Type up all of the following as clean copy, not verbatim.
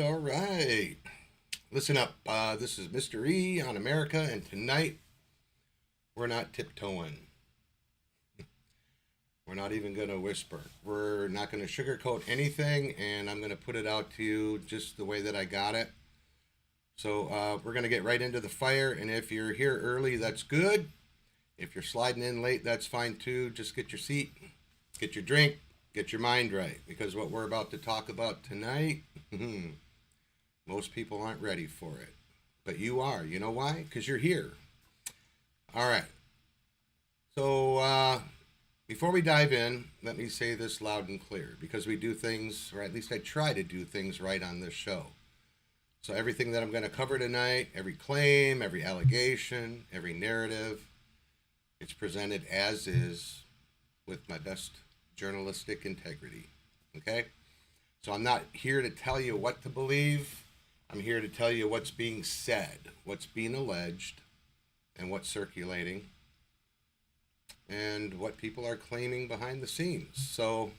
all right. Listen up. This is MrE on America, and tonight we're not tiptoeing. We're not even going to whisper. We're not going to sugarcoat anything, and I'm going to put it out to you just the way that I got it. So we're going to get right into the fire, and if you're here early, that's good. If you're sliding in late, that's fine too. Just get your seat, get your drink, get your mind right, because what we're about to talk about tonight, most people aren't ready for it. But you are. You know why? Because you're here. All right. So before we dive in, let me say this loud and clear, because we do things, or at least I try to do things right on this show. So everything that I'm going to cover tonight, every claim, every allegation, every narrative, it's presented as is with my best journalistic integrity. Okay? So I'm not here to tell you what to believe. I'm here to tell you what's being said, what's being alleged, and what's circulating, and what people are claiming behind the scenes. So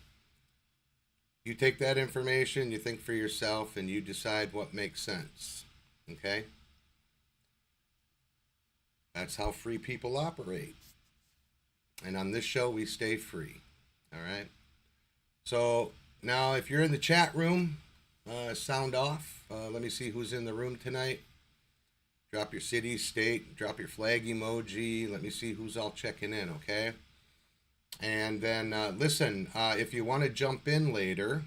you take that information, you think for yourself, and you decide what makes sense. Okay? That's how free people operate. And on this show, we stay free. All right? So now, if you're in the chat room, sound off. Let me see who's in the room tonight. Drop your city, state, drop your flag emoji. Let me see who's all checking in, okay? And then, listen, if you want to jump in later,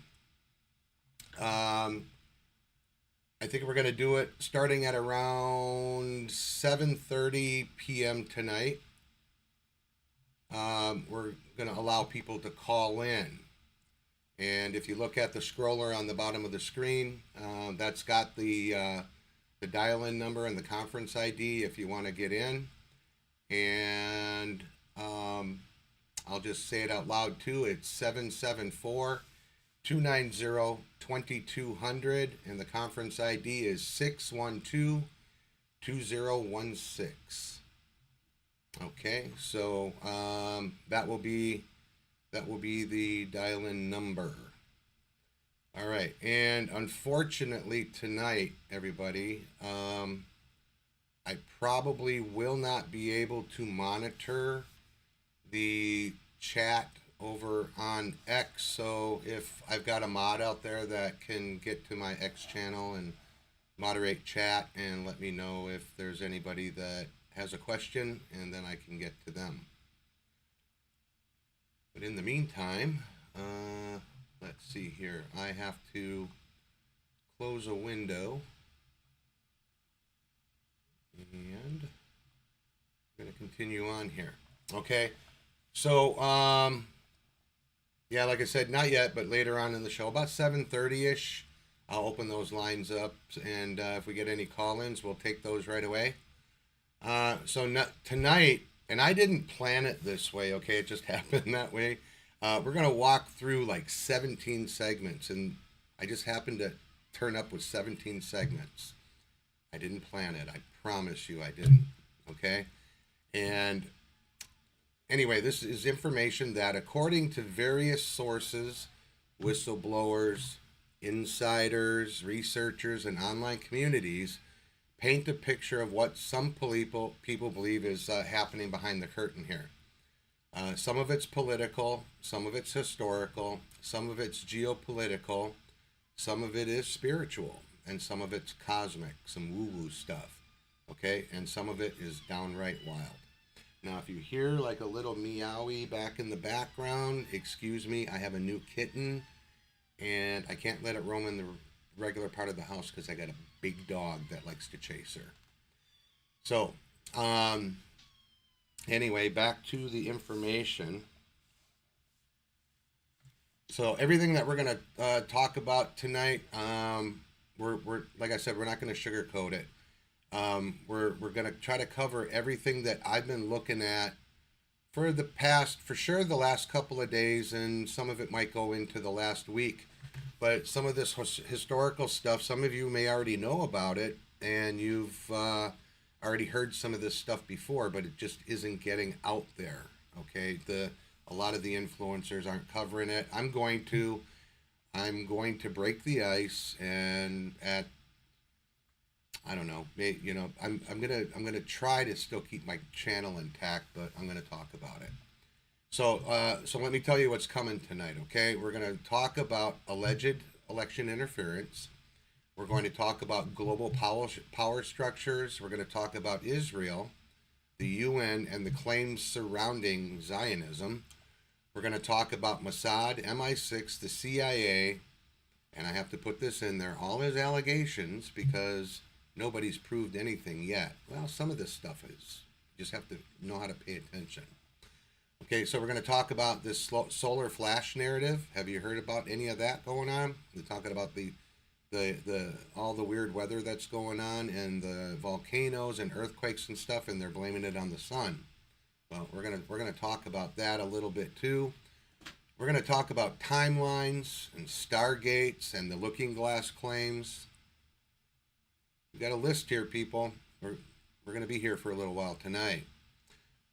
I think we're going to do it starting at around 7:30 p.m. tonight. We're going to allow people to call in. And if you look at the scroller on the bottom of the screen, that's got the dial-in number and the conference ID if you want to get in. And I'll just say it out loud too. It's 774-290-2200, and the conference ID is 612-2016. Okay, so that will be the dial-in number. All right, and unfortunately tonight, everybody, I probably will not be able to monitor the chat over on X. So if I've got a mod out there that can get to my X channel and moderate chat and let me know if there's anybody that has a question, and then I can get to them. But in the meantime, let's see here. I have to close a window, and I'm going to continue on here. Okay, so yeah, like I said, not yet, but later on in the show, about 7:30ish, I'll open those lines up, and if we get any call-ins, we'll take those right away. So tonight, and I didn't plan it this way, okay? It just happened that way. We're going to walk through like 17 segments, and I just happened to turn up with 17 segments. I didn't plan it. I promise you I didn't, okay? And anyway, this is information that, according to various sources, whistleblowers, insiders, researchers, and online communities, paint a picture of what some people believe is happening behind the curtain here. Some of it's political, some of it's historical, some of it's geopolitical, some of it is spiritual, and some of it's cosmic, some woo-woo stuff, okay? And some of it is downright wild. Now, if you hear like a little meowie back in the background, excuse me, I have a new kitten, and I can't let it roam in the regular part of the house because I got a big dog that likes to chase her. So, anyway, back to the information. So everything that we're going to talk about tonight, we're like I said, we're not going to sugarcoat it. We're going to try to cover everything that I've been looking at for the last couple of days, and some of it might go into the last week. But some of this historical stuff, some of you may already know about it, and you've already heard some of this stuff before, but it just isn't getting out there, okay? A lot of the influencers aren't covering it. I'm going to I'm going to break the ice, and at, I don't know, I'm gonna try to still keep my channel intact, but I'm gonna talk about it. So let me tell you what's coming tonight. Okay, we're gonna talk about alleged election interference. We're going to talk about global power structures. We're going to talk about Israel, the UN, and the claims surrounding Zionism. We're going to talk about Mossad, MI6, the CIA, and I have to put this in there, all his allegations, because nobody's proved anything yet. Well, some of this stuff is. You just have to know how to pay attention. Okay, so we're going to talk about this solar flash narrative. Have you heard about any of that going on? We're talking about the all the weird weather that's going on, and the volcanoes and earthquakes and stuff, and they're blaming it on the sun. Well, we're gonna talk about that a little bit too. We're gonna talk about timelines and stargates and the looking glass claims. We got a list here, people. We're gonna be here for a little while tonight.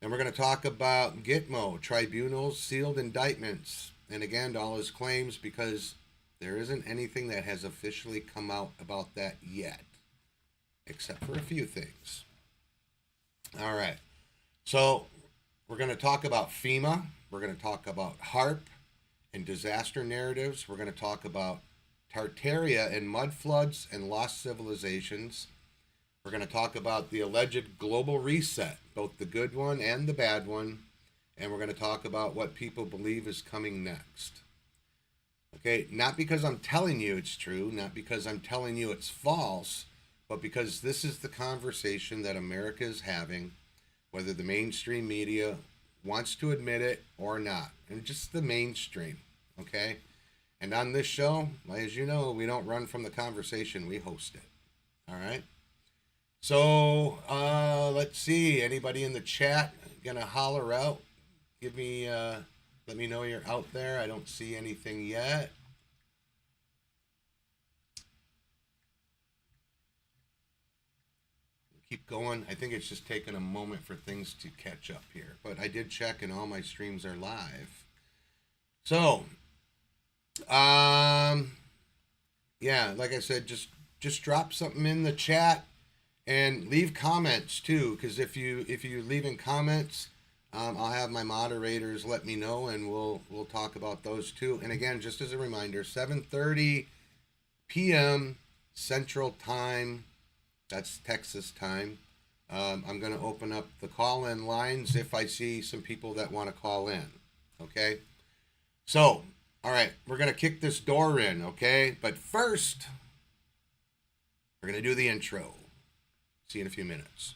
Then we're gonna talk about Gitmo, tribunals, sealed indictments, and again, all his claims, because there isn't anything that has officially come out about that yet, except for a few things. All right. So we're going to talk about FEMA. We're going to talk about HARP and disaster narratives. We're going to talk about Tartaria and mud floods and lost civilizations. We're going to talk about the alleged global reset, both the good one and the bad one. And we're going to talk about what people believe is coming next. Okay, not because I'm telling you it's true, not because I'm telling you it's false, but because this is the conversation that America is having, whether the mainstream media wants to admit it or not. And just the mainstream, okay? And on this show, as you know, we don't run from the conversation, we host it. All right? So, let's see. Anybody in the chat gonna holler out? Give me, let me know you're out there. I don't see anything yet. Keep going. I think it's just taking a moment for things to catch up here. But I did check, and all my streams are live. So, yeah, like I said, just drop something in the chat and leave comments too, because if you leave in comments, I'll have my moderators let me know, and we'll talk about those too. And again, just as a reminder, 7:30 p.m. Central Time, that's Texas time. I'm going to open up the call-in lines if I see some people that want to call in. Okay? So, all right, we're going to kick this door in, okay? But first, we're going to do the intro. See you in a few minutes.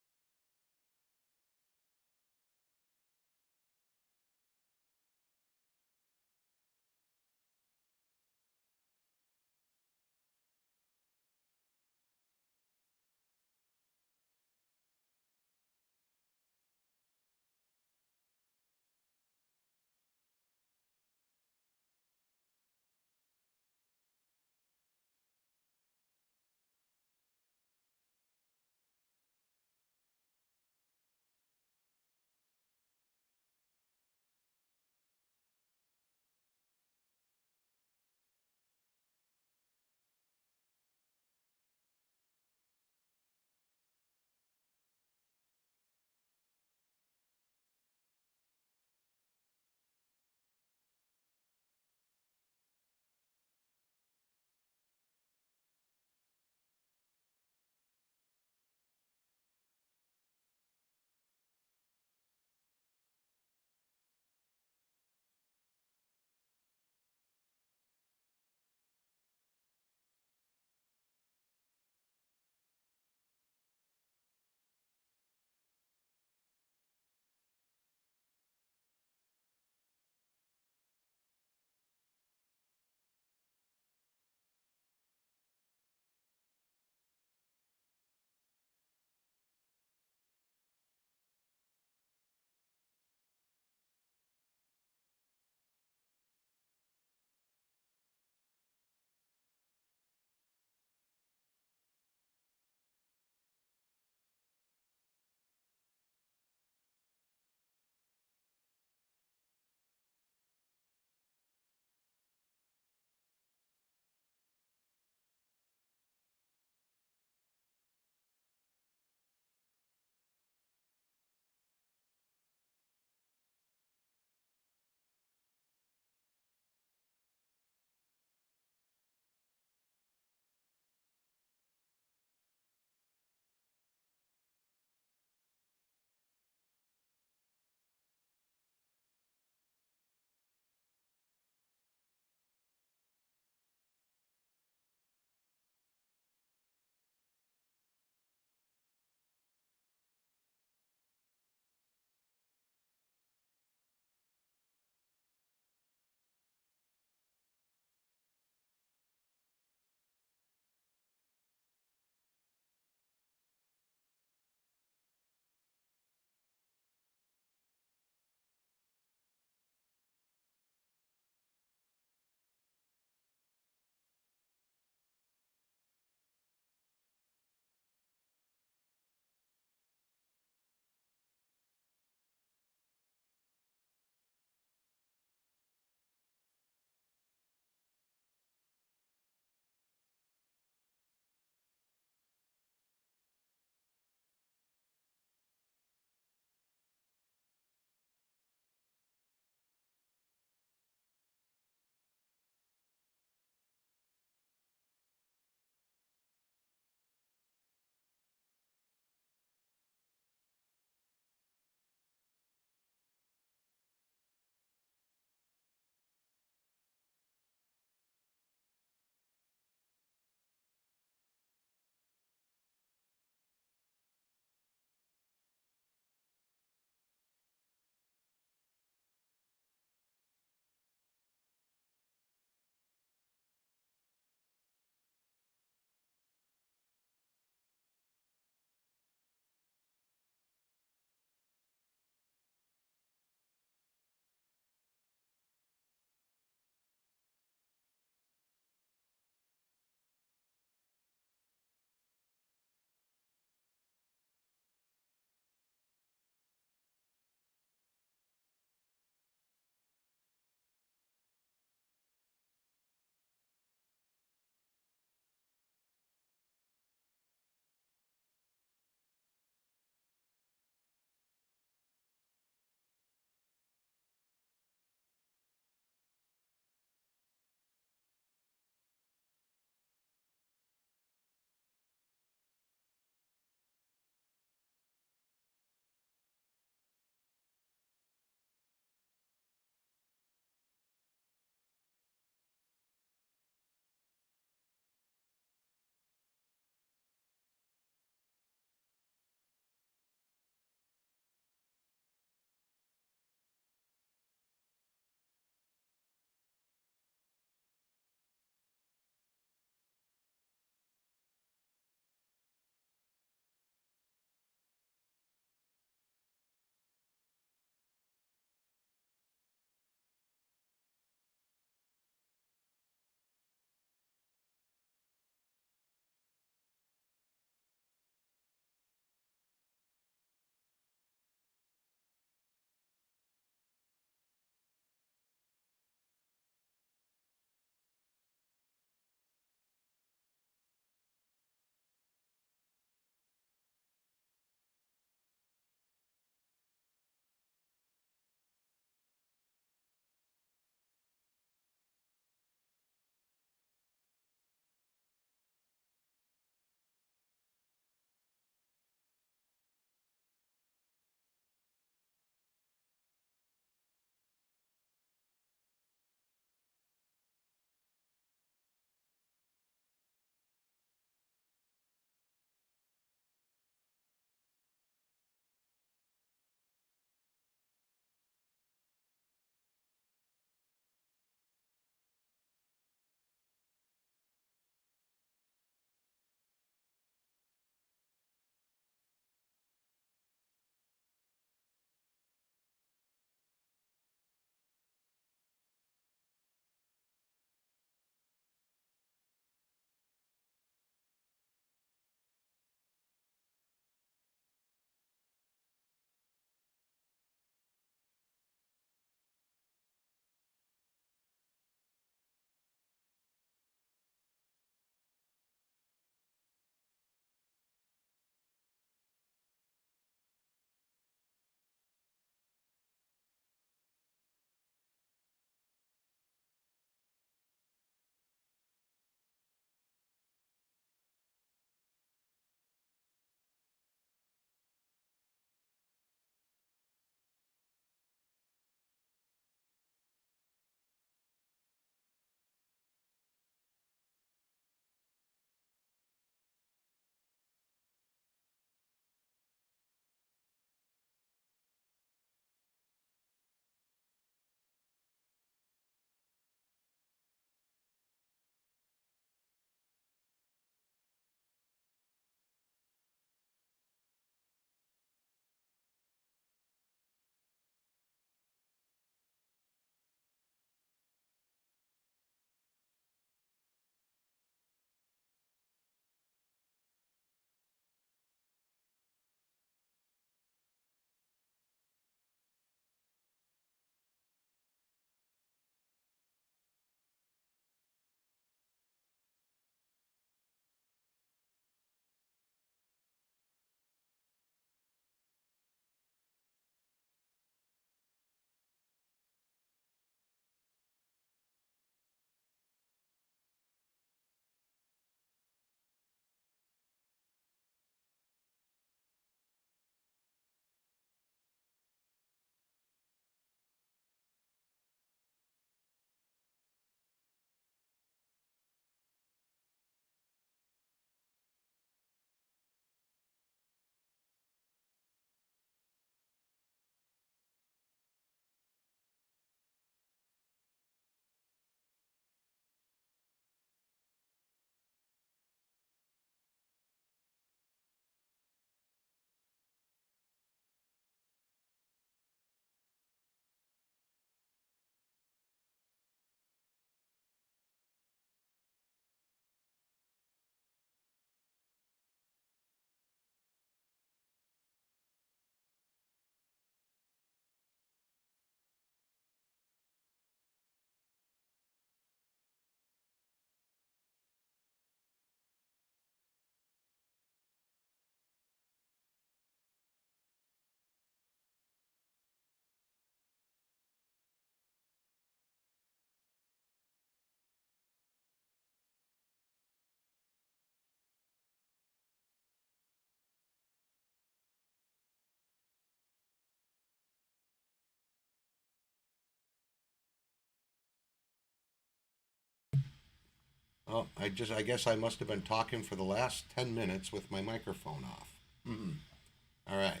Oh, I guess I must have been talking for the last 10 minutes with my microphone off. All right.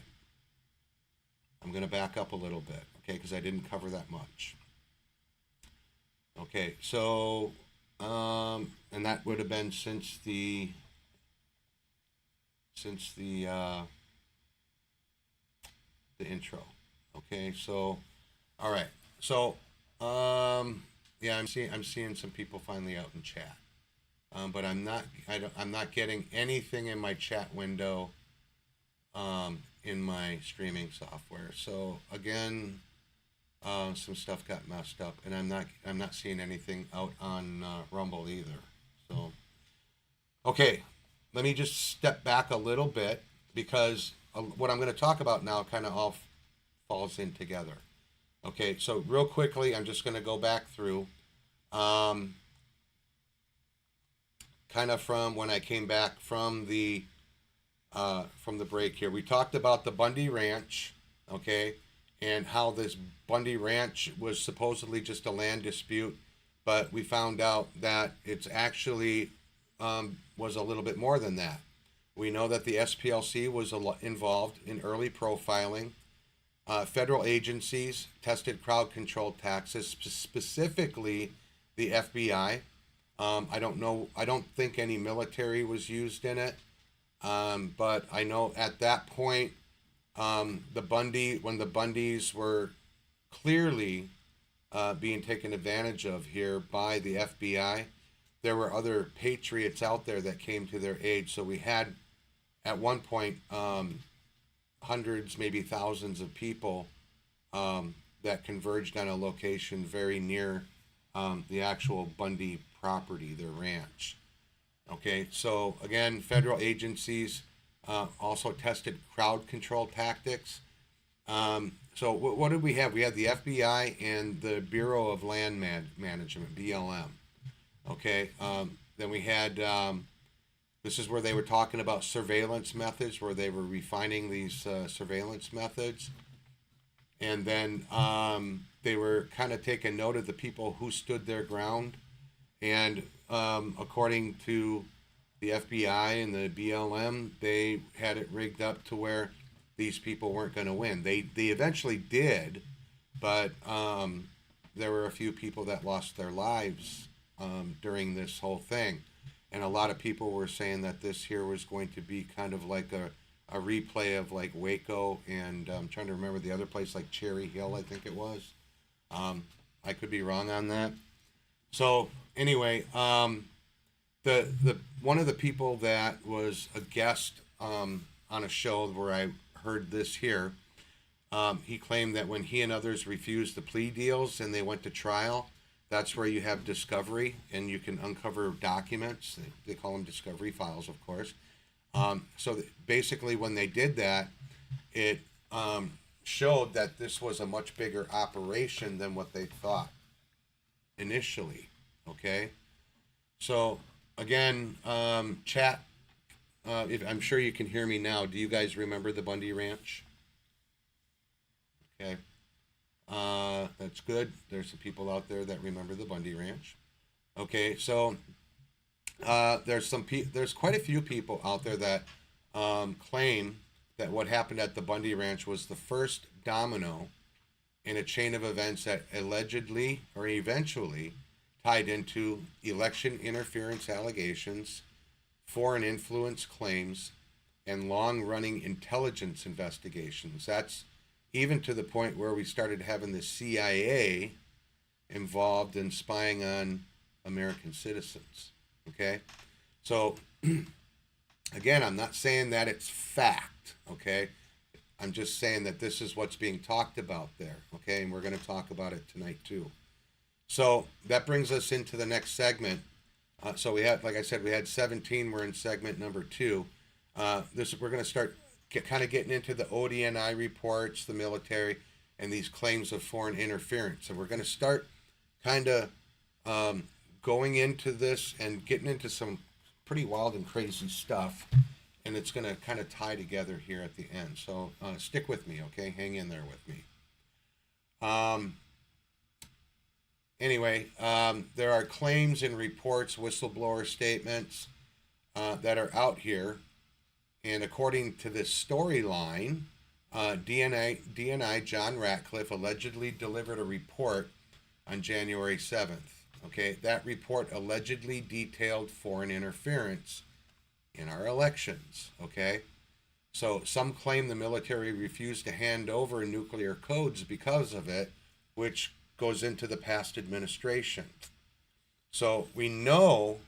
I'm going to back up a little bit, okay, because I didn't cover that much. Okay, so, and that would have been since the intro. Okay, so, all right. So, yeah, I'm seeing some people finally out in chat. But I'm not getting anything in my chat window in my streaming software. So again, some stuff got messed up, and I'm not seeing anything out on Rumble either. So okay, let me just step back a little bit, because what I'm going to talk about now kind of all falls in together. Okay, so real quickly, I'm just going to go back through kind of from when I came back from the break here. We talked about the Bundy Ranch, okay, and how this Bundy Ranch was supposedly just a land dispute, but we found out that it's actually was a little bit more than that. We know that the SPLC was involved in early profiling. Federal agencies tested crowd control tactics, specifically the FBI. I don't think any military was used in it. But I know at that point, when the Bundys were clearly being taken advantage of here by the FBI, there were other patriots out there that came to their aid. So we had, at one point, hundreds, maybe thousands of people that converged on a location very near the actual Bundy property, their ranch. Okay, so again, federal agencies also tested crowd control tactics. So what did we have? We had the FBI and the Bureau of Land Management, BLM. Okay, then we had, this is where they were talking about surveillance methods, where they were refining these surveillance methods. And then they were kind of taking note of the people who stood their ground. And according to the FBI and the BLM, they had it rigged up to where these people weren't going to win. They eventually did, but there were a few people that lost their lives during this whole thing. And a lot of people were saying that this here was going to be kind of like a replay of like Waco, and I'm trying to remember the other place, like Cherry Hill, I think it was. I could be wrong on that. So anyway, the one of the people that was a guest on a show where I heard this here, he claimed that when he and others refused the plea deals and they went to trial, that's where you have discovery and you can uncover documents. They call them discovery files, of course. So basically when they did that, it showed that this was a much bigger operation than what they thought initially. Okay, so again, chat, I'm sure you can hear me now. Do you guys remember the Bundy Ranch? Okay, that's good. There's some people out there that remember the Bundy Ranch. Okay, so there's quite a few people out there that claim that what happened at the Bundy Ranch was the first domino in a chain of events that allegedly or eventually tied into election interference allegations, foreign influence claims, and long-running intelligence investigations. That's even to the point where we started having the CIA involved in spying on American citizens. Okay? So, again, I'm not saying that it's fact, okay? I'm just saying that this is what's being talked about there, okay? And we're going to talk about it tonight, too. So that brings us into the next segment. So we had, like I said, we had 17. We're in segment number 2. We're going to start kind of getting into the ODNI reports, the military, and these claims of foreign interference. And we're going to start kind of going into this and getting into some pretty wild and crazy stuff. And it's going to kind of tie together here at the end. So stick with me, okay? Hang in there with me. anyway, there are claims and reports, whistleblower statements that are out here. And according to this storyline, DNI John Ratcliffe allegedly delivered a report on January 7th. Okay, that report allegedly detailed foreign interference in our elections. Okay, so some claim the military refused to hand over nuclear codes because of it, which goes into the past administration. So we know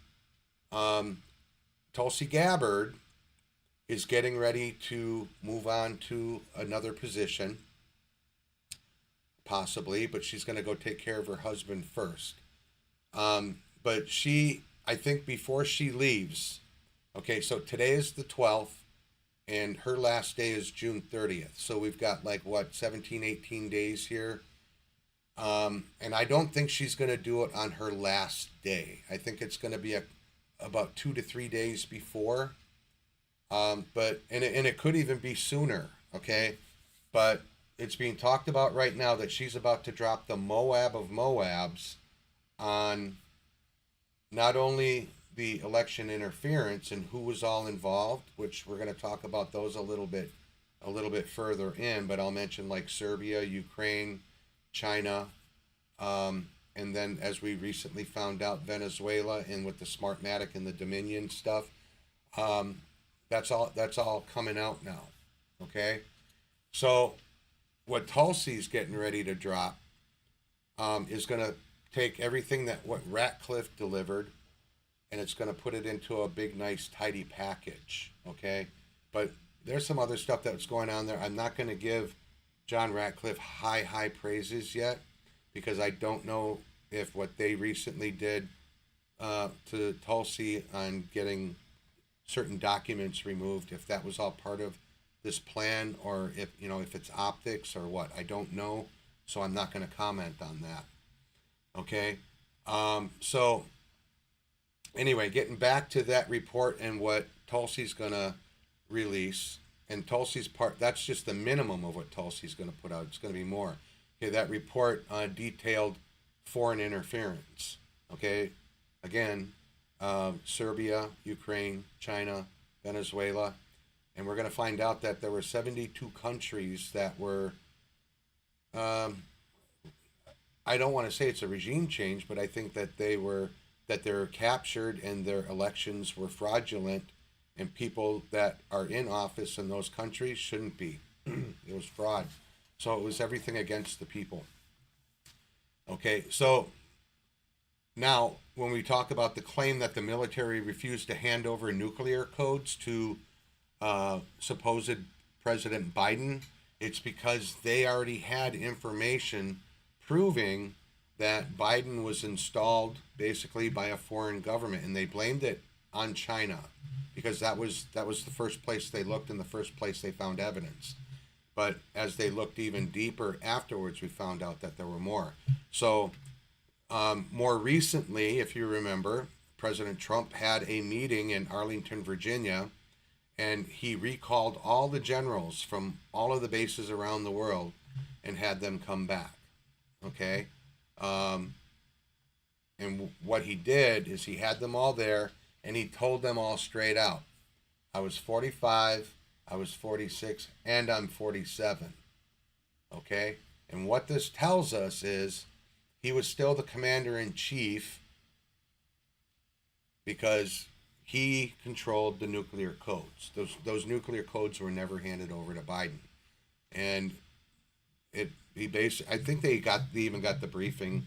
Tulsi Gabbard is getting ready to move on to another position, possibly, but she's going to go take care of her husband first. But I think before she leaves, okay, so today is the 12th, and her last day is June 30th. So we've got 17, 18 days here. And I don't think she's going to do it on her last day. I think it's going to be about 2 to 3 days before. But it could even be sooner, okay? But it's being talked about right now that she's about to drop the Moab of Moabs on not only the election interference and who was all involved, which we're going to talk about those a little bit further in, but I'll mention Serbia, Ukraine, China, and then as we recently found out, Venezuela, and with the Smartmatic and the Dominion stuff. That's all coming out now, okay? So what Tulsi's getting ready to drop is going to take everything what Ratcliffe delivered, and it's going to put it into a big, nice, tidy package, okay? But there's some other stuff that's going on there. I'm not going to give John Ratcliffe high praises yet, because I don't know if what they recently did to Tulsi on getting certain documents removed, if that was all part of this plan, or if it's optics or what. I don't know, so I'm not going to comment on that. Okay, so anyway, getting back to that report and what Tulsi's going to release, and Tulsi's part, that's just the minimum of what Tulsi's going to put out. It's going to be more. Okay, that report detailed foreign interference. Okay, again, Serbia, Ukraine, China, Venezuela, and we're going to find out that there were 72 countries that were, I don't want to say it's a regime change, but I think that they're captured and their elections were fraudulent, and people that are in office in those countries shouldn't be. It was fraud. So it was everything against the people. Okay, so now, when we talk about the claim that the military refused to hand over nuclear codes to supposed President Biden, it's because they already had information proving that Biden was installed basically by a foreign government, and they blamed it on China because that was the first place they looked and the first place they found evidence. But as they looked even deeper afterwards, we found out that there were more. So more recently, if you remember, President Trump had a meeting in Arlington, Virginia, and he recalled all the generals from all of the bases around the world and had them come back. Okay? And what he did is he had them all there, and he told them all straight out, I was 45, I was 46, and I'm 47. Okay? And what this tells us is he was still the commander-in-chief because he controlled the nuclear codes. Those nuclear codes were never handed over to Biden. And I think they even got the briefing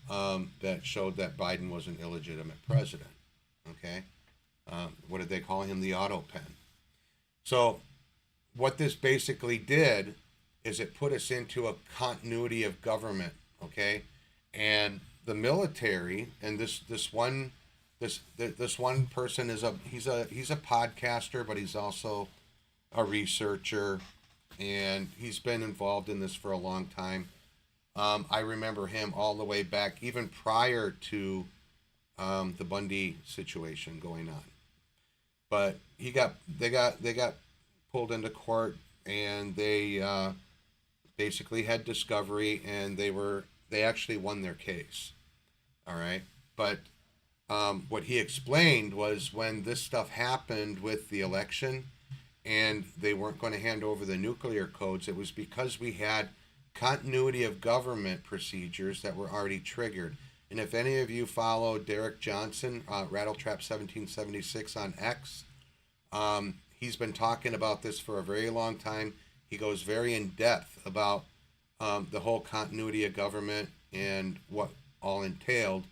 that showed that Biden was an illegitimate president. Okay? What did they call him? The auto pen. So what this basically did is it put us into a continuity of government, okay? And the military, and this one person he's a podcaster, but he's also a researcher, and he's been involved in this for a long time. I remember him all the way back, even prior to the Bundy situation going on. But they got pulled into court, and they basically had discovery, and they actually won their case. All right. But what he explained was when this stuff happened with the election and they weren't going to hand over the nuclear codes, it was because we had continuity of government procedures that were already triggered. And if any of you follow Derek Johnson, Rattletrap1776 on X, he's been talking about this for a very long time. He goes very in depth about the whole continuity of government and what all entailed.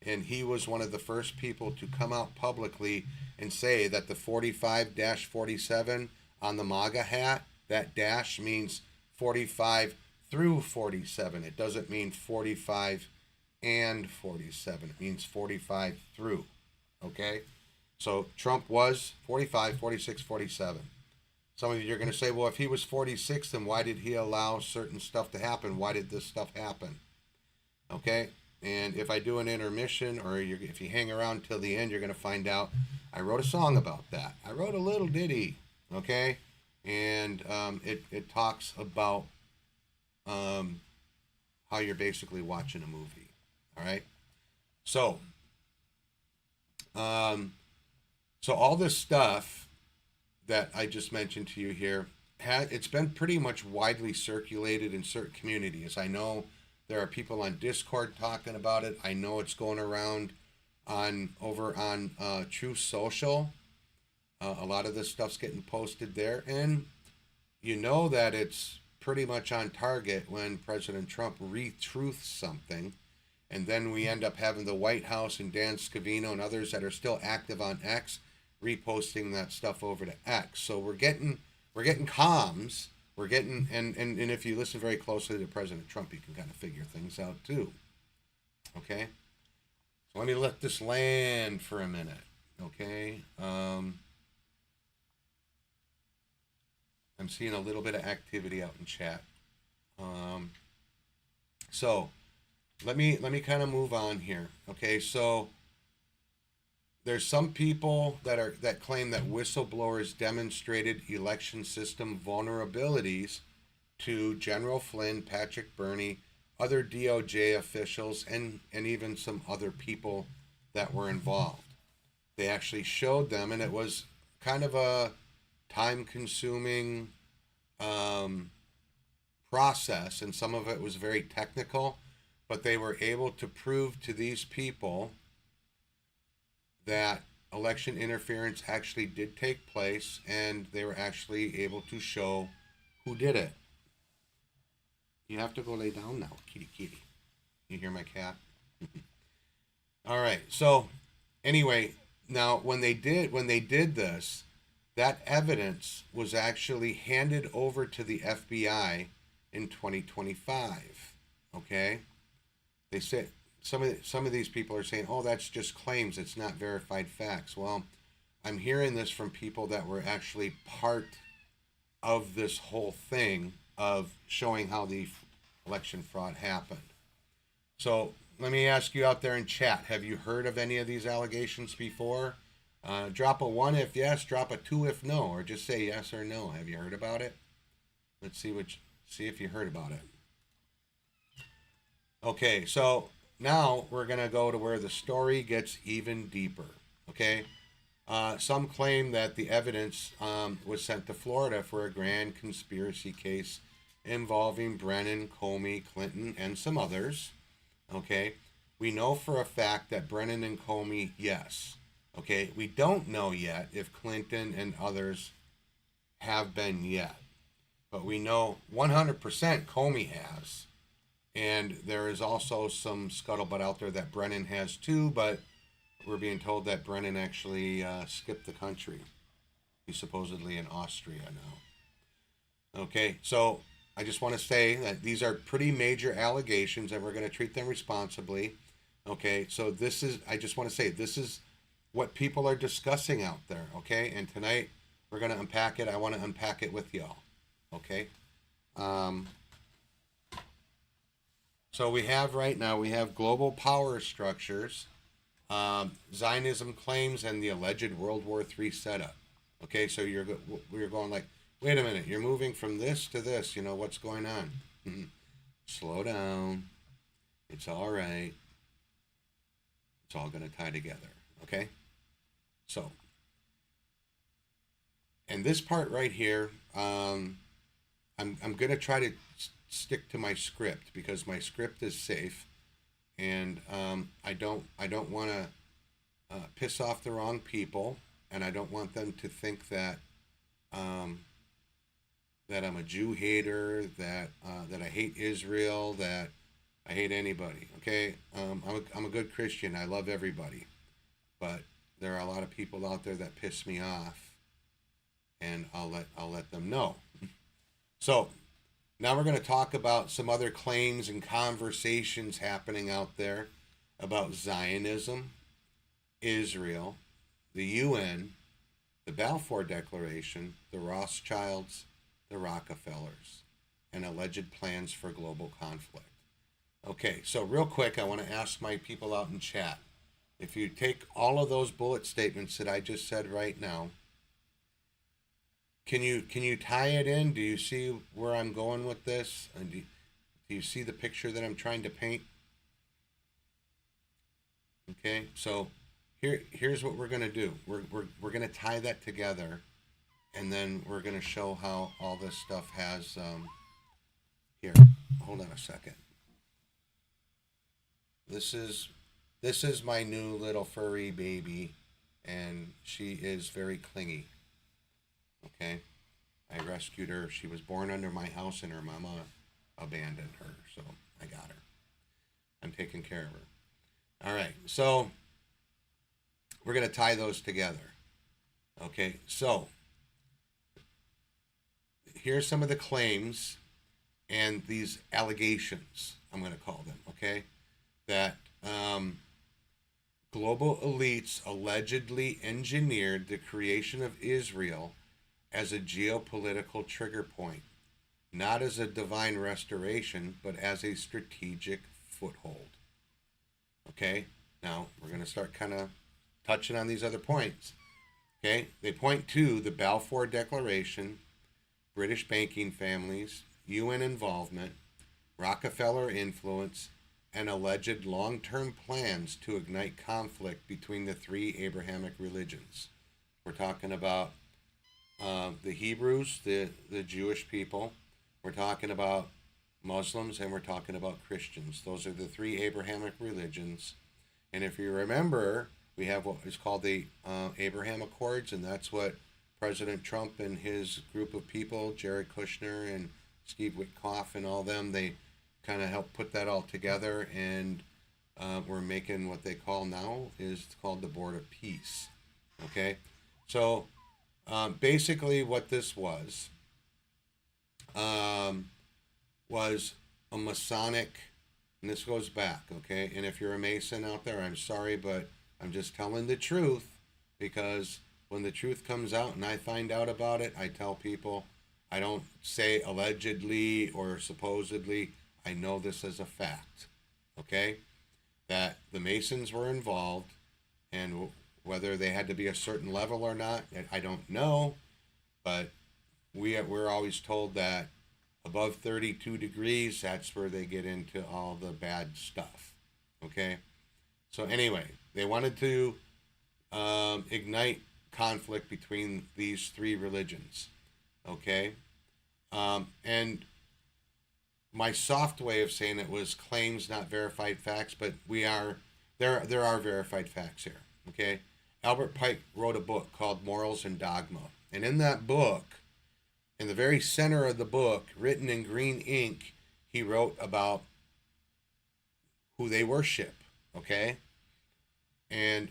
And he was one of the first people to come out publicly and say that the 45-47 on the MAGA hat, that dash means 45 through 47. It doesn't mean 45 and 47. It means 45 through. Okay? So Trump was 45, 46, 47. Some of you are going to say, well, if he was 46, then why did he allow certain stuff to happen? Why did this stuff happen? Okay? And if I do an intermission, or if you hang around till the end, you're going to find out I wrote a song about that. I wrote a little ditty, okay? And it talks about how you're basically watching a movie, all right? So, so all this stuff that I just mentioned to you here, it's been pretty much widely circulated in certain communities. I know there are people on Discord talking about it. I know it's going around over on Truth Social. A lot of this stuff's getting posted there. And you know that it's pretty much on target when President Trump retruths something. And then we end up having the White House and Dan Scavino and others that are still active on X reposting that stuff over to X. So we're getting comms. We're getting, and if you listen very closely to President Trump, you can kind of figure things out too. Okay? So let me let this land for a minute. Okay? I'm seeing a little bit of activity out in chat. So let me kind of move on here. Okay, so there's some people that claim that whistleblowers demonstrated election system vulnerabilities to General Flynn, Patrick Burney, other DOJ officials, and even some other people that were involved. They actually showed them, and it was kind of a time-consuming process, and some of it was very technical, but they were able to prove to these people that election interference actually did take place, and they were actually able to show who did it. You have to go lay down now, kitty kitty. You hear my cat? All right. So anyway, now when they did this, that evidence was actually handed over to the FBI in 2025. Okay? They said some of these people are saying, "Oh, that's just claims. It's not verified facts." Well, I'm hearing this from people that were actually part of this whole thing of showing how the election fraud happened. So let me ask you out there in chat, have you heard of any of these allegations before? Drop a 1 if yes, drop a 2 if no, or just say yes or no. Have you heard about it? Let's see if you heard about it. Okay, so now we're going to go to where the story gets even deeper. Okay, some claim that the evidence was sent to Florida for a grand conspiracy case involving Brennan, Comey, Clinton, and some others. Okay, we know for a fact that Brennan and Comey, yes. Okay, we don't know yet if Clinton and others have been yet, but we know 100% Comey has. And there is also some scuttlebutt out there that Brennan has too, but we're being told that Brennan actually skipped the country. He's supposedly in Austria now. Okay, so I just want to say that these are pretty major allegations and we're going to treat them responsibly. Okay, so I just want to say, this is what people are discussing out there. Okay, and tonight we're going to unpack it. I want to unpack it with y'all. Okay. So we have global power structures, Zionism claims, and the alleged World War III setup. Okay, so you're going like, wait a minute, you're moving from this to this. You know, what's going on? Slow down. It's all right. It's all going to tie together, okay? So, and this part right here, I'm going to try to stick to my script because my script is safe, and I don't want to piss off the wrong people, and I don't want them to think that that I'm a Jew hater, that I hate Israel, that I hate anybody. Okay, I'm a good Christian. I love everybody, but there are a lot of people out there that piss me off, and I'll let them know. So now we're going to talk about some other claims and conversations happening out there about Zionism, Israel, the UN, the Balfour Declaration, the Rothschilds, the Rockefellers, and alleged plans for global conflict. Okay, so real quick, I want to ask my people out in chat, if you take all of those bullet statements that I just said right now, can you tie it in? Do you see where I'm going with this? And do you see the picture that I'm trying to paint? Okay, so here's what we're going to do. We're going to tie that together, and then we're going to show how all this stuff has, here, hold on a second. This is my new little furry baby, and she is very clingy. Okay, I rescued her. She was born under my house, and her mama abandoned her, so I got her. I'm taking care of her. All right, so we're going to tie those together. Okay, so here's some of the claims and these allegations, I'm going to call them, okay, that global elites allegedly engineered the creation of Israel as a geopolitical trigger point, not as a divine restoration, but as a strategic foothold. Okay, now we're going to start kind of touching on these other points. Okay, they point to the Balfour Declaration, British banking families, UN involvement, Rockefeller influence, and alleged long-term plans to ignite conflict between the three Abrahamic religions. We're talking about the Hebrews, the Jewish people. We're talking about Muslims, and we're talking about Christians. Those are the three Abrahamic religions. And if you remember, we have what is called the Abraham Accords, and that's what President Trump and his group of people, Jared Kushner and Steve Witkoff and all them, they kind of helped put that all together, and we're making what they call now is called the Board of Peace. Okay, so basically what this was a Masonic, and this goes back, okay, and if you're a Mason out there, I'm sorry, but I'm just telling the truth, because when the truth comes out and I find out about it, I tell people. I don't say allegedly or supposedly. I know this as a fact, okay, that the Masons were involved, and whether they had to be a certain level or not, I don't know, but we're always told that above 32 degrees, that's where they get into all the bad stuff, okay? So anyway, they wanted to ignite conflict between these three religions, okay? And my soft way of saying it was claims, not verified facts, but there are verified facts here, okay? Albert Pike wrote a book called Morals and Dogma. And in that book, in the very center of the book, written in green ink, he wrote about who they worship, okay? And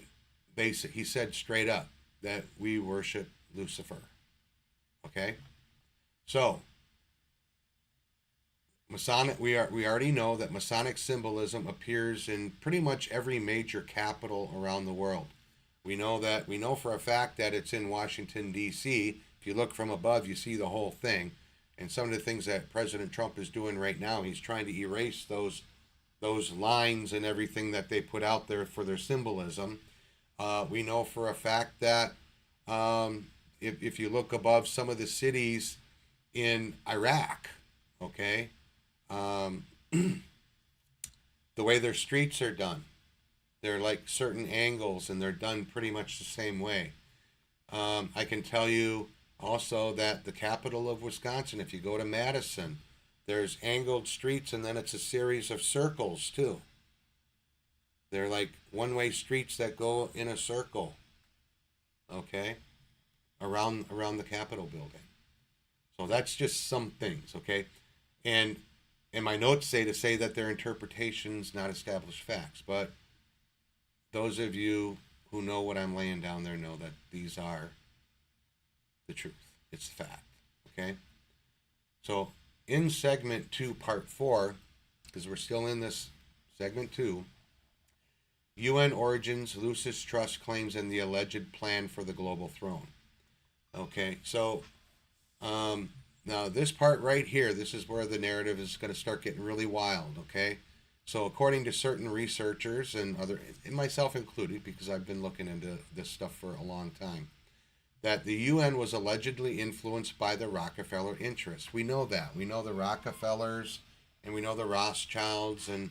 he said straight up that we worship Lucifer, okay? So, Masonic, we already know that Masonic symbolism appears in pretty much every major capital around the world. We know for a fact that it's in Washington, D.C. If you look from above, you see the whole thing. And some of the things that President Trump is doing right now, he's trying to erase those lines and everything that they put out there for their symbolism. We know for a fact that if you look above some of the cities in Iraq, okay, the way their streets are done, They're like certain angles, and they're done pretty much the same way. I can tell you also that the capital of Wisconsin, if you go to Madison, there's angled streets, and then it's a series of circles too. They're like one-way streets that go in a circle, okay, around the Capitol building. So that's just some things, okay? And my notes say that they're interpretations, not established facts. But those of you who know what I'm laying down there know that these are the truth. It's the fact, okay? So in segment 2, part 4, because we're still in this segment 2, UN origins, Lucis Trust claims, and the alleged plan for the global throne. Okay, so now this part right here, this is where the narrative is going to start getting really wild, okay? So according to certain researchers and myself included, because I've been looking into this stuff for a long time, that the UN was allegedly influenced by the Rockefeller interests. We know that. We know the Rockefellers, and we know the Rothschilds, and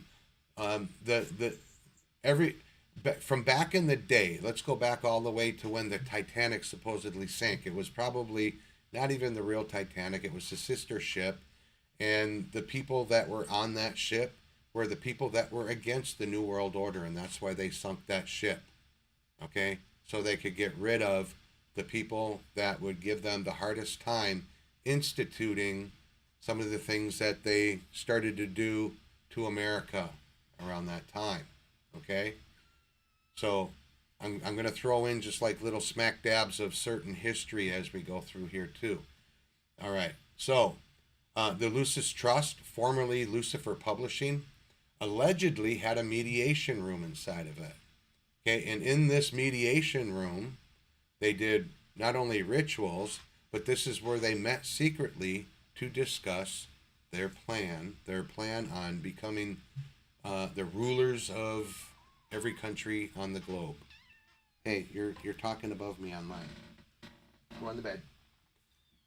from back in the day, let's go back all the way to when the Titanic supposedly sank. It was probably not even the real Titanic. It was the sister ship. And the people that were on that ship were the people that were against the New World Order. And that's why they sunk that ship. Okay? So they could get rid of the people that would give them the hardest time instituting some of the things that they started to do to America around that time. Okay? So I'm going to throw in just like little smack dabs of certain history as we go through here too. All right. So the Lucis Trust, formerly Lucifer Publishing, allegedly had a mediation room inside of it. Okay. And in this mediation room, they did not only rituals, but this is where they met secretly to discuss their plan on becoming the rulers of every country on the globe. Hey, you're talking above me on mine. Go on the bed.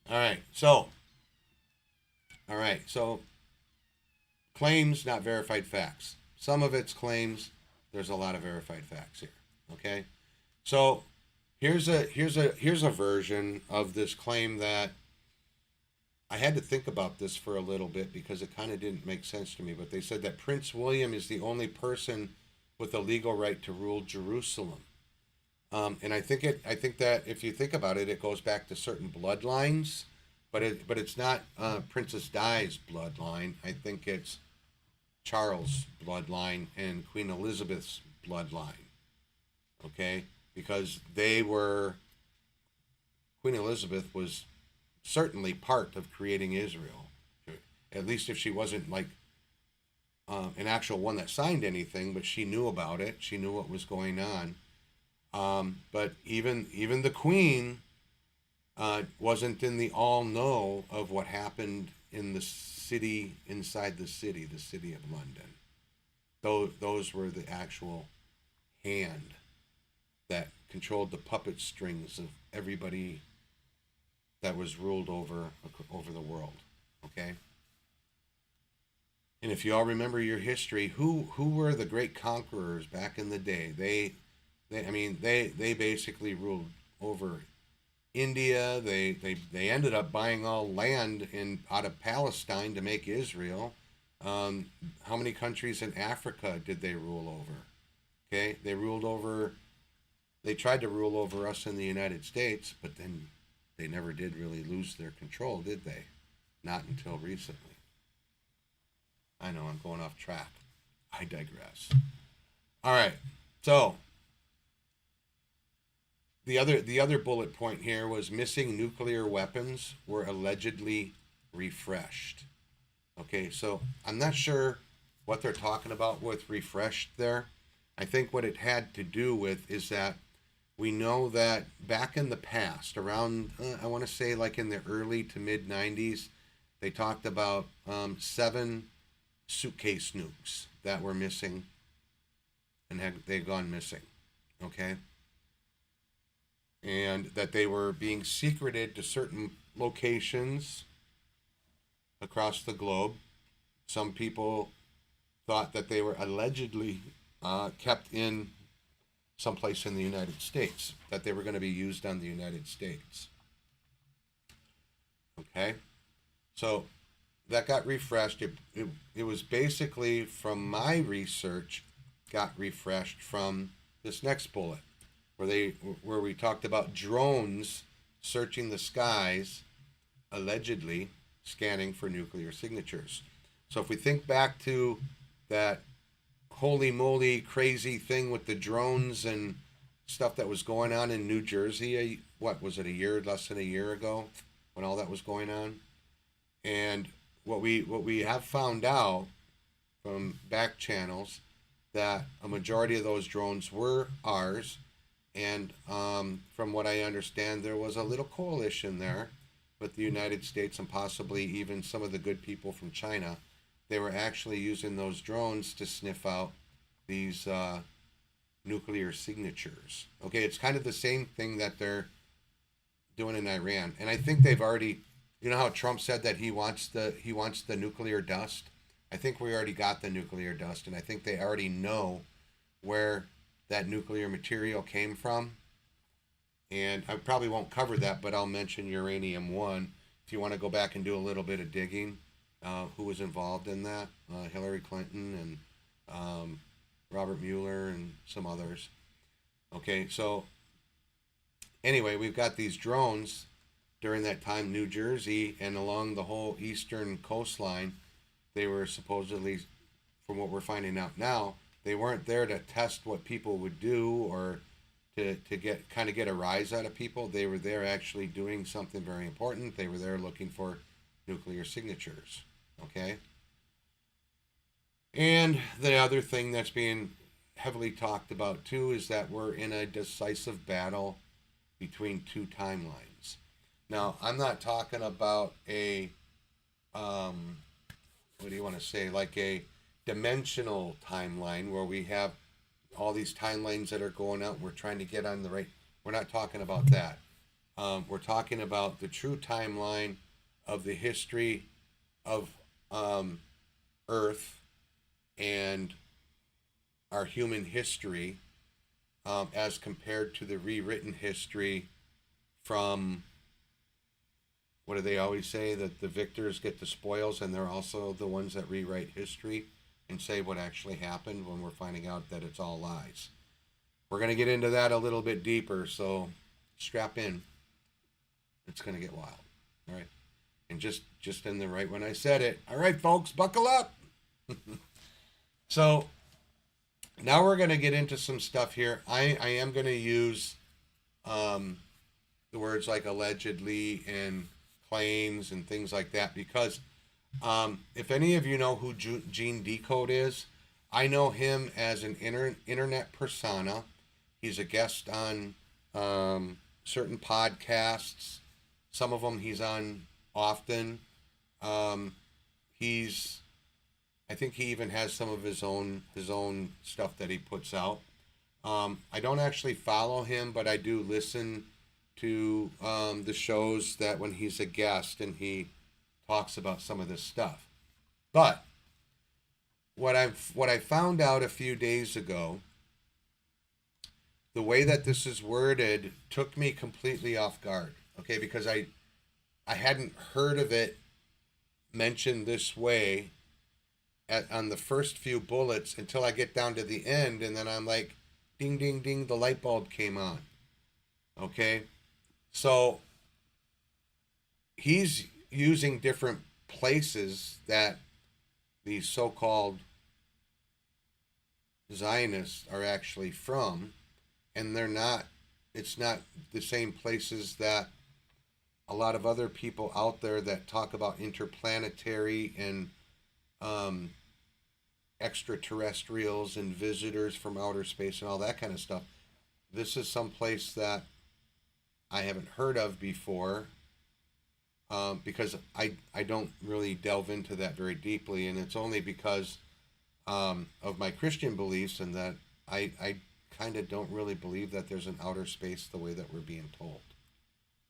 All right, so claims, not verified facts. Some of it's claims. There's a lot of verified facts here. Okay, so here's a version of this claim that I had to think about this for a little bit because it kind of didn't make sense to me. But they said that Prince William is the only person with a legal right to rule Jerusalem. And I think that if you think about it, it goes back to certain bloodlines, but it's not Princess Di's bloodline. I think it's Charles' bloodline and Queen Elizabeth's bloodline. Okay, because Queen Elizabeth was certainly part of creating Israel, at least if she wasn't like an actual one that signed anything, but she knew about it. She knew what was going on. But even the Queen wasn't in the all-know of what happened in the city, inside the city of London. Those were the actual hand that controlled the puppet strings of everybody that was ruled over the world. Okay? And if you all remember your history, who were the great conquerors back in the day? They basically ruled over India. They ended up buying all land out of Palestine to make Israel. How many countries in Africa did they rule over? Okay, they tried to rule over us in the United States, but then they never did really lose their control, did they? Not until recently. I know I'm going off track. I digress. All right. So the other bullet point here was missing nuclear weapons were allegedly refreshed. Okay, so I'm not sure what they're talking about with refreshed there. I think what it had to do with is that we know that back in the past, around, I want to say like in the early to mid 90s, they talked about 7 suitcase nukes that were missing and they'd gone missing, okay? And that they were being secreted to certain locations across the globe. Some people thought that they were allegedly kept in someplace in the United States, that they were going to be used on the United States. Okay, so that got refreshed. It was basically, from my research, got refreshed from this next bullet, where we talked about drones searching the skies, allegedly scanning for nuclear signatures. So if we think back to that holy moly crazy thing with the drones and stuff that was going on in New Jersey, what was it, less than a year ago, when all that was going on? And what we have found out from back channels, that a majority of those drones were ours, and from what I understand, there was a little coalition there with the United States and possibly even some of the good people from China. They were actually using those drones to sniff out these nuclear signatures. Okay, it's kind of the same thing that they're doing in Iran, and I think they've already. You know how Trump said that he wants the nuclear dust? I think we already got the nuclear dust, and I think they already know where that nuclear material came from. And I probably won't cover that, but I'll mention uranium-1 if you want to go back and do a little bit of digging. Who was involved in that? Hillary Clinton and Robert Mueller and some others. Okay, so anyway, we've got these drones. During that time, New Jersey and along the whole eastern coastline, they were supposedly, from what we're finding out now, they weren't there to test what people would do or to get a rise out of people. They were there actually doing something very important. They were there looking for nuclear signatures. Okay? And the other thing that's being heavily talked about too is that we're in a decisive battle between two timelines. Now, I'm not talking about a, what do you want to say, like a dimensional timeline where we have all these timelines that are going out and we're trying to get on the right. We're not talking about that. We're talking about the true timeline of the history of Earth and our human history as compared to the rewritten history from, what do they always say, that the victors get the spoils, and they're also the ones that rewrite history and say what actually happened when we're finding out that it's all lies. We're going to get into that a little bit deeper, so strap in. It's going to get wild. All right. And just in the right when I said it. All right, folks, buckle up. So now we're going to get into some stuff here. I am going to use the words like allegedly and claims and things like that, because if any of you know who Gene Decode is, I know him as an internet persona. He's a guest on certain podcasts. Some of them he's on often. I think he even has some of his own stuff that he puts out. I don't actually follow him, but I do listen to the shows that when he's a guest and he talks about some of this stuff. But what I found out a few days ago, the way that this is worded took me completely off guard. Okay, because I hadn't heard of it mentioned this way on the first few bullets until I get down to the end, and then I'm like, ding, ding, ding, the light bulb came on. Okay, so he's using different places that these so-called Zionists are actually from, and it's not the same places that a lot of other people out there that talk about interplanetary and extraterrestrials and visitors from outer space and all that kind of stuff. This is some place that I haven't heard of before, because I don't really delve into that very deeply, and it's only because of my Christian beliefs, and that I kind of don't really believe that there's an outer space the way that we're being told.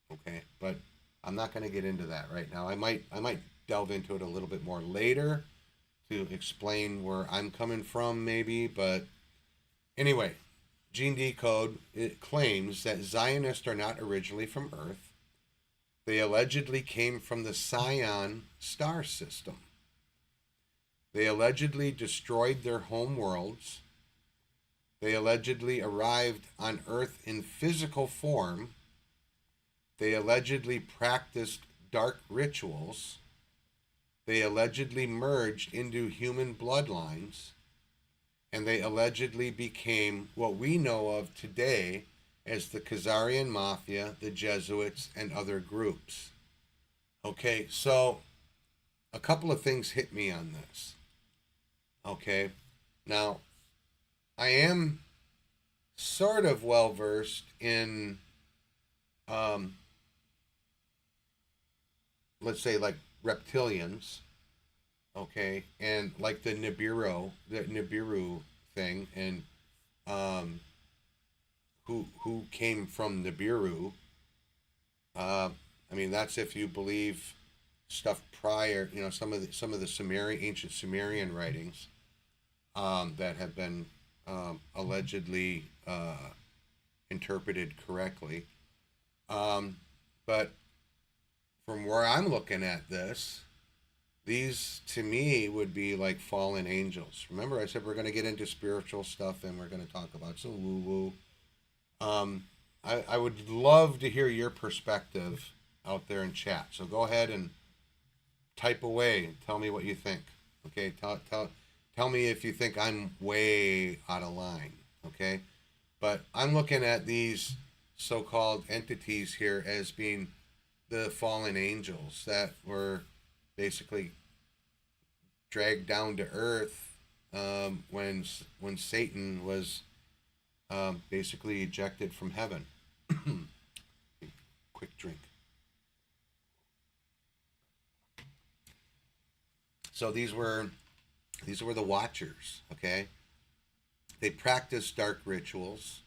Okay, but I'm not going to get into that right now. I might delve into it a little bit more later to explain where I'm coming from, maybe. But anyway, Gene Decode, it claims that Zionists are not originally from Earth. They allegedly came from the Scion star system. They allegedly destroyed their home worlds. They allegedly arrived on Earth in physical form. They allegedly practiced dark rituals. They allegedly merged into human bloodlines. And they allegedly became what we know of today as the Khazarian Mafia, the Jesuits, and other groups. Okay, so a couple of things hit me on this. Okay, now I am sort of well versed in, let's say, like reptilians, okay, and like the Nibiru thing, and who came from Nibiru. I mean, that's if you believe stuff prior, some of the ancient Sumerian writings that have been allegedly interpreted correctly. But from where I'm looking at this, these to me would be like fallen angels. Remember, I said we're going to get into spiritual stuff and we're going to talk about some woo woo. I would love to hear your perspective out there in chat. So go ahead and type away. Tell me what you think. Okay, tell me if you think I'm way out of line. Okay, but I'm looking at these so-called entities here as being the fallen angels that were basically dragged down to earth when Satan was basically ejected from heaven. Quick drink. So these were the Watchers. Okay, they practiced dark rituals,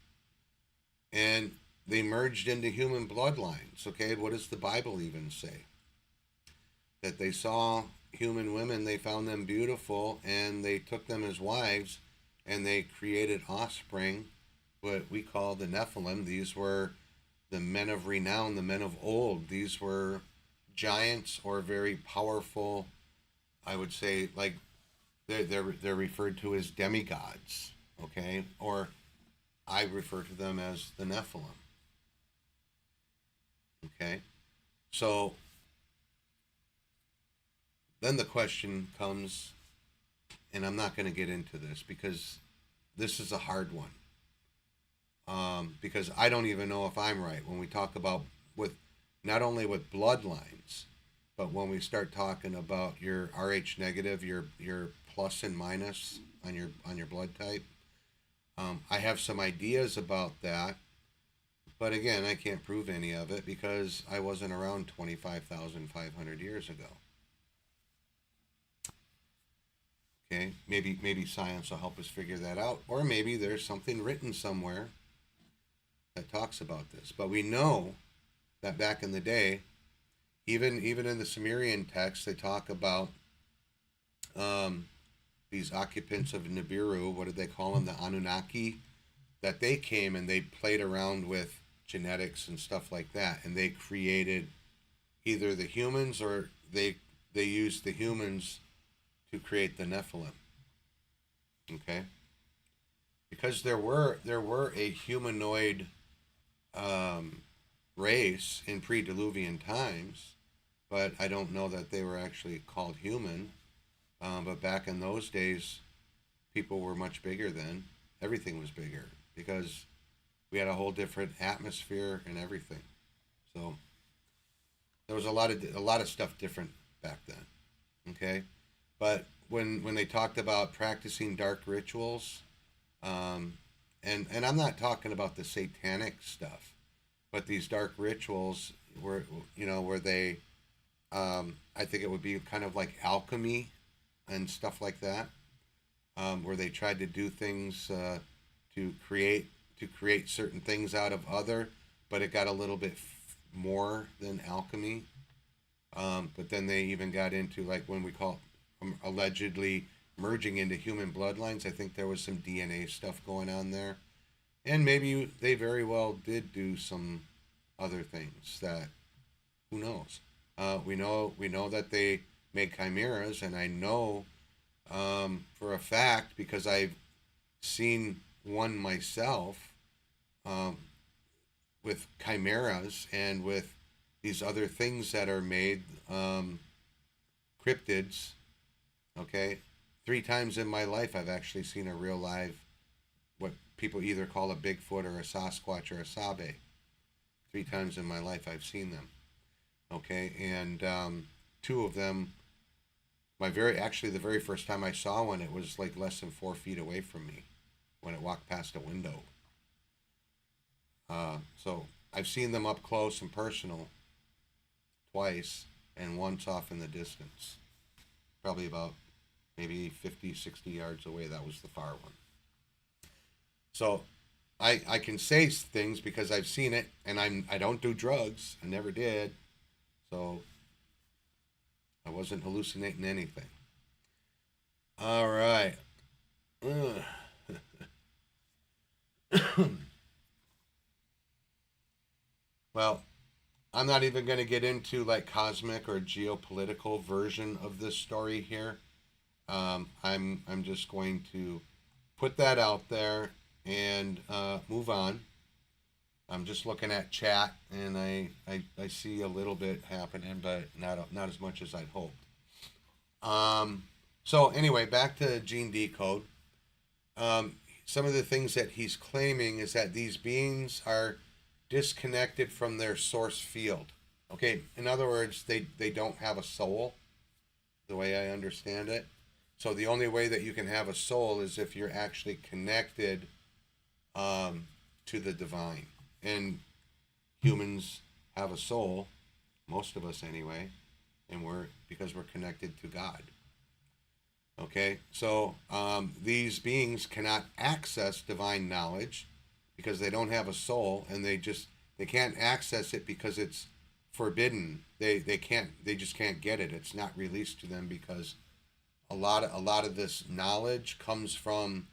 and they merged into human bloodlines. Okay, what does the Bible even say? That they saw human women, they found them beautiful, and they took them as wives, and they created offspring, what we call the Nephilim. These were the men of renown, the men of old. These were giants or very powerful, I would say, like they're referred to as demigods, okay? Or I refer to them as the Nephilim. Okay? So then the question comes, and I'm not going to get into this because this is a hard one. Because I don't even know if I'm right when we talk about with not only with bloodlines, but when we start talking about your Rh negative, your plus and minus on your blood type. I have some ideas about that, but again, I can't prove any of it because I wasn't around 25,500 years ago. Okay, maybe science will help us figure that out, or maybe there's something written somewhere that talks about this. But we know that back in the day, even in the Sumerian text, they talk about these occupants of Nibiru. What did they call them? The Anunnaki. That they came and they played around with genetics and stuff like that, and they created either the humans or they used the humans to create the Nephilim. Okay, because there were a humanoid race in pre-Diluvian times, but I don't know that they were actually called human. But back in those days, people were much bigger then. Everything was bigger because we had a whole different atmosphere and everything. So there was a lot of stuff different back then. Okay, but when they talked about practicing dark rituals, and I'm not talking about the satanic stuff, but these dark rituals were where they, I think it would be kind of like alchemy and stuff like that, where they tried to do things to create certain things out of other, but it got a little bit more than alchemy. But then they even got into like when we call allegedly merging into human bloodlines. I think there was some DNA stuff going on there. And maybe they very well did do some other things that, who knows? We know that they make chimeras, and I know for a fact, because I've seen one myself, um, with chimeras and with these other things that are made, cryptids. Okay, 3 times in my life I've actually seen a real live, what people either call a Bigfoot or a Sasquatch or a Sabe. 3 times in my life I've seen them. Okay, and two of them, the very first time I saw one, it was like less than 4 feet away from me when it walked past a window. So I've seen them up close and personal twice, and once off in the distance, probably about maybe 50, 60 yards away. That was the far one. So I can say things because I've seen it, and I don't do drugs. I never did. So I wasn't hallucinating anything. All right. Well, I'm not even going to get into like cosmic or geopolitical version of this story here. I'm just going to put that out there and move on. I'm just looking at chat, and I see a little bit happening, but not as much as I'd hoped. So anyway, back to Gene Decode. Some of the things that he's claiming is that these beings are disconnected from their source field. Okay, in other words, they don't have a soul, the way I understand it. So the only way that you can have a soul is if you're actually connected to the divine. And humans have a soul, most of us anyway, and because we're connected to God. Okay, so these beings cannot access divine knowledge because they don't have a soul, and they can't access it because it's forbidden. They just can't get it. It's not released to them because a lot of this knowledge comes from,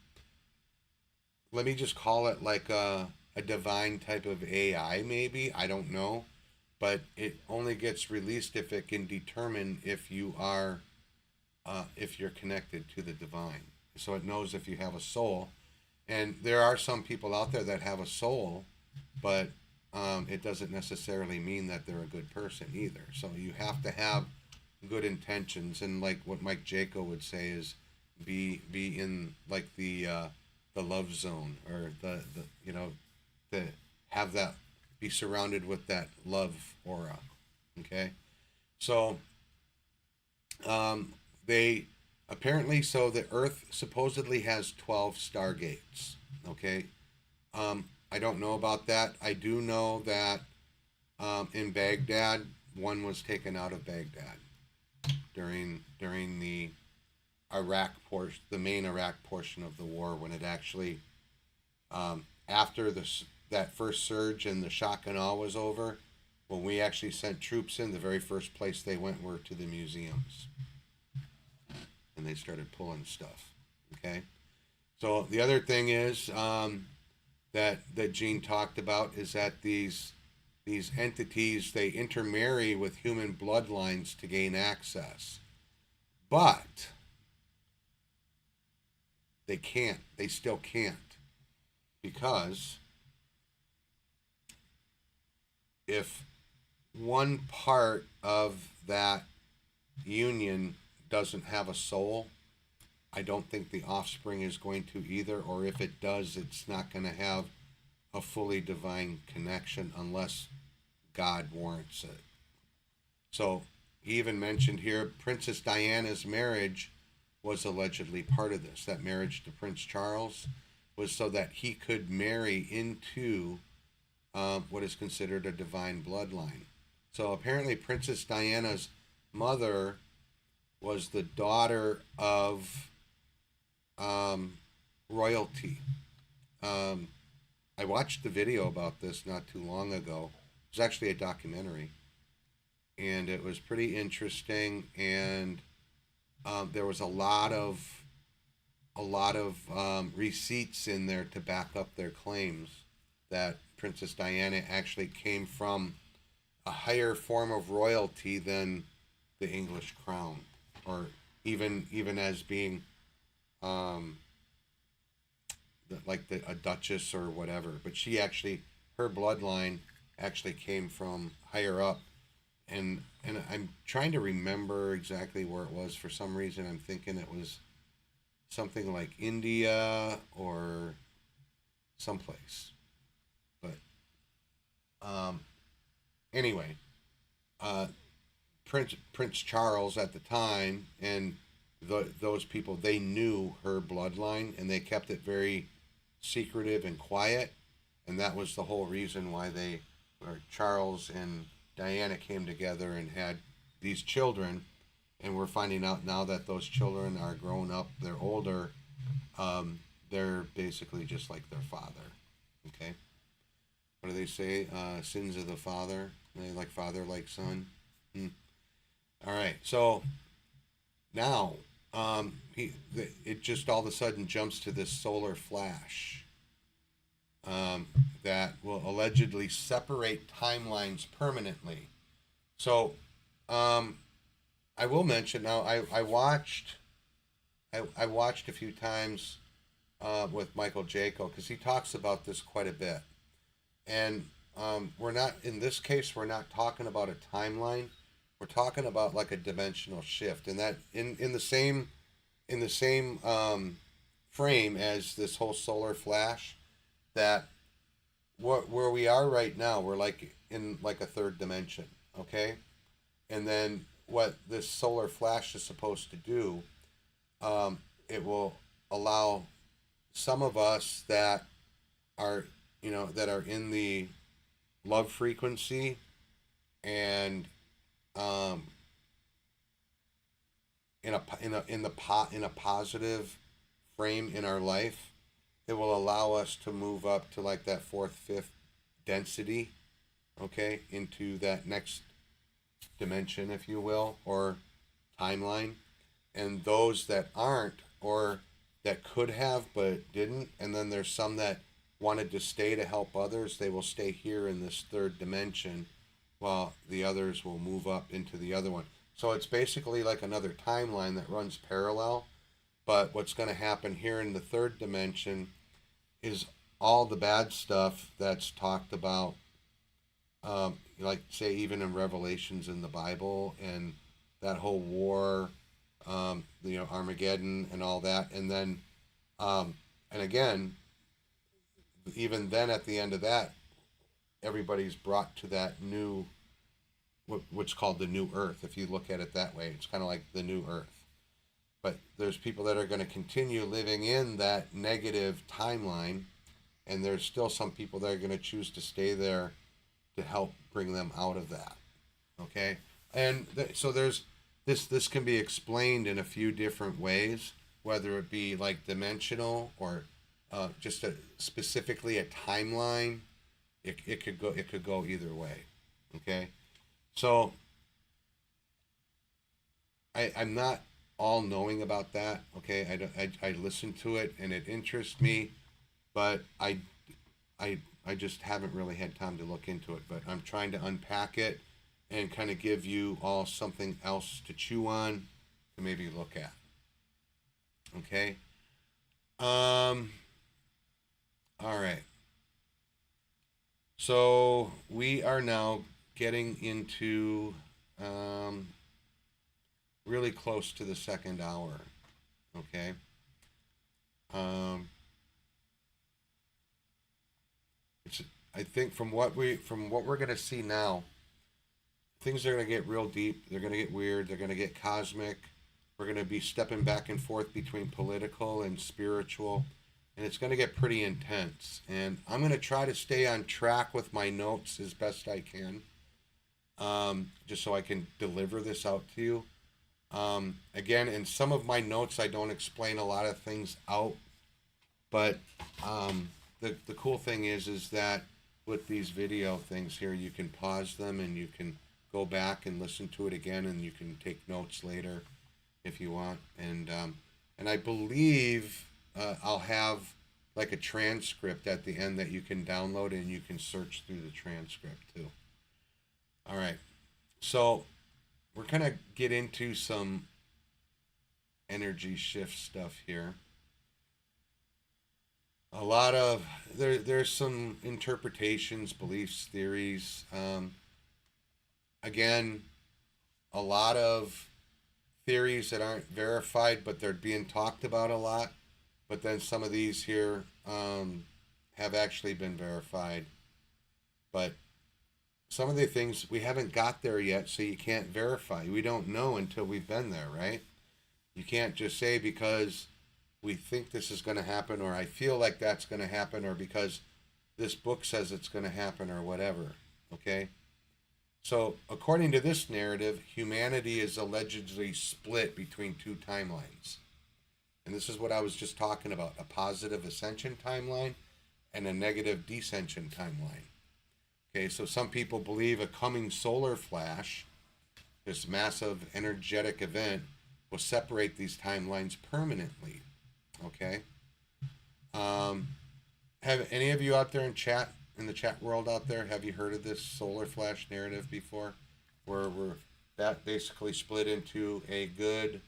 let me just call it like a divine type of AI, maybe, I don't know, but it only gets released if it can determine if you're connected to the divine. So it knows if you have a soul. And there are some people out there that have a soul, but it doesn't necessarily mean that they're a good person either. So you have to have good intentions, and like what Mike Jaco would say is be in like the love zone, or the to have that, be surrounded with that love aura. Okay, so they apparently, so the Earth supposedly has 12 stargates. Okay, I don't know about that. I do know that in Baghdad, one was taken out of Baghdad during the Iraq portion, the main Iraq portion of the war, when it actually after that first surge and the shock and awe was over, when we actually sent troops in, the very first place they went were to the museums, and they started pulling stuff. Okay, so the other thing is that Gene talked about is that these entities, they intermarry with human bloodlines to gain access, but they still can't, because if one part of that union doesn't have a soul, I don't think the offspring is going to either, or if it does, it's not going to have a fully divine connection unless God warrants it. So he even mentioned here Princess Diana's marriage was allegedly part of this. That marriage to Prince Charles was so that he could marry into what is considered a divine bloodline. So apparently Princess Diana's mother was the daughter of royalty. I watched the video about this not too long ago. It was actually a documentary, and it was pretty interesting, and there was a lot of a lot of receipts in there to back up their claims that Princess Diana actually came from a higher form of royalty than the English crown, or even as being a duchess or whatever. But she actually, her bloodline actually came from higher up, and I'm trying to remember exactly where it was. For some reason, I'm thinking it was something like India or someplace. But anyway, Prince Charles at the time and those people, they knew her bloodline, and they kept it very secretive and quiet, and that was the whole reason why Charles and Diana came together and had these children. And we're finding out now that those children are grown up, they're older, they're basically just like their father. Okay, what do they say? Sins of the father, like father, like son. All right, so now it just all of a sudden jumps to this solar flash that will allegedly separate timelines permanently. So I will mention now, I watched a few times with Michael Jaco, because he talks about this quite a bit, and we're not, in this case, we're not talking about a timeline. We're talking about like a dimensional shift, and that in the same frame as this whole solar flash, that where we are right now, we're like in like a third dimension, okay? And then what this solar flash is supposed to do, it will allow some of us that are, that are in the love frequency and in a positive frame in our life, it will allow us to move up to like that fourth, fifth density, okay, into that next dimension, if you will, or timeline. And those that aren't, or that could have but didn't, and then there's some that wanted to stay to help others, they will stay here in this third dimension while the others will move up into the other one. So it's basically like another timeline that runs parallel. But what's going to happen here in the third dimension is all the bad stuff that's talked about, like say even in Revelations in the Bible, and that whole war, Armageddon and all that. And then, and again, even then at the end of that, everybody's brought to that new, what's called the new earth. If you look at it that way, it's kind of like the new earth. But there's people that are going to continue living in that negative timeline, and there's still some people that are going to choose to stay there to help bring them out of that. Okay? And so there's this can be explained in a few different ways, whether it be like dimensional or just specifically a timeline. It could go either way. Okay? So I'm not all knowing about that. Okay, I listen to it and it interests me, but I just haven't really had time to look into it. But I'm trying to unpack it and kind of give you all something else to chew on, to maybe look at. Okay. All right. So we are now getting into really close to the second hour. Okay. I think from what we're going to see now, things are going to get real deep. They're going to get weird. They're going to get cosmic. We're going to be stepping back and forth between political and spiritual, and it's going to get pretty intense. And I'm going to try to stay on track with my notes as best I can, just so I can deliver this out to you. Again, in some of my notes, I don't explain a lot of things out, but the cool thing is that with these video things here, you can pause them and you can go back and listen to it again, and you can take notes later if you want. And And I believe I'll have like a transcript at the end that you can download and you can search through the transcript too. All right. So we're going to get into some energy shift stuff here. A lot of there's some interpretations, beliefs, theories. Again, a lot of theories that aren't verified, but they're being talked about a lot. But then some of these here have actually been verified. But some of the things we haven't got there yet, so you can't verify. We don't know until we've been there, right? You can't just say because we think this is going to happen, or I feel like that's going to happen, or because this book says it's going to happen, or whatever. Okay? So, according to this narrative, humanity is allegedly split between two timelines. And this is what I was just talking about, a positive ascension timeline and a negative descension timeline. Okay, so some people believe a coming solar flash, this massive energetic event, will separate these timelines permanently. Okay? Have any of you out there in the chat world out there, have you heard of this solar flash narrative before? Where that basically split into a good,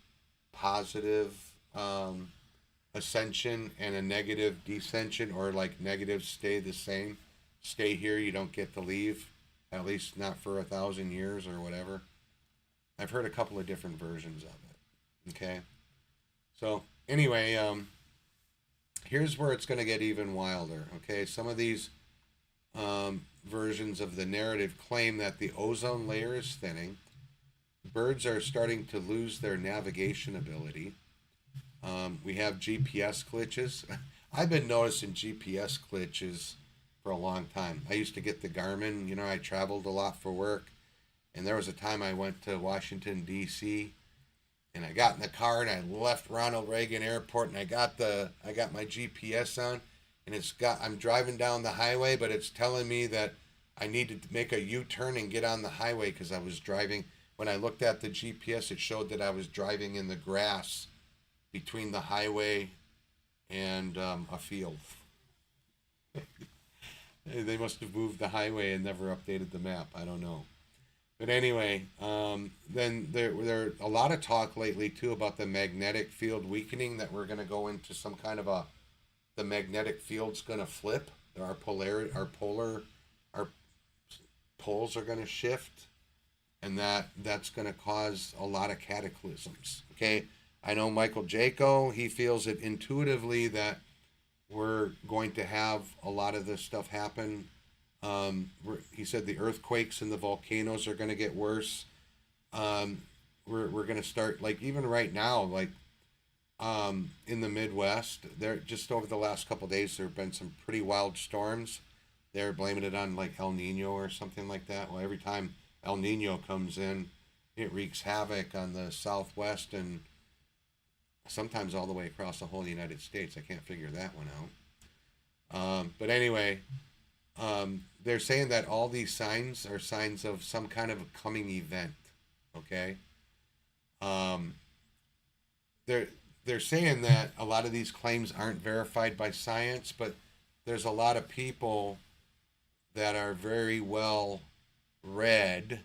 positive ascension and a negative descension, or like negative stay the same. Stay here, you don't get to leave, at least not for 1,000 years or whatever. I've heard a couple of different versions of it. Okay? So, anyway, here's where it's going to get even wilder. Okay? Some of these versions of the narrative claim that the ozone layer is thinning. Birds are starting to lose their navigation ability. We have GPS glitches. I've been noticing GPS glitches for a long time. I used to get the Garmin. You know, I traveled a lot for work. And there was a time I went to Washington, D.C., and I got in the car and I left Ronald Reagan Airport, and I got my GPS on, and I'm driving down the highway, but it's telling me that I needed to make a U-turn and get on the highway because I was driving. When I looked at the GPS, it showed that I was driving in the grass between the highway and a field. They must have moved the highway and never updated the map. I don't know. But anyway, then there a lot of talk lately too about the magnetic field weakening, that we're going to go into some kind of the magnetic field's going to flip. Our poles are going to shift, and that's going to cause a lot of cataclysms. Okay, I know Michael Jaco, he feels it intuitively that we're going to have a lot of this stuff happen. He said the earthquakes and the volcanoes are going to get worse. We're going to start, like, even right now, like in the Midwest, there just over the last couple of days there have been some pretty wild storms. They're blaming it on like El Nino or something like that. Well, every time El Nino comes in, it wreaks havoc on the Southwest and sometimes all the way across the whole United States. I can't figure that one out. But anyway, they're saying that all these signs are signs of some kind of a coming event. Okay. They're saying that a lot of these claims aren't verified by science, but there's a lot of people that are very well read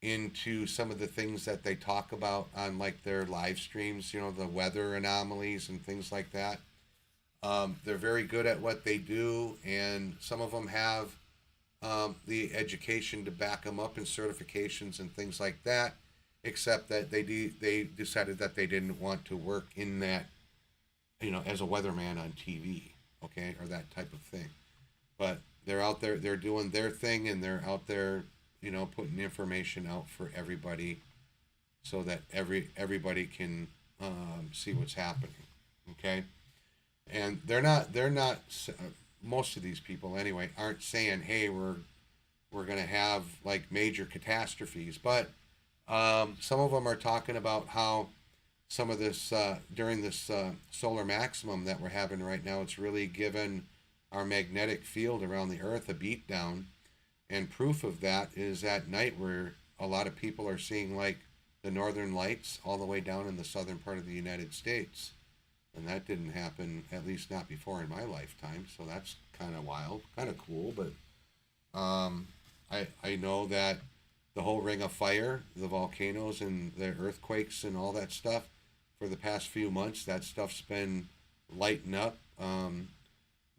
into some of the things that they talk about on like their live streams, you know, the weather anomalies and things like that. They're very good at what they do, and some of them have the education to back them up and certifications and things like that, except that they decided that they didn't want to work in that, you know, as a weatherman on TV, okay, or that type of thing. But they're out there, they're doing their thing, and they're out there, you know, putting information out for everybody so that everybody can see what's happening, okay? And they're not most of these people anyway aren't saying, hey, we're going to have like major catastrophes, but some of them are talking about how some of this during this solar maximum that we're having right now, it's really given our magnetic field around the earth a beat down. And proof of that is at night where a lot of people are seeing like the Northern Lights all the way down in the southern part of the United States. And that didn't happen, at least not before in my lifetime. So that's kind of wild, kind of cool. But I know that the whole Ring of Fire, the volcanoes and the earthquakes and all that stuff, for the past few months, that stuff's been lighting up.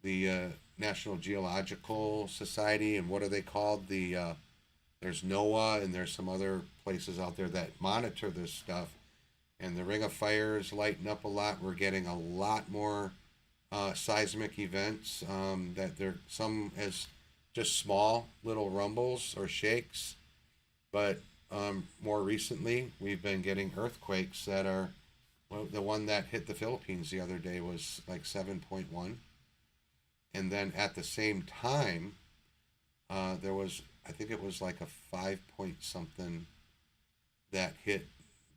The National Geological Society, and what are they called? There's NOAA, and there's some other places out there that monitor this stuff. And the Ring of Fire is lighting up a lot. We're getting a lot more seismic events that they're some as just small little rumbles or shakes, but more recently we've been getting earthquakes that are, well, the one that hit the Philippines the other day was like 7.1, and then at the same time there was, I think it was like a 5 point something that hit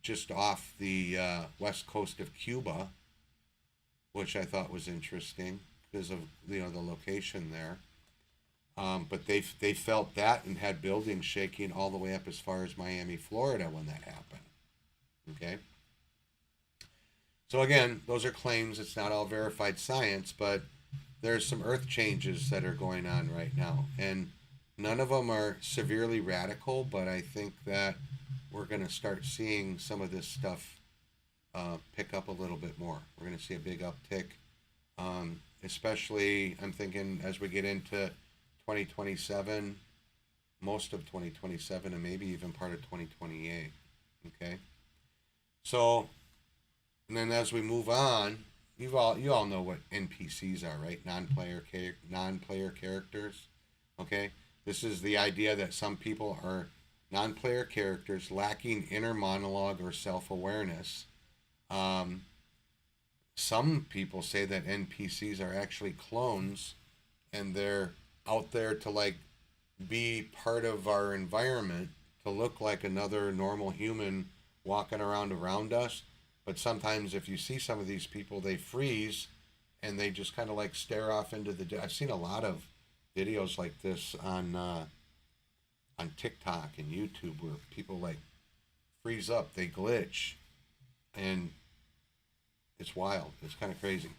just off the west coast of Cuba, which I thought was interesting because of, you know, the location there. But they felt that and had buildings shaking all the way up as far as Miami, Florida when that happened. Okay. So again, those are claims. It's not all verified science, but there's some earth changes that are going on right now, and none of them are severely radical, but I think that we're going to start seeing some of this stuff pick up a little bit more. We're going to see a big uptick, especially I'm thinking as we get into 2027, most of 2027, and maybe even part of 2028. Okay, so and then as we move on, you all know what NPCs are, right? Non-player characters. Okay, this is the idea that some people are non-player characters lacking inner monologue or self-awareness. Some people say that NPCs are actually clones, and they're out there to like be part of our environment, to look like another normal human walking around us. But sometimes if you see some of these people, they freeze and they just kind of like stare off into the. I've seen a lot of videos like this on TikTok and YouTube where people like freeze up, they glitch, and it's wild. It's kind of crazy.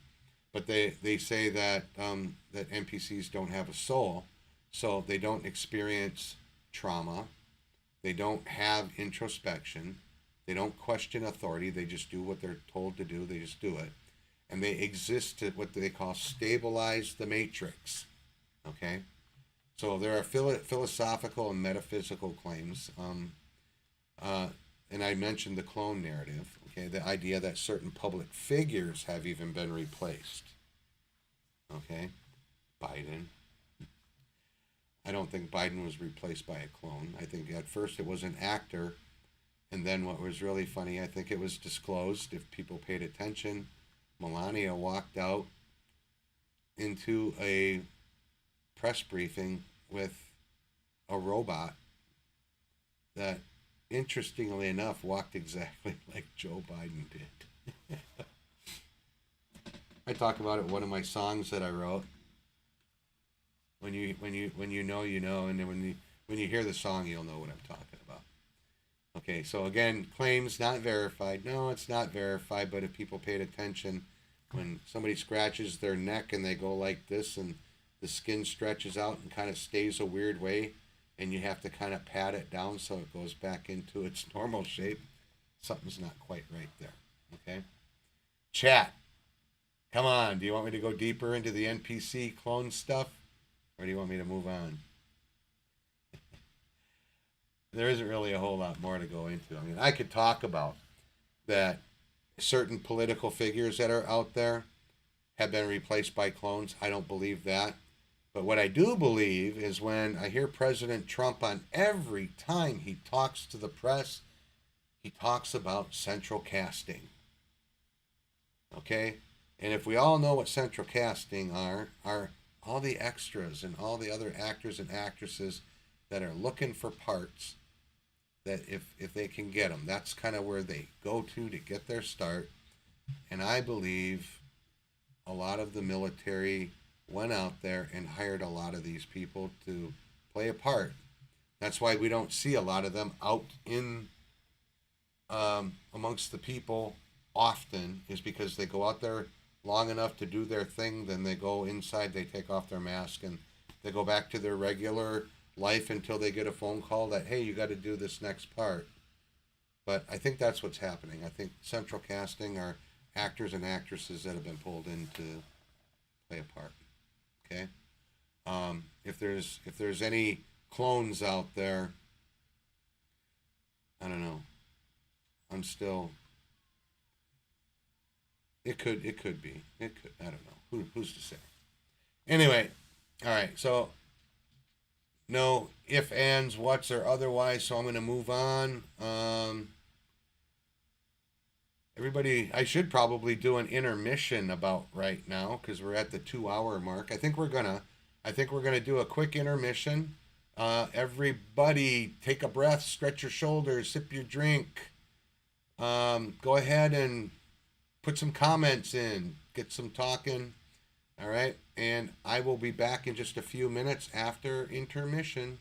But they say that that NPCs don't have a soul, so they don't experience trauma, they don't have introspection, they don't question authority. They just do what they're told to do. They just do it, and they exist to what they call stabilize the matrix. Okay. So there are philosophical and metaphysical claims, and I mentioned the clone narrative. Okay, the idea that certain public figures have even been replaced. Okay, Biden. I don't think Biden was replaced by a clone. I think at first it was an actor, and then what was really funny, I think it was disclosed, if people paid attention, Melania walked out into a press briefing with a robot that, interestingly enough, walked exactly like Joe Biden did. I talk about it in one of my songs that I wrote. When you know, you know, and then when you hear the song, you'll know what I'm talking about. Okay, so again, claims not verified. No, it's not verified, but if people paid attention, when somebody scratches their neck and they go like this and the skin stretches out and kind of stays a weird way, and you have to kind of pat it down so it goes back into its normal shape, something's not quite right there. Okay? Chat. Come on, do you want me to go deeper into the NPC clone stuff, or do you want me to move on? There isn't really a whole lot more to go into. I mean, I could talk about that certain political figures that are out there have been replaced by clones. I don't believe that. But what I do believe is when I hear President Trump, on every time he talks to the press, he talks about central casting. Okay? And if we all know what central casting are all the extras and all the other actors and actresses that are looking for parts, that if they can get them, that's kind of where they go to get their start. And I believe a lot of the military went out there and hired a lot of these people to play a part. That's why we don't see a lot of them out in amongst the people often is because they go out there long enough to do their thing, then they go inside, they take off their mask, and they go back to their regular life until they get a phone call that, hey, you got to do this next part. But I think that's what's happening. I think central casting are actors and actresses that have been pulled in to play a part. Okay. If there's any clones out there, I don't know. I'm still. It could be. It could. I don't know. Who's to say? Anyway, all right. So no if, ands, whats, or otherwise. So I'm going to move on. Everybody, I should probably do an intermission about right now because we're at the 2 hour mark. I think we're gonna do a quick intermission. Everybody, take a breath, stretch your shoulders, sip your drink. Go ahead and put some comments in, get some talking. All right, and I will be back in just a few minutes after intermission.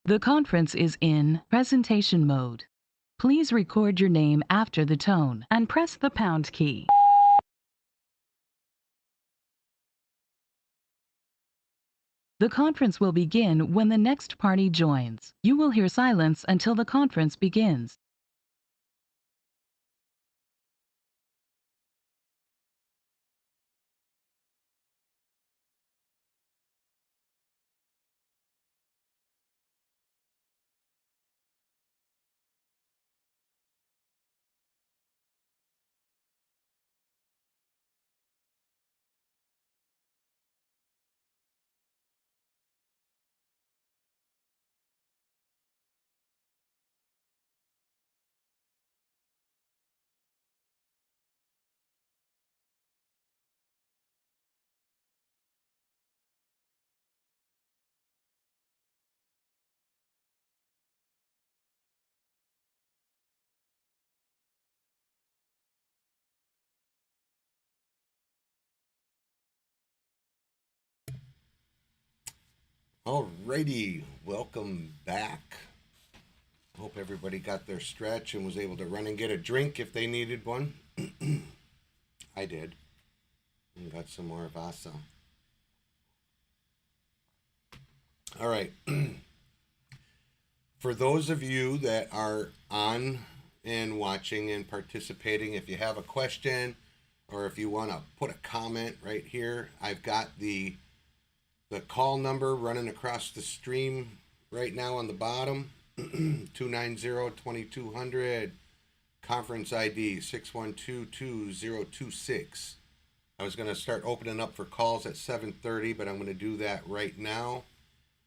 The conference is in presentation mode. Please record your name after the tone and press the pound key. The conference will begin when the next party joins. You will hear silence until the conference begins. Alrighty, welcome back. Hope everybody got their stretch and was able to run and get a drink if they needed one. I did. And got some more Vasa. All right. For those of you that are on and watching and participating, if you have a question or if you want to put a comment right here, I've got the call number running across the stream right now on the bottom. 290-2200, conference ID 6122026. I was going to start opening up for calls at 7:30, but I'm going to do that right now.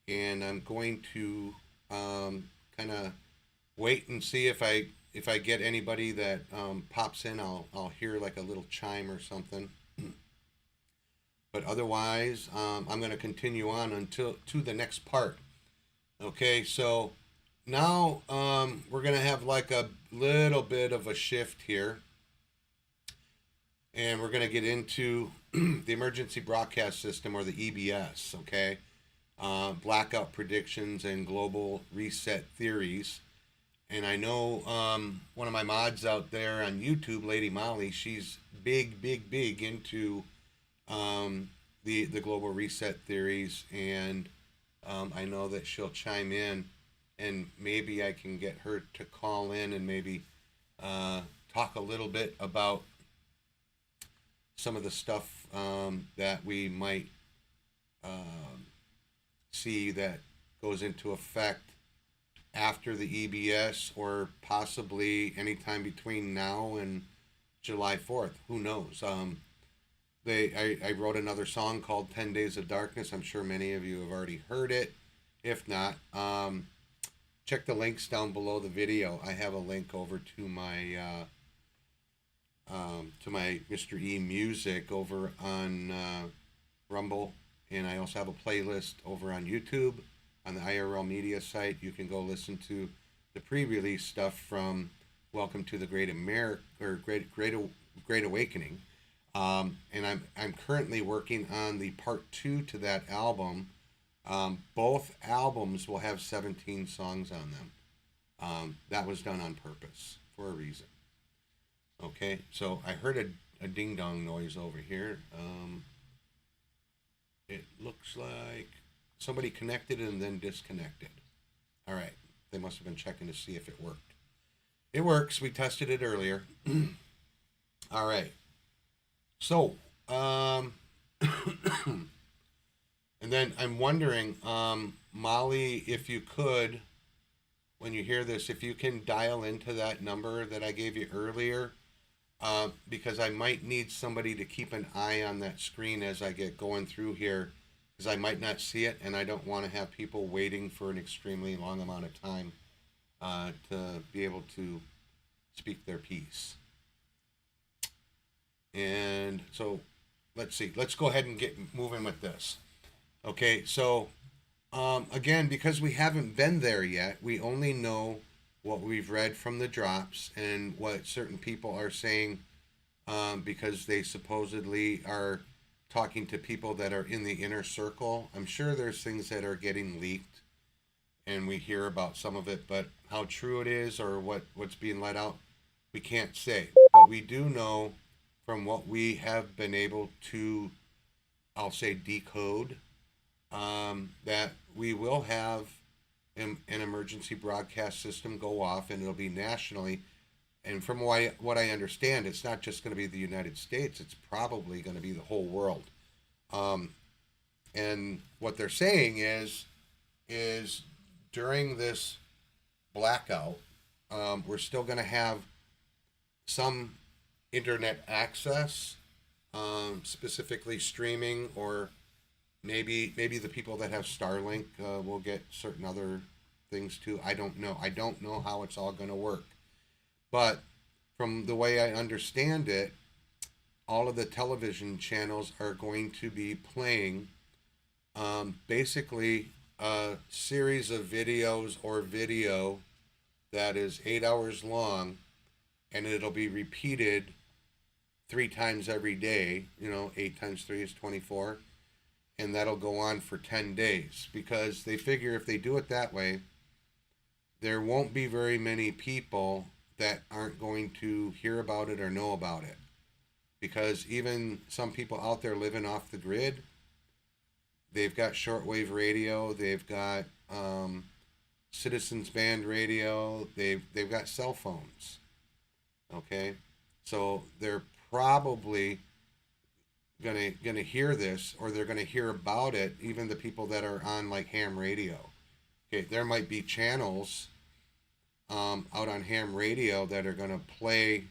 And I'm going to kind of wait and see if I get anybody that pops in. I'll hear like a little chime or something. But otherwise, I'm going to continue on until to the next part. Okay, so now we're going to have like a little bit of a shift here. And we're going to get into the Emergency Broadcast System, or the EBS, okay? Blackout predictions and global reset theories. And I know one of my mods out there on YouTube, Lady Molly, she's big into the global reset theories, and I know that she'll chime in, and maybe I can get her to call in and maybe talk a little bit about some of the stuff that we might see that goes into effect after the EBS, or possibly anytime between now and July 4th. Who knows? I wrote another song called 10 Days of Darkness. I'm sure many of you have already heard it. If not, check the links down below the video. I have a link over to my MrE music over on Rumble, and I also have a playlist over on YouTube on the IRL Media site. You can go listen to the pre-release stuff from Welcome to the Great Awakening. And I'm currently working on the part 2 to that album. Both albums will have 17 songs on them. That was done on purpose for a reason. Okay, so I heard a ding dong noise over here. It looks like somebody connected and then disconnected. All right, they must have been checking to see if it worked. It works. We tested it earlier. All right. So, and then I'm wondering, Molly, if you could, when you hear this, if you can dial into that number that I gave you earlier, because I might need somebody to keep an eye on that screen as I get going through here, because I might not see it, and I don't want to have people waiting for an extremely long amount of time to be able to speak their piece. And so let's see. Let's go ahead and get moving with this. Okay, so again, because we haven't been there yet, we only know what we've read from the drops and what certain people are saying, because they supposedly are talking to people that are in the inner circle. I'm sure there's things that are getting leaked and we hear about some of it, but how true it is or what's being let out, we can't say. But we do know from what we have been able to, I'll say, decode, that we will have an emergency broadcast system go off, and it'll be nationally. And from what I understand, it's not just going to be the United States, it's probably going to be the whole world. And what they're saying is during this blackout, we're still going to have some internet access, specifically streaming, or maybe the people that have Starlink will get certain other things too. I don't know. I don't know how it's all going to work. But from the way I understand it, all of the television channels are going to be playing basically a series of videos or video that is 8 hours long, and it'll be repeated 3 times every day. 8 times 3 is 24. and that'll go on for 10 days, because they figure if they do it that way, there won't be very many people that aren't going to hear about it or know about it. Because even some people out there living off the grid, they've got shortwave radio, they've got citizens band radio, they've got cell phones. Okay, so they're probably gonna hear this, or they're gonna hear about it. Even the people that are on like ham radio. Okay, there might be channels out on ham radio that are gonna play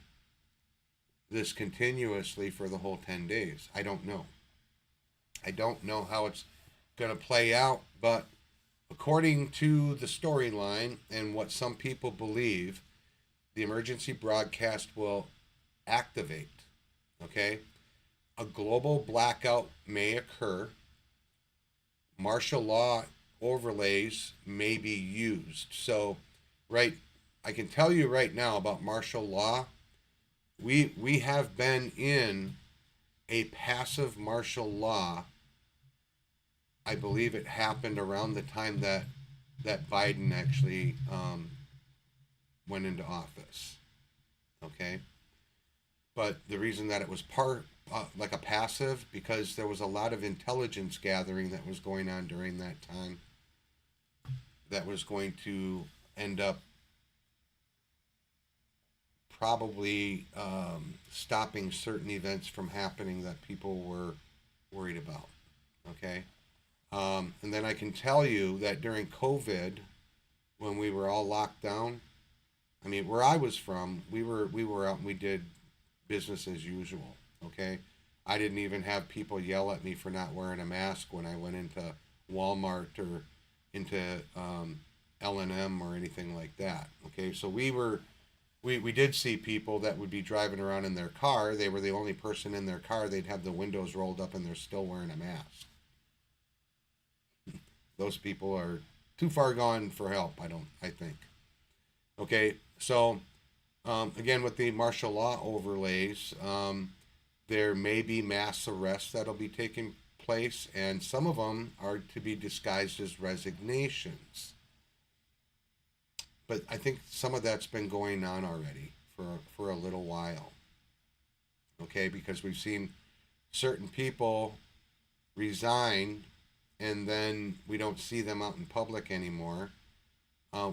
this continuously for the whole 10 days. I don't know. I don't know how it's going to play out, but according to the storyline and what some people believe, the emergency broadcast will activate. Okay? A global blackout may occur. Martial law overlays may be used. So, I can tell you right now about martial law. We have been in a passive martial law. I believe it happened around the time that Biden actually went into office. Okay, but the reason that it was like a passive, because there was a lot of intelligence gathering that was going on during that time that was going to end up probably stopping certain events from happening that people were worried about. Okay, and then I can tell you that during COVID, when we were all locked down, I mean, where I was from, we were out and we did business as usual. Okay, I didn't even have people yell at me for not wearing a mask when I went into Walmart or into L&M or anything like that. Okay, so we did see people that would be driving around in their car. They were the only person in their car. They'd have the windows rolled up and they're still wearing a mask. Those people are too far gone for help, I think. Okay, so again, with the martial law overlays, there may be mass arrests that'll be taking place, and some of them are to be disguised as resignations. But I think some of that's been going on already for a little while. Okay, because we've seen certain people resign and then we don't see them out in public anymore.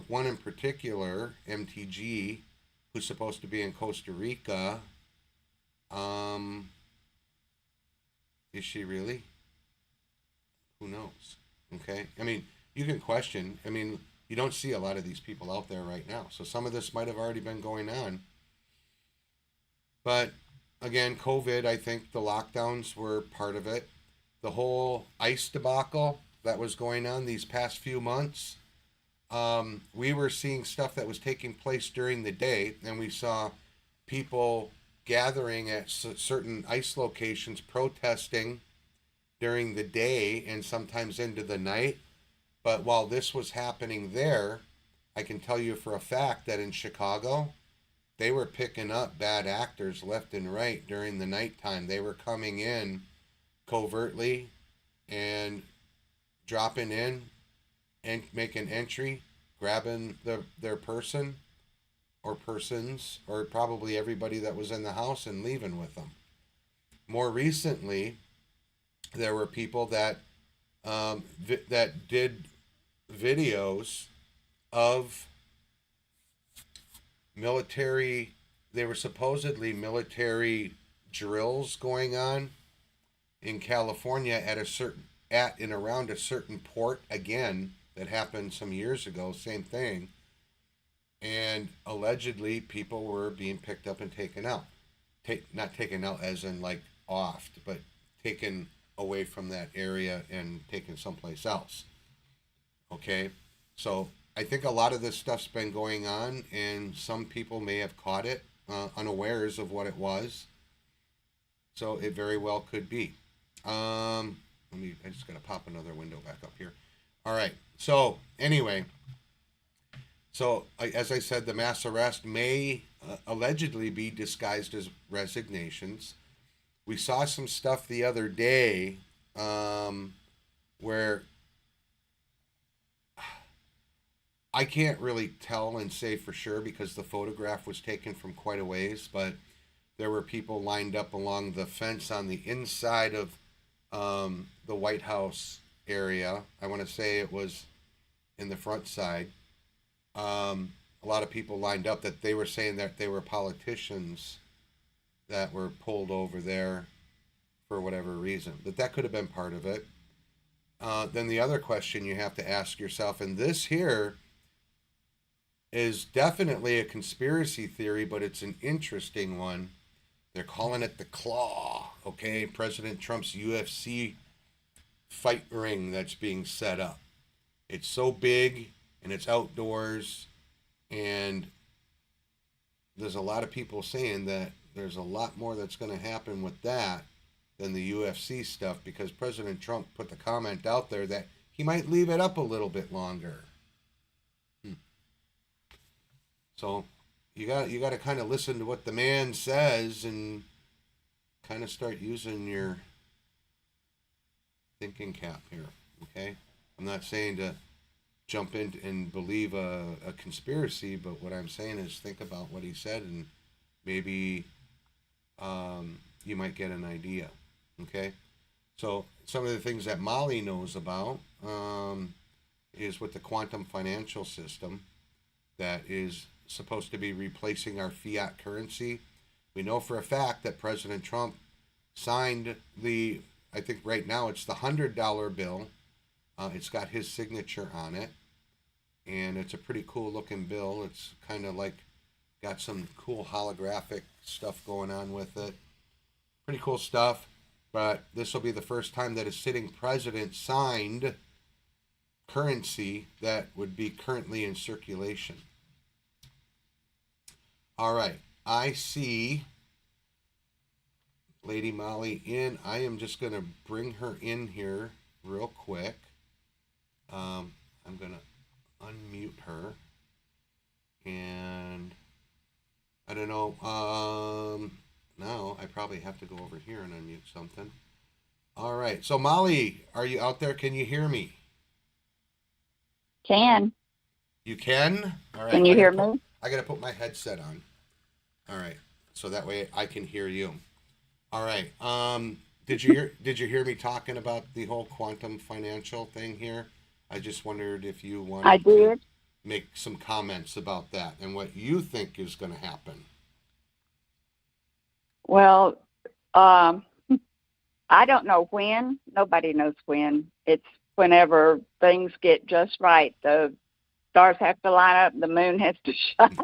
One in particular, MTG, who's supposed to be in Costa Rica. Is she really? Who knows? Okay, I mean, you can question. I mean, you don't see a lot of these people out there right now. So some of this might have already been going on. But again, COVID, I think the lockdowns were part of it. The whole ICE debacle that was going on these past few months, we were seeing stuff that was taking place during the day, and we saw people gathering at certain ICE locations protesting during the day and sometimes into the night. But while this was happening there, I can tell you for a fact that in Chicago, they were picking up bad actors left and right during the nighttime. They were coming in covertly and dropping in and making entry, grabbing their person or persons, or probably everybody that was in the house, and leaving with them. More recently, there were people that that did videos of military, they were supposedly military drills going on in California at and around a certain port, again, that happened some years ago, same thing. And allegedly people were being picked up and taken out. Not taken out as in like offed, but taken away from that area and taken someplace else. Okay, so I think a lot of this stuff's been going on, and some people may have caught it unawares of what it was. So it very well could be. I just gotta pop another window back up here. All right. So anyway, as I said, the mass arrest may allegedly be disguised as resignations. We saw some stuff the other day where I can't really tell and say for sure because the photograph was taken from quite a ways, but there were people lined up along the fence on the inside of the White House area. I want to say it was in the front side. A lot of people lined up that they were saying that they were politicians that were pulled over there for whatever reason. But that could have been part of it. Then the other question you have to ask yourself, and this here is definitely a conspiracy theory, but it's an interesting one. They're calling it the Claw, okay? President Trump's UFC fight ring that's being set up. It's so big and it's outdoors, and there's a lot of people saying that there's a lot more that's going to happen with that than the UFC stuff, because President Trump put the comment out there that he might leave it up a little bit longer. So you got to kind of listen to what the man says and kind of start using your thinking cap here, okay? I'm not saying to jump in and believe a conspiracy, but what I'm saying is think about what he said, and maybe you might get an idea, okay? So some of the things that Molly knows about is with the quantum financial system that is supposed to be replacing our fiat currency. We know for a fact that President Trump signed I think right now it's the $100 bill. It's got his signature on it, and it's a pretty cool looking bill. It's kind of like got some cool holographic stuff going on with it. Pretty cool stuff, but this will be the first time that a sitting president signed currency that would be currently in circulation. All right, I see Lady Molly in. I am just going to bring her in here real quick. I'm going to unmute her. And I don't know. Now I probably have to go over here and unmute something. All right. So Molly, are you out there? Can you hear me? Can. You can? All right. Can you hear me? I got to put my headset on. All right. So that way I can hear you. All right. Did you hear me talking about the whole quantum financial thing here? I just wondered if you wanted to make some comments about that and what you think is going to happen. Well, I don't know when. Nobody knows when. It's whenever things get just right. The stars have to line up. The moon has to shine.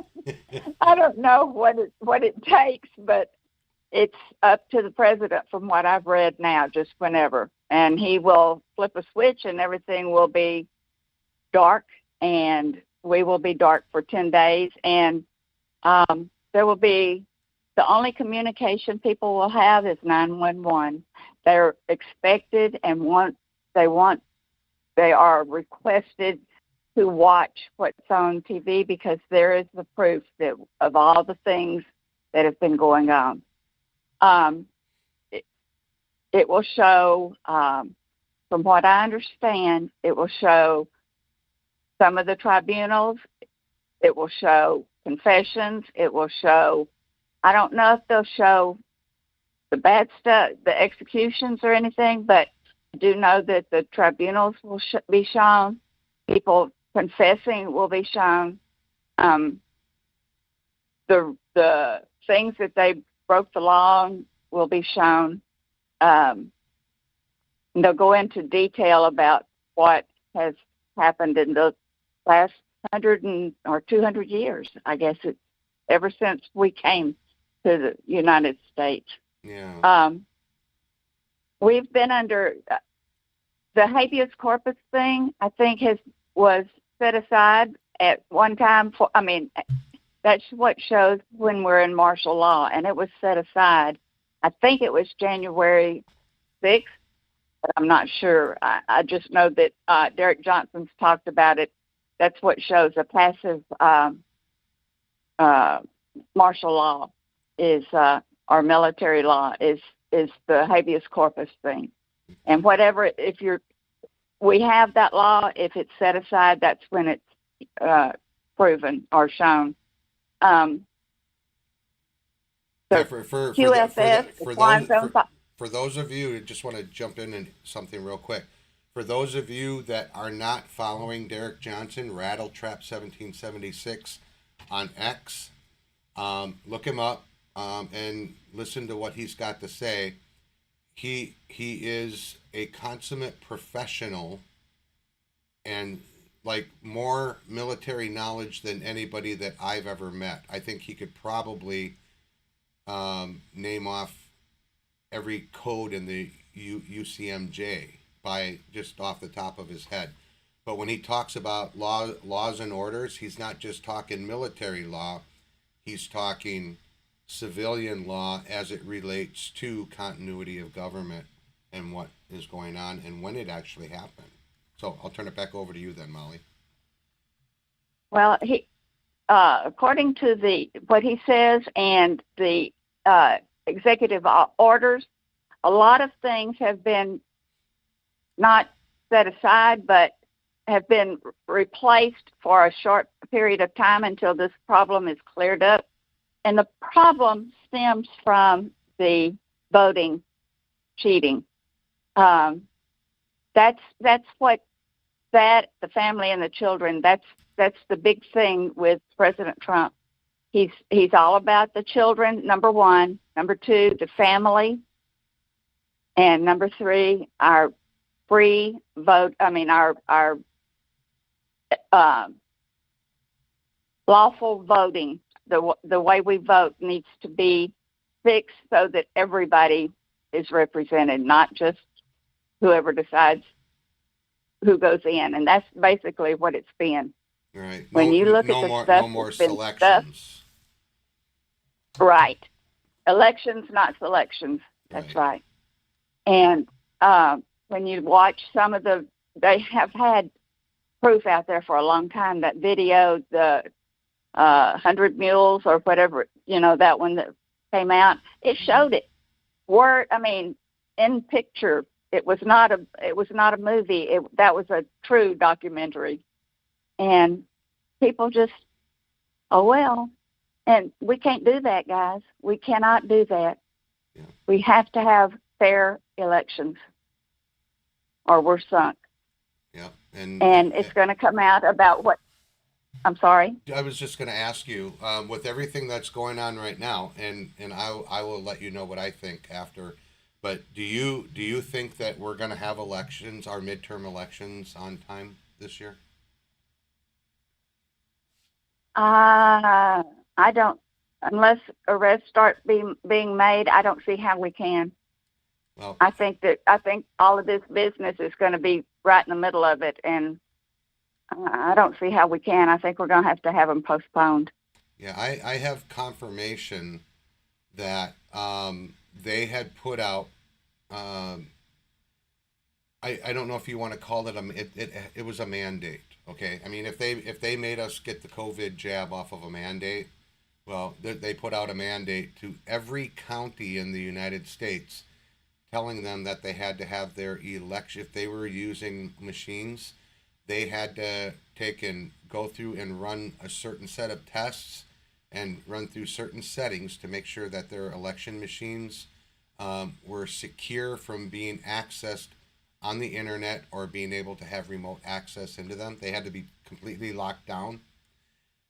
I don't know what it takes, but it's up to the president from what I've read now, just whenever. And he will flip a switch and everything will be dark, and we will be dark for 10 days. And there will be, the only communication people will have is 911. They're expected and they are requested to watch what's on TV, because there is the proof that of all the things that have been going on. It will show, from what I understand, it will show some of the tribunals. It will show confessions. It will show, I don't know if they'll show the bad stuff, the executions or anything, but I do know that the tribunals will be shown. People confessing will be shown. The things that they broke the law will be shown. They'll go into detail about what has happened in the last 100 or 200 years. I guess it's ever since we came to the United States. Yeah. We've been under the habeas corpus thing. I think was set aside at one time for. I mean, that's what shows when we're in martial law, and it was set aside. I think it was January 6th, but I'm not sure. I just know that Derek Johnson's talked about it. That's what shows a passive martial law is, or military law is the habeas corpus thing. And whatever, if you're we have that law. If it's set aside, that's when it's proven or shown. Yeah, The QFS, the Swan Zone. for those of you, I just want to jump in and something real quick. For those of you that are not following Derek Johnson, Rattletrap 1776 on X, look him up and listen to what he's got to say. He is a consummate professional and like more military knowledge than anybody that I've ever met. I think he could probably name off every code in the UCMJ by just off the top of his head. But when he talks about laws and orders, he's not just talking military law, he's talking civilian law as it relates to continuity of government and what is going on and when it actually happened. So I'll turn it back over to you then, Molly. Well, he, according to what he says and the executive orders, a lot of things have been not set aside, but have been replaced for a short period of time until this problem is cleared up. And the problem stems from the voting cheating. That's what the family and the children. That's the big thing with President Trump. He's all about the children. Number one, number two, the family, and number three, our free vote. I mean, our lawful voting. The way we vote needs to be fixed so that everybody is represented, not just whoever decides who goes in. And that's basically what it's been. Right. When you look at the stuff, no more selections. Right. Elections, not selections. That's right. And when you watch some of they have had proof out there for a long time, that video, the 100 Mules or whatever, that one that came out, it showed it. In picture. It was not a movie. That was a true documentary. And people just, oh well. And we can't do that, guys. We cannot do that. Yeah. We have to have fair elections or we're sunk. Yeah. And it's going to come out about what, I'm sorry? I was just going to ask you, with everything that's going on right now, and I will let you know what I think after, but do you think that we're going to have elections, our midterm elections, on time this year? I don't, unless arrests start being made, I don't see how we can. Well, I think all of this business is going to be right in the middle of it, and I don't see how we can. I think we're going to have them postponed. Yeah, I have confirmation that they had put out. I don't know if you want to call it it was a mandate. Okay, I mean if they made us get the COVID jab off of a mandate, well, they put out a mandate to every county in the United States, telling them that they had to have their election. If they were using machines, they had to take and go through and run a certain set of tests and run through certain settings to make sure that their election machines were secure from being accessed on the internet or being able to have remote access into them. They had to be completely locked down.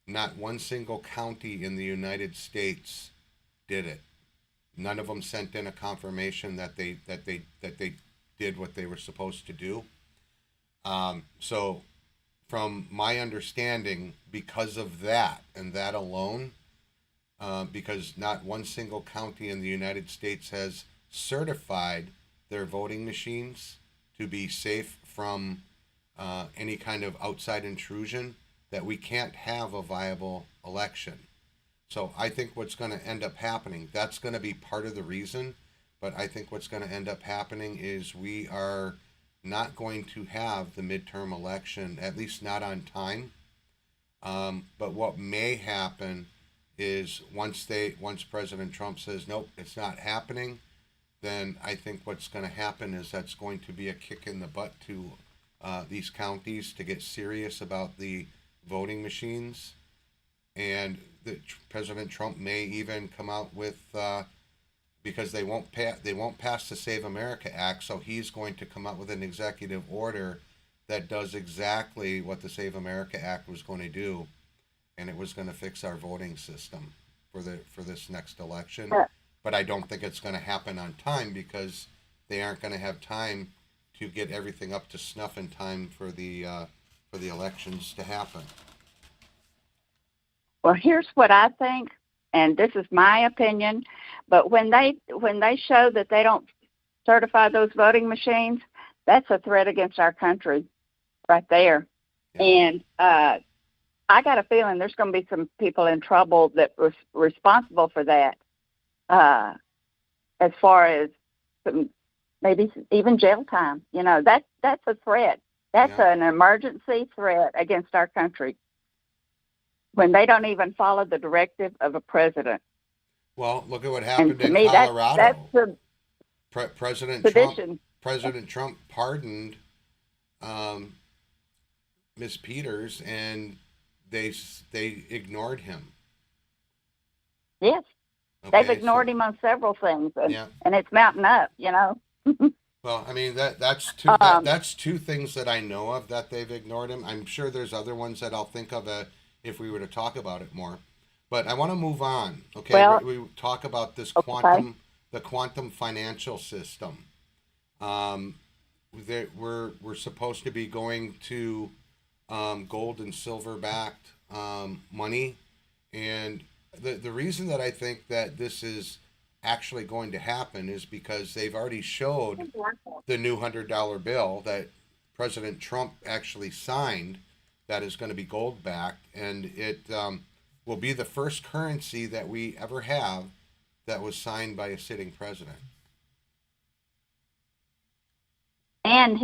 Not one single county in the United States did it. None of them sent in a confirmation that they did what they were supposed to do. So from my understanding, because of that and that alone, because not one single county in the United States has certified their voting machines to be safe from any kind of outside intrusion, that we can't have a viable election. So I think what's going to end up happening, that's going to be part of the reason, but I think what's going to end up happening is we are not going to have the midterm election, at least not on time. But what may happen is once President Trump says, nope, it's not happening, then I think what's going to happen is that's going to be a kick in the butt to these counties to get serious about the voting machines, and President Trump may even come out with because they won't pass the Save America Act, so he's going to come out with an executive order that does exactly what the Save America Act was going to do, and it was going to fix our voting system for this next election. But I don't think it's going to happen on time because they aren't going to have time to get everything up to snuff in time for the elections to happen. Well, here's what I think, and this is my opinion, but when they show that they don't certify those voting machines, that's a threat against our country right there. Yeah. And I got a feeling there's going to be some people in trouble that was responsible for that, as far as maybe even jail time. You know, that's a threat. That's an emergency threat against our country when they don't even follow the directive of a president. Well, look at what happened in me, Colorado. That's President Trump pardoned Ms. Peters, and they ignored him. Yes, okay, they've ignored him on several things, and it's mounting up. You know. Well, I mean that's two things that I know of that they've ignored him. I'm sure there's other ones that I'll think of if we were to talk about it more. But I want to move on. Okay, well, we talk about this the quantum financial system. We're supposed to be going to gold and silver backed money, and the reason that I think that this is actually going to happen is because they've already showed the new $100 bill that President Trump actually signed that is going to be gold backed, and it will be the first currency that we ever have that was signed by a sitting president. And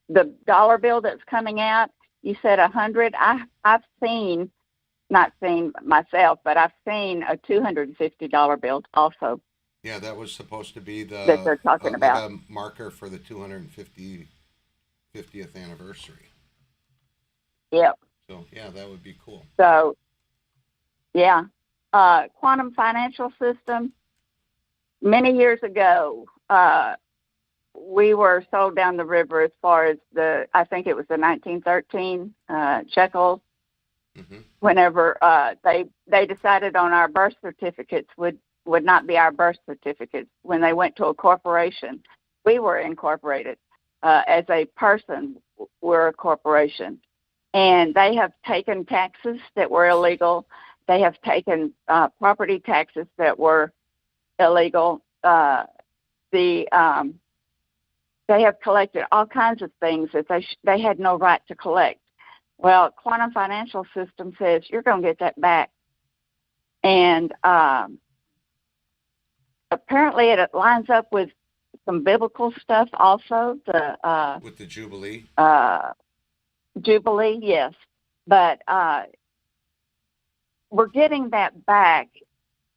the dollar bill that's coming out, you said 100. I've seen, not seen myself, but I've seen a $250 bill also. Yeah, that was supposed to be that they're talking about, like a marker for the 250th anniversary. Yep. So yeah, that would be cool. So yeah, quantum financial system. Many years ago, we were sold down the river as far as I think it was the 1913 shekels. Mm-hmm. Whenever they decided on our birth certificates would not be our birth certificates. When they went to a corporation, we were incorporated. As a person, we're a corporation. And they have taken taxes that were illegal. They have taken property taxes that were illegal. They have collected all kinds of things that they had no right to collect. Well, quantum financial system says you're going to get that back. And apparently it lines up with some biblical stuff also. With the Jubilee? Jubilee, yes. But we're getting that back,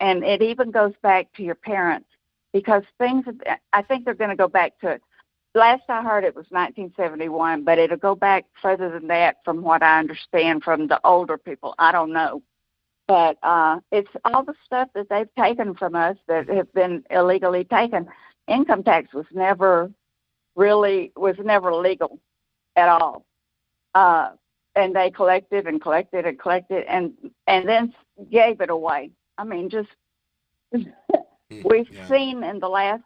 and it even goes back to your parents, because I think they're going to go back to, last I heard it was 1971, but it'll go back further than that from what I understand from the older people. I don't know. But it's all the stuff that they've taken from us that have been illegally taken. Income tax was never legal at all. And they collected and collected and collected and then gave it away. I mean, just we've seen in the last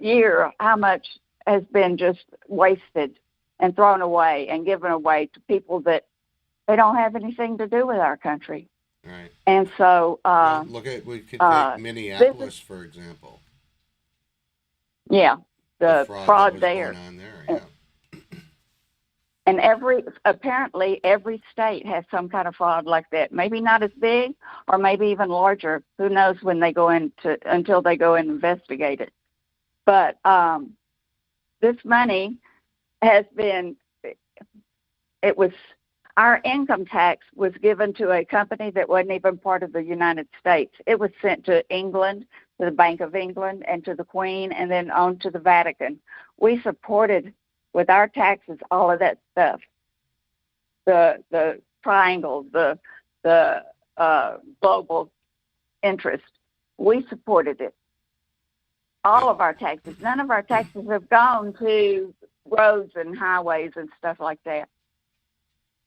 year how much has been just wasted and thrown away and given away to people that they don't have anything to do with our country. Right. And so we could take Minneapolis, for example. Yeah, the fraud that was there. Going on there, yeah. And apparently every state has some kind of fraud like that. Maybe not as big, or maybe even larger. Who knows until they go and investigate it. But this money has been. Our income tax was given to a company that wasn't even part of the United States. It was sent to England, to the Bank of England, and to the Queen, and then on to the Vatican. We supported with our taxes, all of that stuff, the triangle, the global interest, we supported it. All of our taxes. None of our taxes have gone to roads and highways and stuff like that.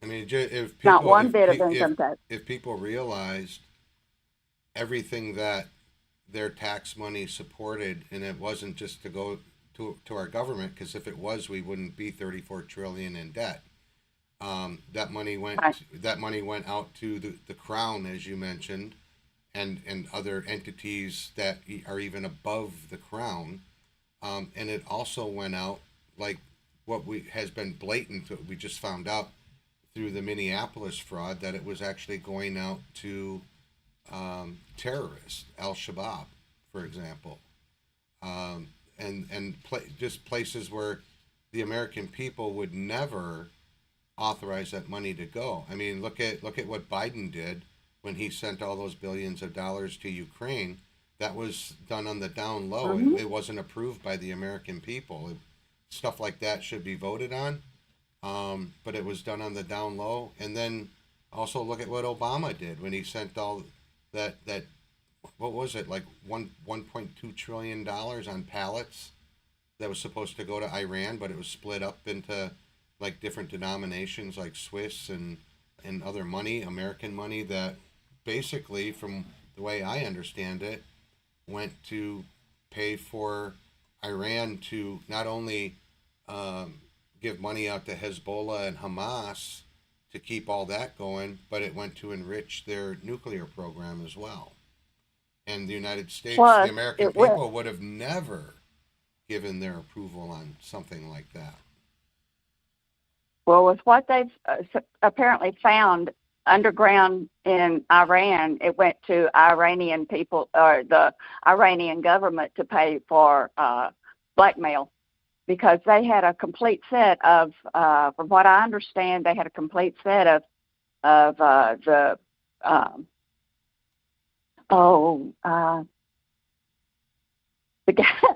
I mean, if people, not one bit of income tax. If people realized everything that their tax money supported, and it wasn't just to go to our government, because if it was, we wouldn't be 34 trillion in debt. That money went out to the crown, as you mentioned, and other entities that are even above the crown, and it also went out like what has been blatant. We just found out through the Minneapolis fraud that it was actually going out to terrorists, Al-Shabaab, for example, just places where the American people would never authorize that money to go. I mean, look at what Biden did when he sent all those billions of dollars to Ukraine. That was done on the down low. Mm-hmm. It wasn't approved by the American people. Stuff like that should be voted on, but it was done on the down low. And then also look at what Obama did when he sent all that what was it, like $1.2 trillion on pallets that was supposed to go to Iran, but it was split up into like different denominations like Swiss and other money, American money, that basically, from the way I understand it, went to pay for Iran to not only give money out to Hezbollah and Hamas to keep all that going, but it went to enrich their nuclear program as well. And the United States, Plus, the American people would have never given their approval on something like that. Well, with what they've apparently found underground in Iran, it went to Iranian people, or the Iranian government, to pay for blackmail, because they had a complete set of, from what I understand, they had a complete set of the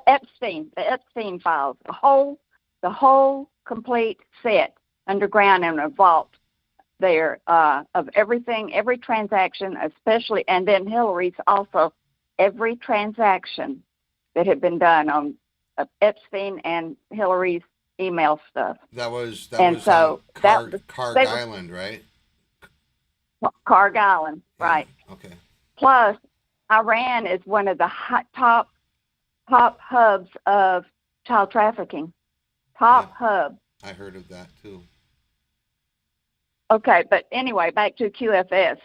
Epstein files, the whole complete set underground in a vault there of everything, every transaction, especially, and then Hillary's also, every transaction that had been done on Epstein and Hillary's email stuff. That was so on Carg Island, right? Carg Island, right. Yeah, okay. Plus, Iran is one of the top hubs of child trafficking. Hub. I heard of that too. Okay, but anyway, back to QFS.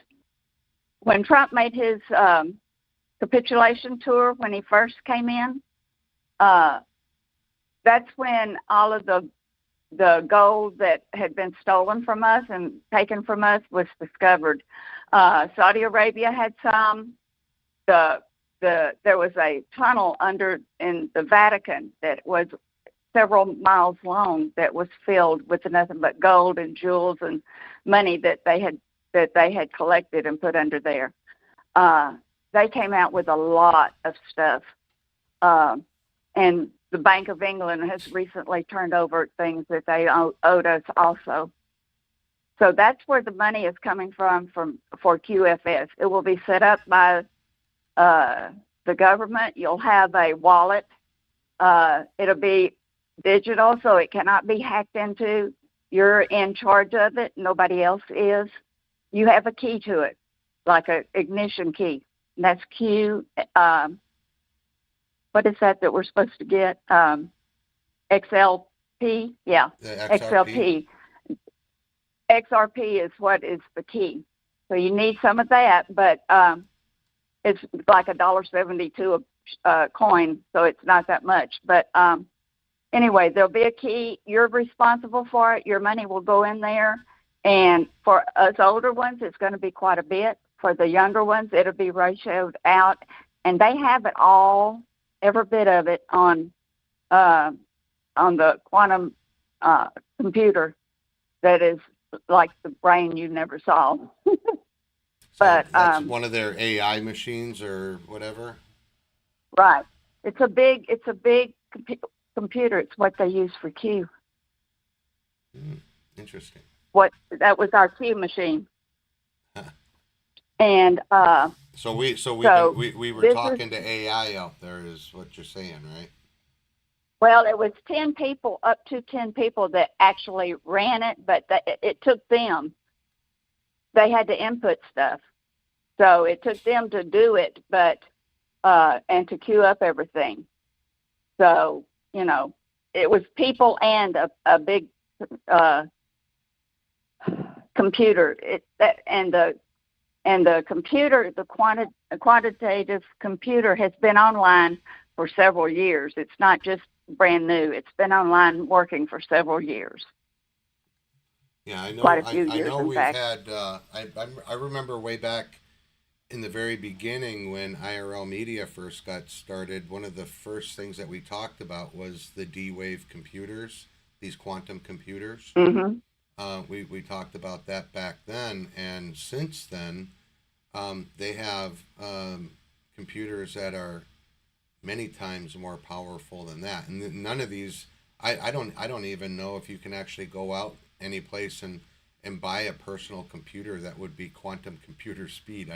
When Trump made his capitulation tour when he first came in, that's when all of the gold that had been stolen from us and taken from us was discovered. Saudi Arabia had some. There was a tunnel under in the Vatican that was several miles long that was filled with nothing but gold and jewels and money that they had collected and put under there. They came out with a lot of stuff, and the Bank of England has recently turned over things that they owed us also. So that's where the money is coming from for QFS. It will be set up by the government. You'll have a wallet. It'll be digital, so it cannot be hacked into. You're in charge of it. Nobody else is. You have a key to it, like an ignition key. And that's Q. What is that we're supposed to get? XLP? Yeah, XLP. XRP is what is the key. So you need some of that, but it's like $1.72 a coin, so it's not that much. But anyway, there'll be a key. You're responsible for it. Your money will go in there. And for us older ones, it's going to be quite a bit. For the younger ones, it'll be ratioed out. And they have it all, every bit of it, on the quantum computer that is like the brain you never saw. But that's one of their AI machines or whatever. Right. It's a big computer. It's what they use for Q. Interesting. What that was our Q machine. Huh. And So we so we were this is, talking to AI out there, is what you're saying, right? well, it was 10 people, up to 10 people that actually ran it, but it took them. They had to input stuff. So it took them to do it, but and to queue up everything. So, you know, it was people and a big computer. And the computer, the quantitative computer has been online for several years. It's not just brand new. It's been online working for several years. Yeah, I know. Quite a few I years, know in we've fact. had. I remember way back in the very beginning when IRL Media first got started. One of the first things that we talked about was the D-Wave computers, these quantum computers. Mm-hmm. We talked about that back then, and since then, they have computers that are many times more powerful than that. And none of these, I don't even know if you can actually go out any place and buy a personal computer that would be quantum computer speed.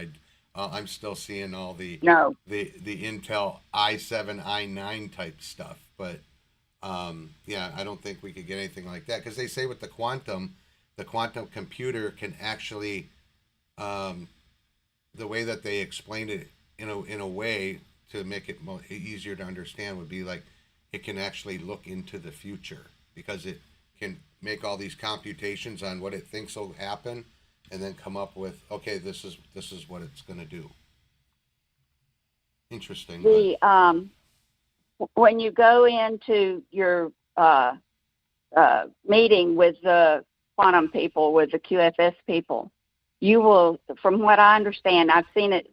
I'm still seeing all the No. the Intel i7 i9 type stuff, but yeah, I don't think we could get anything like that, because they say with the quantum computer can actually, the way that they explained it in a way to make it easier to understand would be like it can actually look into the future, because it can make all these computations on what it thinks will happen, and then come up with, okay, this is what it's going to do. Interesting. The when you go into your meeting with the quantum people, with the QFS people, you will, from what I understand, I've seen it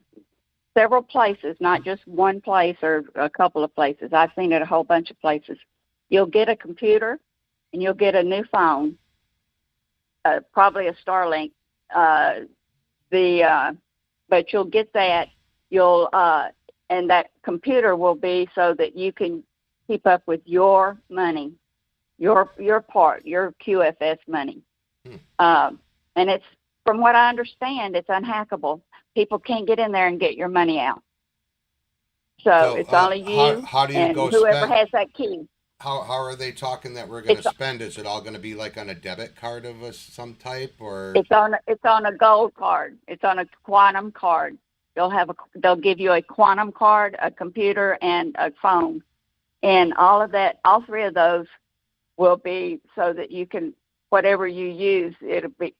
several places, not just one place or a couple of places. I've seen it a whole bunch of places. You'll get a computer and you'll get a new phone, probably a Starlink. But you'll get that. And that computer will be so that you can keep up with your money, your part, your QFS money. And it's, from what I understand, it's unhackable. People can't get in there and get your money out. So it's only you how do you and go whoever spend? has that key. How are they talking that we're going to It's spend? Is it all going to be like on a debit card of some type, or? it's on a gold card. It's on a quantum card. They'll give you a quantum card, a computer, and a phone, and all of that. All three of those will be so that you can, whatever you use, it'll be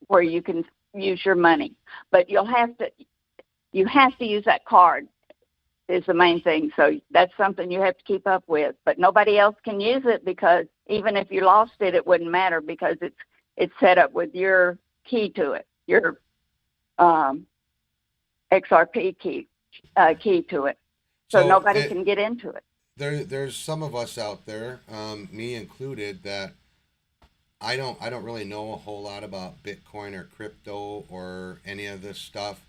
where you can use your money. But you have to use that card, is the main thing. So that's something you have to keep up with. But nobody else can use it, because even if you lost it, it wouldn't matter, because it's set up with your key to it, your XRP key to it. So nobody can get into it. There's some of us out there, me included, that I don't really know a whole lot about Bitcoin or crypto or any of this stuff.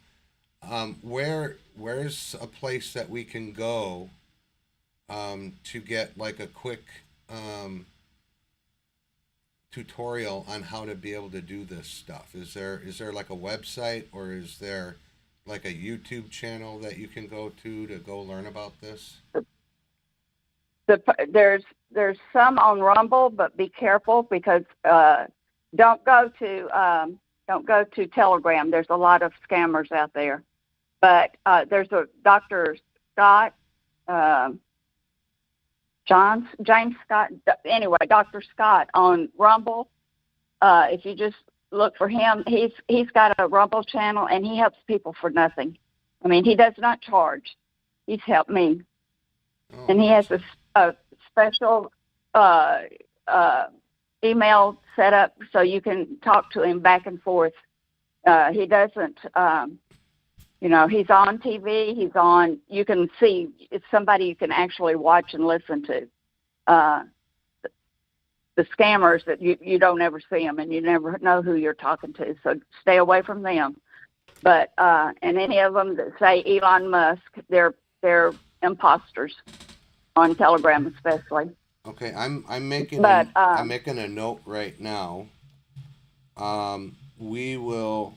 Where's a place that we can go to get like a quick tutorial on how to be able to do this stuff? Is there like a website, or is there like a YouTube channel that you can go to go learn about this? There's some on Rumble, but be careful, because don't go to Telegram. There's a lot of scammers out there. But there's a Dr. Scott, James Scott. Anyway, Dr. Scott on Rumble. If you just look for him, he's got a Rumble channel, and he helps people for nothing. I mean, he does not charge. He's helped me, and he has a special email set up so you can talk to him back and forth. He doesn't. He's on TV. You can see, it's somebody you can actually watch and listen to. The scammers that you don't ever see them, and you never know who you're talking to. So stay away from them. But and any of them that say Elon Musk, they're imposters on Telegram, especially. Okay, I'm making But I'm making a note right now. We will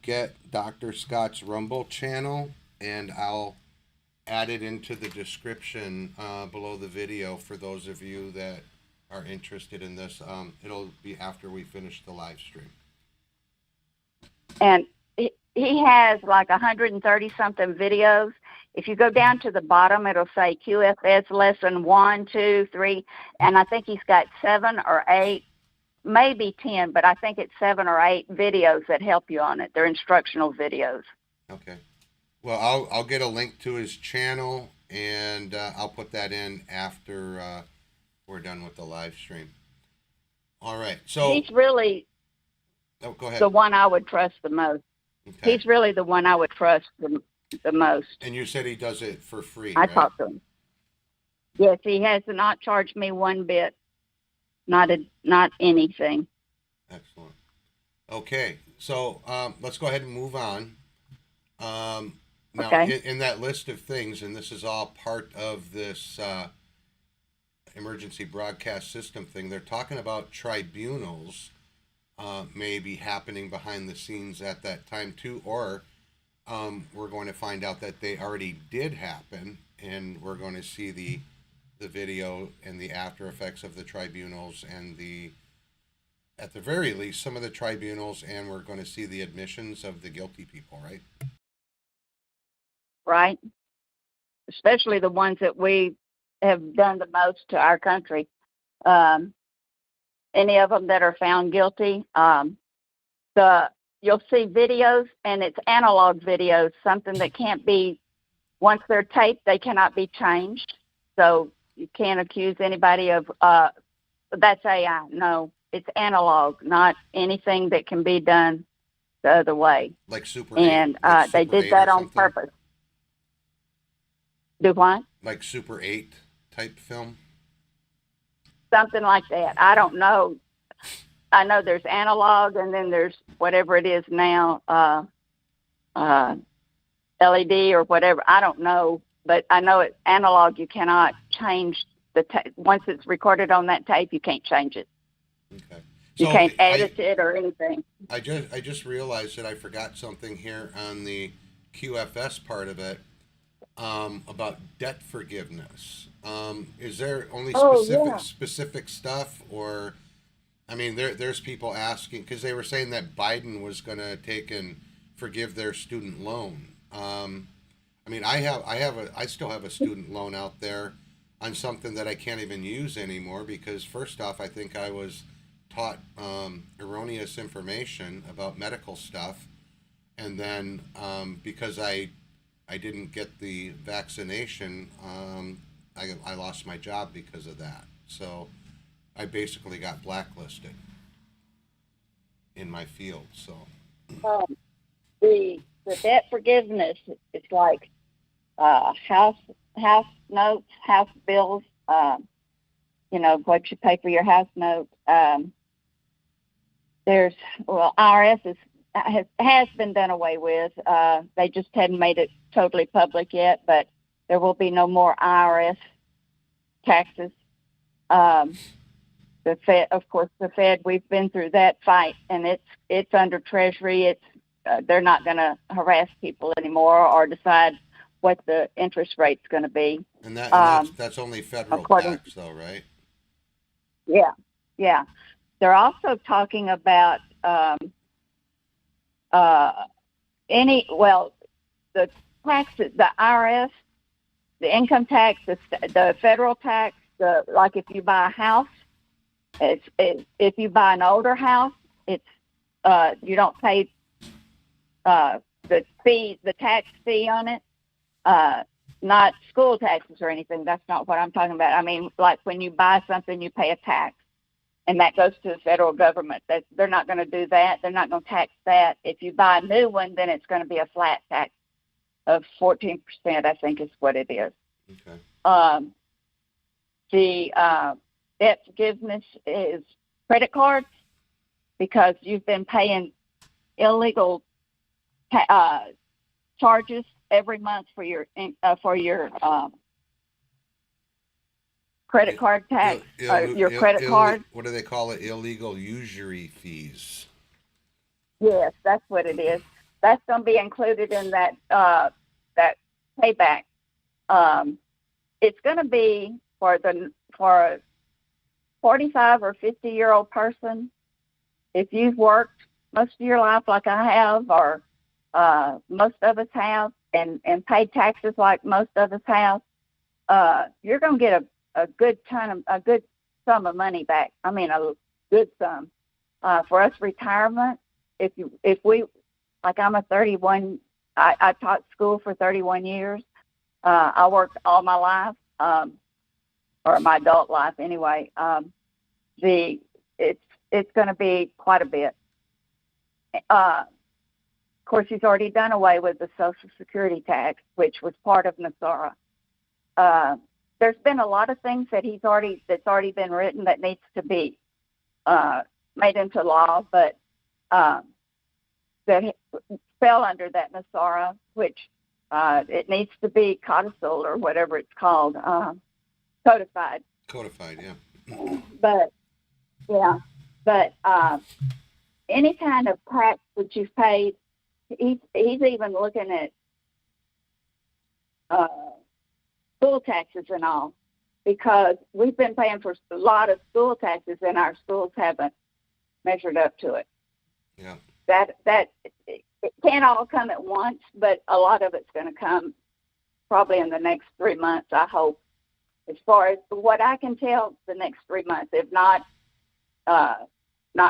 get Dr. Scott's Rumble channel, and I'll add it into the description below the video for those of you that are interested in this. It'll be after we finish the live stream. and he has like 130 something videos. If you go down to the bottom, it'll say QFS lesson 1, 2, 3, and I think he's got 7 or 8, maybe 10, but I think it's 7 or 8 videos that help you on it. They're instructional videos. Okay. Well, I'll get a link to his channel, and I'll put that in after we're done with the live stream. All right. So He's really go ahead. the one I would trust the most. Okay. He's really the one I would trust the most. And you said he does it for free, I right? talked to him. Yes, he has not charged me one bit. Not anything. Excellent. Okay, so let's go ahead and move on. Now, Okay. in that list of things, and this is all part of this emergency broadcast system thing, they're talking about tribunals maybe happening behind the scenes at that time too, or we're going to find out that they already did happen, and we're going to see the video and the after effects of the tribunals, and at the very least some of the tribunals, and we're going to see the admissions of the guilty people, right? Right. Especially the ones that we have done the most to our country. Any of them that are found guilty, you'll see videos, and it's analog videos, something that can't be, once they're taped, they cannot be changed. So you can't accuse anybody of, that's AI. No, it's analog, not anything that can be done the other way. Like Super 8. And like they Super did 8 that or on something? purpose. Do what? Like Super 8 type film? Something like that. I don't know. I know there's analog, and then there's whatever it is now, LED or whatever. I don't know, but I know it's analog. You cannot change the tape. Once it's recorded on that tape, you can't change it. Okay. You can't edit it or anything. I just realized that I forgot something here on the QFS part of it about debt forgiveness. Is there only specific stuff, or I mean, there's people asking, because they were saying that Biden was going to take and forgive their student loan. I mean, I still have a student loan out there on something that I can't even use anymore, because first off, I think I was taught erroneous information about medical stuff, and then because I didn't get the vaccination, I lost my job because of that. So I basically got blacklisted in my field. So The debt forgiveness is like house notes, house bills. What you pay for your house note. IRS has been done away with. They just hadn't made it totally public yet, but there will be no more IRS taxes. The Fed, of course, we've been through that fight, and it's under Treasury. They're not going to harass people anymore or decide what the interest rate's going to be. And that's only federal tax, though, right? Yeah. They're also talking about the taxes, the IRS, the income tax, the federal tax. Like if you buy a house, if you buy an older house, it's you don't pay the tax fee on it. Not school taxes or anything. That's not what I'm talking about. I mean, like when you buy something, you pay a tax, and that goes to the federal government. They're not going to do that. They're not going to tax that. If you buy a new one, then it's going to be a flat tax of 14%, I think is what it is. Okay. The debt forgiveness is credit cards, because you've been paying illegal charges every month for your credit card tax, your credit card. What do they call it? Illegal usury fees. Yes, that's what it is. That's going to be included in that that payback. It's going to be for a 45 or 50-year-old person. If you've worked most of your life like I have, or most of us have, and paid taxes like most of us have, you're going to get a good sum of money back. I mean, a good sum. For us, retirement, if we, like I'm a 31, I taught school for 31 years. I worked all my life, or my adult life anyway. It's going to be quite a bit. Of course, he's already done away with the Social Security tax, which was part of NESARA. There's been a lot of things that's already been written that needs to be made into law, but that fell under that NESARA, which it needs to be codiciled, or whatever it's called, codified. Codified, yeah. But any kind of tax that you've paid, he's even looking at school taxes and all, because we've been paying for a lot of school taxes and our schools haven't measured up to it. Yeah. That it can't all come at once, but a lot of it's going to come probably in the next 3 months, I hope. As far as what I can tell, the next 3 months, if not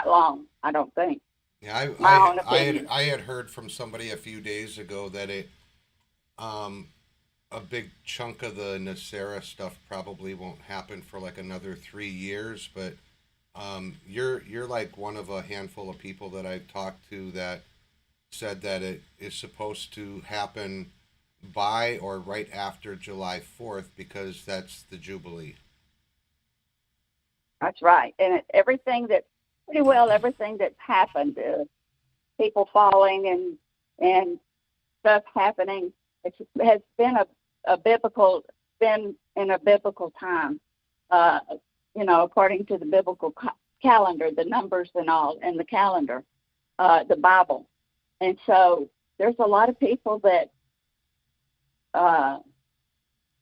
long, I don't think. Yeah, I had heard from somebody a few days ago that a big chunk of the NESARA stuff probably won't happen for like another 3 years, but you're like one of a handful of people that I've talked to that said that it is supposed to happen by or right after July 4th, because that's the Jubilee. That's right. And everything that's happened, people falling and stuff happening, it has been been in a biblical time, according to the biblical calendar, the numbers and all, and the calendar, the Bible. And so there's a lot of people that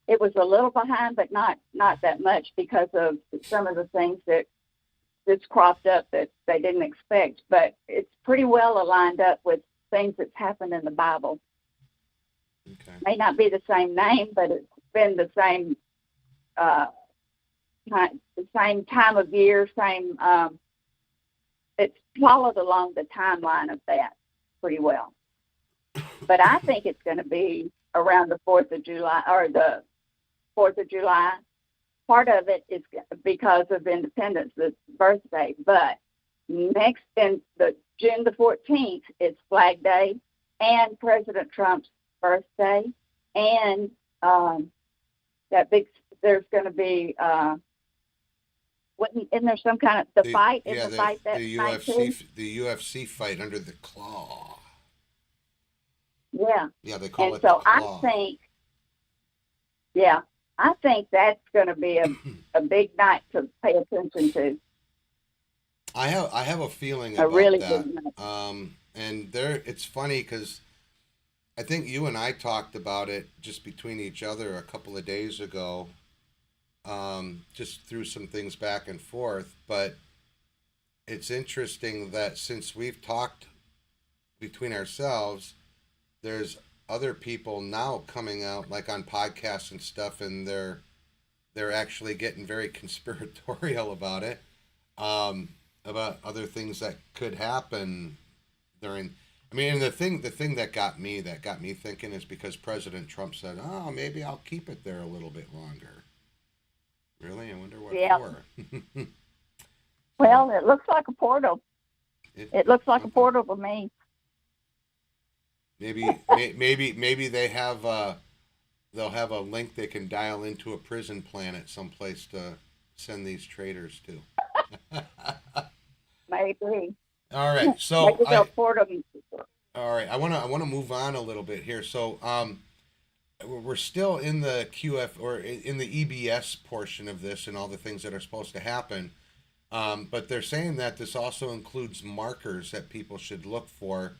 it was a little behind, but not that much, because of some of the things that's cropped up that they didn't expect. But it's pretty well aligned up with things that's happened in the Bible. Okay. May not be the same name, but it's been the same time of year, same. It's followed along the timeline of that pretty well. But I think it's going to be around the 4th of July, or the 4th of July. Part of it is because of Independence' birthday, but next, in June the 14th, is Flag Day and President Trump's birthday, and there's going to be isn't there some kind of fight that night too? The UFC fight under the claw. Yeah. Yeah, they call it the claw. I think that's going to be a big night to pay attention to. I have a feeling about really that. Good night. And it's funny because I think you and I talked about it just between each other a couple of days ago, just threw some things back and forth. But it's interesting that since we've talked between ourselves, there's other people now coming out, like on podcasts and stuff, and they're actually getting very conspiratorial about it, about other things that could happen during. I mean, and the thing that got me thinking is because President Trump said, "Oh, maybe I'll keep it there a little bit longer." Really, I wonder what for. Well, it looks like a portal. It looks like a portal to me. Maybe they have they'll have a link they can dial into a prison planet someplace to send these traitors to. Maybe. All right, so all right, I want to move on a little bit here. So we're still in the QF or in the EBS portion of this and all the things that are supposed to happen. But they're saying that this also includes markers that people should look for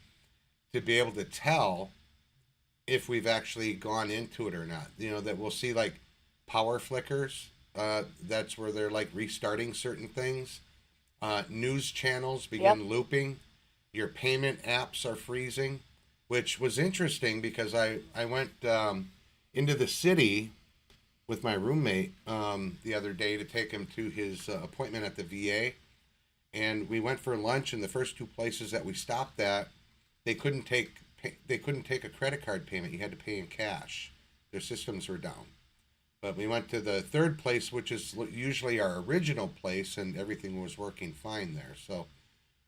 to be able to tell if we've actually gone into it or not. That we'll see like power flickers. That's where they're like restarting certain things. News channels begin looping. Your payment apps are freezing, which was interesting because I went into the city with my roommate the other day to take him to his appointment at the VA, and we went for lunch. And the first two places that we stopped at, they couldn't take a credit card payment. You had to pay in cash. Their systems were down. But we went to the third place, which is usually our original place, and everything was working fine there. So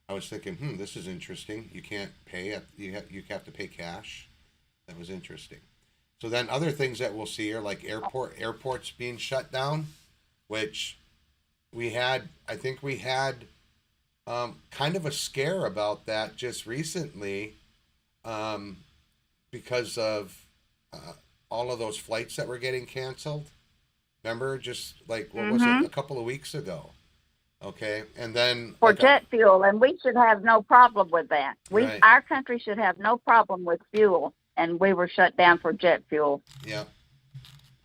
I was thinking, this is interesting. You can't pay you have to pay cash. That was interesting. So then other things that we'll see are like airports being shut down, which I think we had kind of a scare about that just recently because of all of those flights that were getting canceled. Remember, just like, what was it, a couple of weeks ago? Okay, and then for jet fuel, and we should have no problem with that. Our country should have no problem with fuel, and we were shut down for jet fuel. Yeah,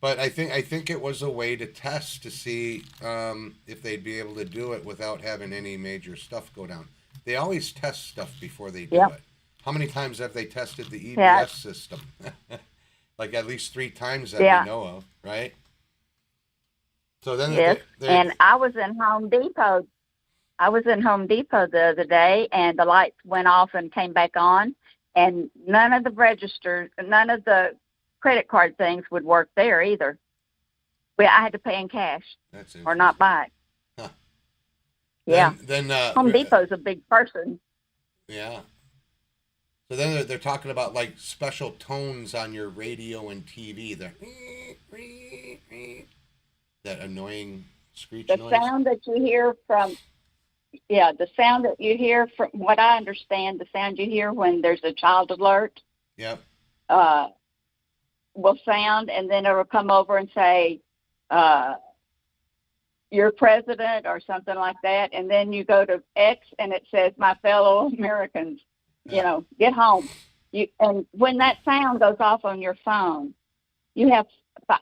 but I think it was a way to test to see if they'd be able to do it without having any major stuff go down. They always test stuff before they do it. How many times have they tested the EBS system? Like at least 3 times that we know of, right? So then and I was in Home Depot. The other day, and the lights went off and came back on, and none of the registers, none of the credit card things would work there either. I had to pay in cash or not buy it. Huh. Yeah. Then Home Depot's a big person. Yeah. So then they're talking about like special tones on your radio and TV. That annoying screech noise. The sound that you hear from what I understand, the sound you hear when there's a child alert. Yep. Will sound, and then it'll come over and say, "Your president" or something like that, and then you go to X and it says, "My fellow Americans, get home." And when that sound goes off on your phone, you have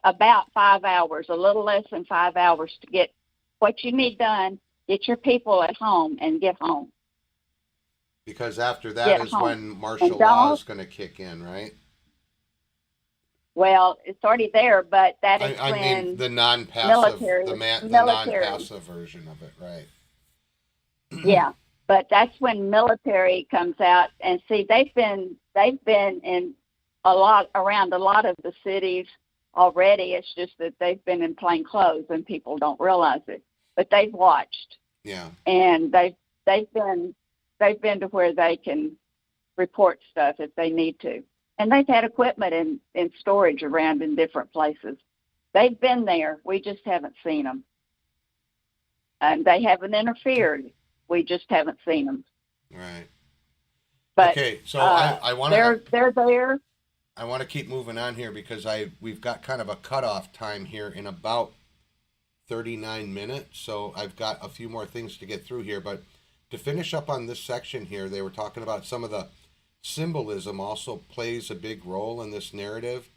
about 5 hours, a little less than 5 hours to get what you need done, get your people at home, and get home. Because after that is when martial law is going to kick in, right? Well, it's already there, but that is I when mean the non-passive, the non-passive version of it, right? Yeah, but that's when military comes out, and see, they've been in around a lot of the cities already. It's just that they've been in plain clothes and people don't realize it, but they've watched. Yeah. And they've been to where they can report stuff if they need to. And they've had equipment in storage around in different places. They've been there. We just haven't seen them. And they haven't interfered. We just haven't seen them. Right. But okay, so I want to. They're there. I want to keep moving on here because we've got kind of a cutoff time here in about 39 minutes. So I've got a few more things to get through here. But to finish up on this section here, they were talking about some of the symbolism also plays a big role in this narrative.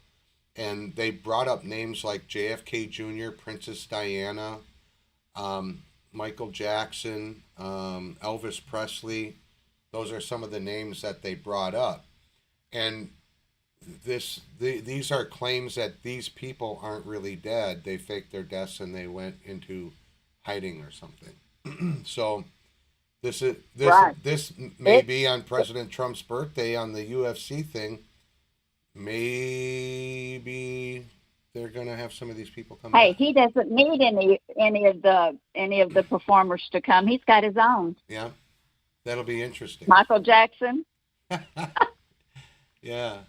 And they brought up names like JFK Jr., Princess Diana, Michael Jackson, Elvis Presley. Those are some of the names that they brought up. And these are claims that these people aren't really dead. They faked their deaths and they went into hiding or something. So this may be on President Trump's birthday on the UFC thing. Maybe they're gonna have some of these people come. Hey, he doesn't need any of the performers to come. He's got his own. Yeah, that'll be interesting. Michael Jackson. Yeah.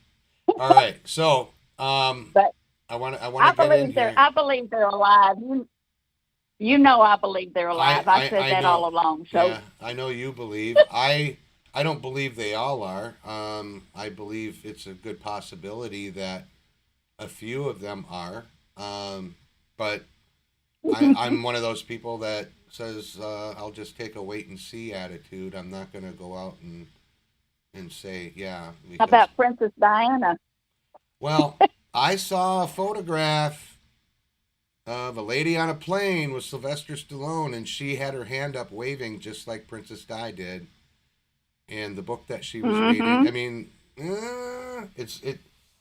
All right. So, but I want to get in here. I believe they're alive. I believe they're alive. I said that all along. So yeah, I know you believe. I don't believe they all are. I believe it's a good possibility that A few of them are, but I'm one of those people that says I'll just take a wait and see attitude. I'm not going to go out and say yeah. How Because, about Princess Diana? well, I saw a photograph of a lady on a plane with Sylvester Stallone, and she had her hand up waving just like Princess Di did. And the book that she was reading, I mean,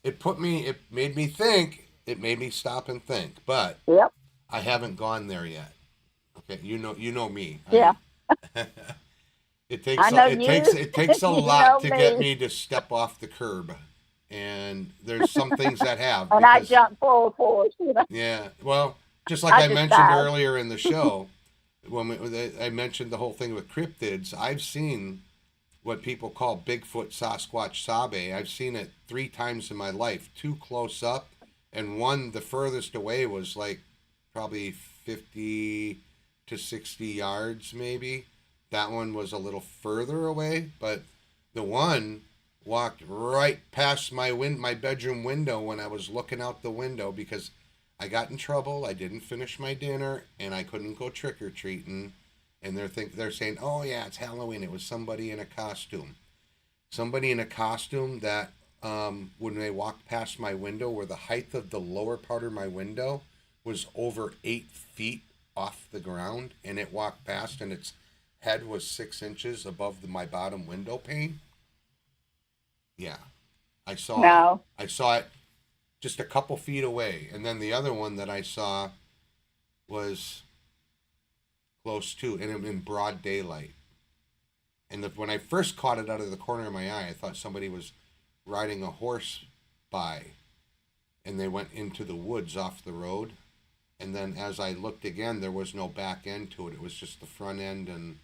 it made me think. It made me stop and think. But Yep. I haven't gone there yet. Okay, you know me. Yeah. It takes I know it you. takes a You lot know to get me. me to step off the curb, and there's some things that have. And I Because, jump full force. You know? yeah, well, just like I I just mentioned died. earlier in the show, I mentioned the whole thing with cryptids. I've seen what people call Bigfoot, Sasquatch, Sabe. I've seen it 3 times in my life, 2 close up, and one, the furthest away, was like probably 50 to 60 yards maybe. That one was a little further away, but the one walked right past my bedroom window when I was looking out the window because I got in trouble. I didn't finish my dinner and I couldn't go trick or treating. And they're saying, "Oh yeah, it's Halloween." It was somebody in a costume. Somebody in a costume that when they walked past my window, where the height of the lower part of my window was over 8 feet off the ground, and it walked past, and its head was 6 inches above my bottom window pane. Yeah, I saw No. it. I saw it just a couple feet away, and then the other one that I saw was close to, and in broad daylight. And when I first caught it out of the corner of my eye, I thought somebody was riding a horse by, and they went into the woods off the road. And then as I looked again, there was no back end to it. It was just the front end, and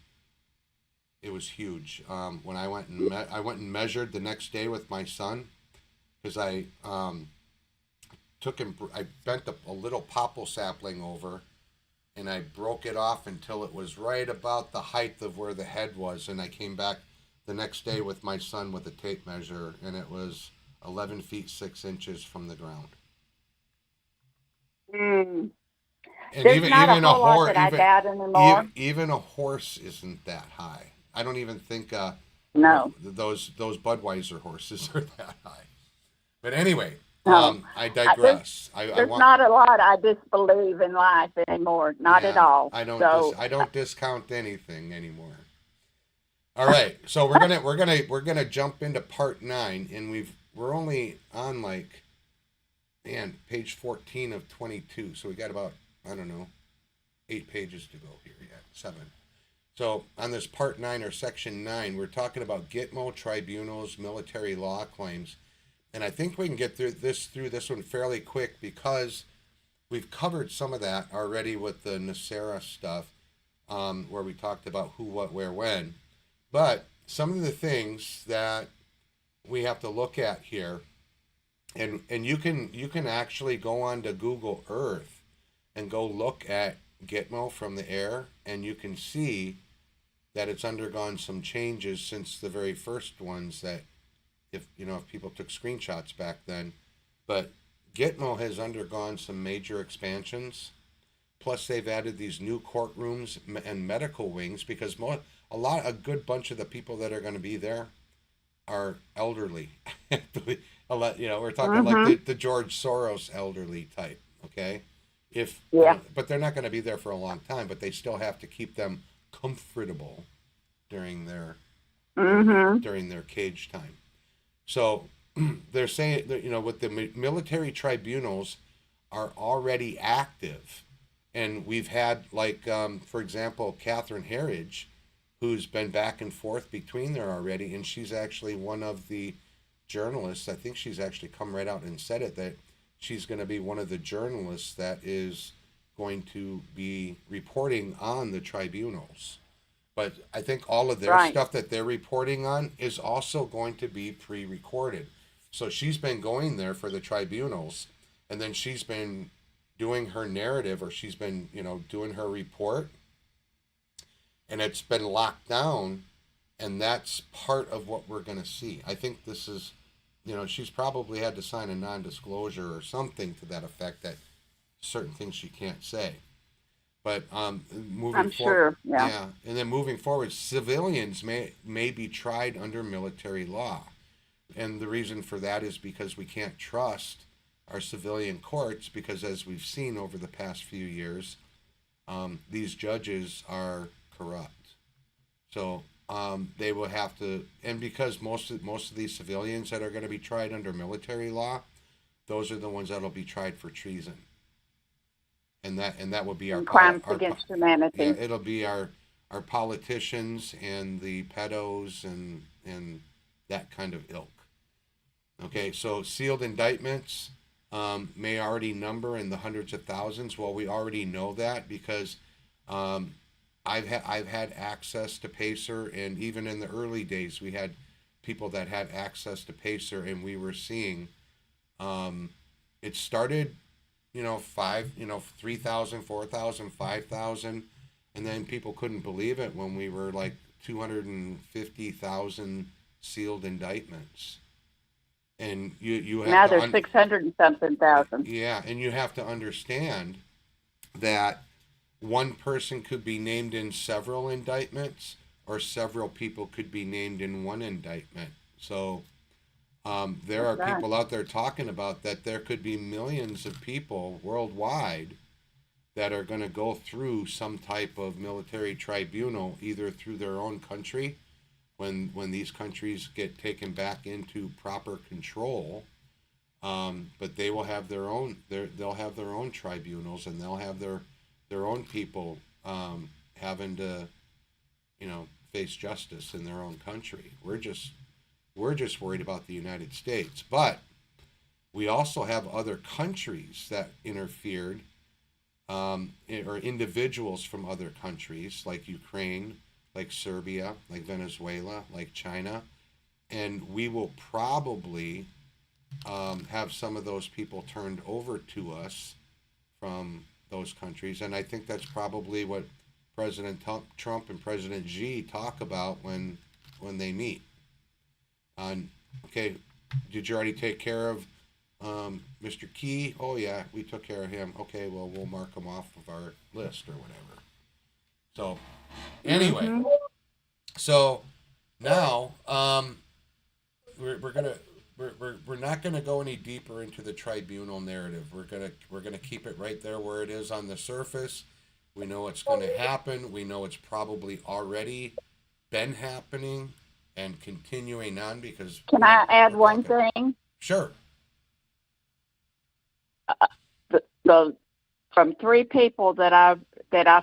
it was huge. When I went and measured the next day with my son, because I bent a little popple sapling over, and I broke it off until it was right about the height of where the head was. And I came back the next day with my son with a tape measure, and it was 11 feet 6 inches from the ground. Mm. And There's not a whole lot that I doubt anymore. even a horse isn't that high. I don't even think No. those Budweiser horses are that high. But anyway, No. I digress. There's not a lot I disbelieve in life anymore. Not at all. I don't So, I don't discount anything anymore. All right, so we're gonna jump into part 9, and we're only on page 14 of 22. So we got about, I don't know, 8 pages to go here yet, 7. So on this part 9 or section 9, we're talking about Gitmo tribunals, military law claims. And I think we can get through this one fairly quick because we've covered some of that already with the NESARA stuff, where we talked about who, what, where, when. But some of the things that we have to look at here, and you can actually go on to Google Earth and go look at Gitmo from the air, and you can see that it's undergone some changes since the very first ones that, if people took screenshots back then. But Gitmo has undergone some major expansions. Plus, they've added these new courtrooms and medical wings because a good bunch of the people that are going to be there are elderly. We're talking like the George Soros elderly type. Okay, but they're not going to be there for a long time. But they still have to keep them comfortable during their cage time. So they're saying that, with the military tribunals are already active. And we've had, for example, Catherine Herridge, who's been back and forth between there already. And she's actually one of the journalists. I think she's actually come right out and said it, that she's going to be one of the journalists that is going to be reporting on the tribunals. But I think all of their stuff that they're reporting on is also going to be pre-recorded. So she's been going there for the tribunals, and then she's been doing her narrative, or she's been, doing her report, and it's been locked down, and that's part of what we're going to see. I think this is she's probably had to sign a non-disclosure or something to that effect, that certain things she can't say. But moving I'm forward, sure. Yeah. and then moving forward, civilians may be tried under military law, and the reason for that is because we can't trust our civilian courts, because as we've seen over the past few years, these judges are corrupt. So they will have to, and because most of these civilians that are going to be tried under military law, those are the ones that'll be tried for treason. And that will be our crimes against humanity. Yeah, it'll be our politicians and the pedos and that kind of ilk. Okay, so sealed indictments may already number in the hundreds of thousands. Well, we already know that because I've had access to Pacer, and even in the early days, we had people that had access to Pacer, and we were seeing it started, 3,000, 4,000, 5,000, and then people couldn't believe it when we were like 250,000 sealed indictments. And you have now there's 600 and something thousand. Yeah, and you have to understand that one person could be named in several indictments, or several people could be named in one indictment. So there are people out there talking about that there could be millions of people worldwide that are going to go through some type of military tribunal, either through their own country, when these countries get taken back into proper control, but they will have their own they'll have their own tribunals, and they'll have their own people having to face justice in their own country. We're just worried about the United States, but we also have other countries that interfered, or individuals from other countries like Ukraine, like Serbia, like Venezuela, like China, and we will probably have some of those people turned over to us from those countries, and I think that's probably what President Trump and President Xi talk about when they meet. Okay, did you already take care of Mr. Key? Oh yeah, we took care of him. Okay, well, we'll mark him off of our list or whatever. So anyway, so now we're not gonna go any deeper into the tribunal narrative. We're gonna keep it right there where it is on the surface. We know it's going to happen. We know it's probably already been happening and continuing on, because. Can I add one thing? Sure. From three people that I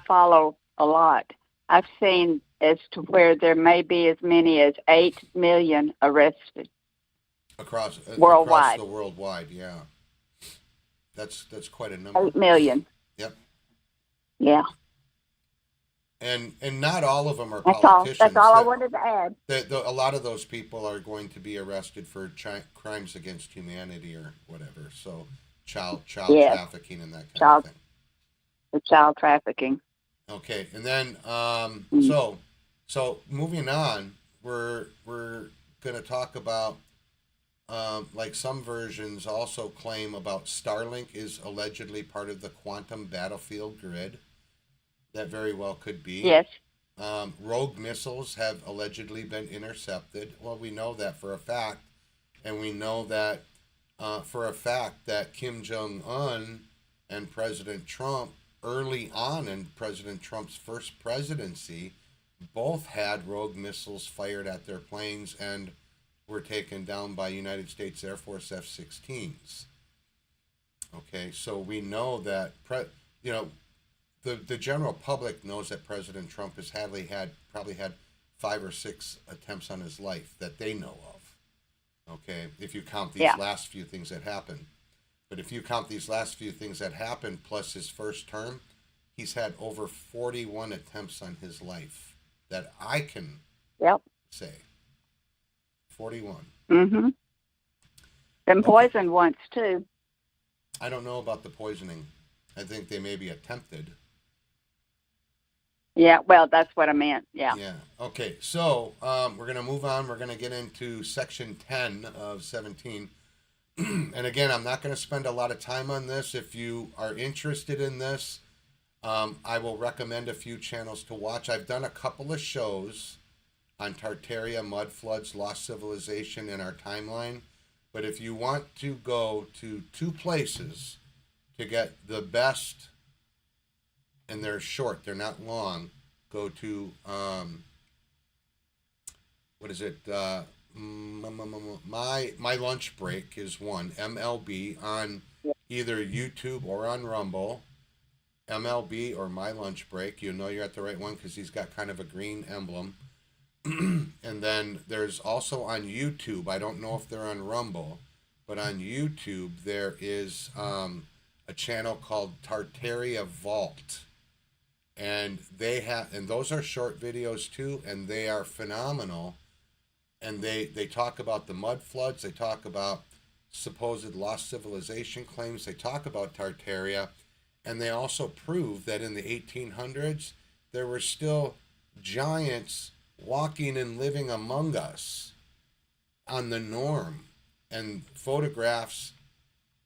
follow a lot, I've seen as to where there may be as many as 8 million arrested across worldwide. The worldwide, yeah. That's quite a number. 8 million. Yep. Yeah. And not all of them are politicians. That's all I wanted to add. A lot of those people are going to be arrested for crimes against humanity or whatever. So child trafficking and that kind of thing. The child trafficking. Okay, and then so moving on, we're going to talk about like some versions also claim about Starlink is allegedly part of the quantum battlefield grid. That very well could be. Yes. Rogue missiles have allegedly been intercepted. Well, we know that for a fact, and we know that for a fact that Kim Jong-un and President Trump, early on in President Trump's first presidency, both had rogue missiles fired at their planes and were taken down by United States Air Force F-16s. Okay, so we know that the general public knows that President Trump has probably had 5 or 6 attempts on his life that they know of. Okay, if you count these last few things that happened. But if you count these last few things that happened plus his first term, he's had over 41 attempts on his life that I can say. 41. Mm-hmm. Been poisoned once, too. I don't know about the poisoning. I think they may be attempted. Yeah, well, that's what I meant. Yeah. Yeah. Okay. So we're going to move on. We're going to get into section 10 of 17. And again, I'm not going to spend a lot of time on this. If you are interested in this, I will recommend a few channels to watch. I've done a couple of shows on Tartaria, mud floods, lost civilization, and our timeline. But if you want to go to two places to get the best, and they're short, they're not long, go to what is it? My lunch break is one, MLB, on either YouTube or on Rumble. MLB or my lunch break. You know you're at the right one because he's got kind of a green emblem. And then there's also on YouTube, I don't know if they're on Rumble, but on YouTube there is a channel called Tartaria Vault. And those are short videos too, and they are phenomenal. And they talk about the mud floods, they talk about supposed lost civilization claims, they talk about Tartaria, and they also prove that in the 1800s there were still giants walking and living among us on the norm, and photographs,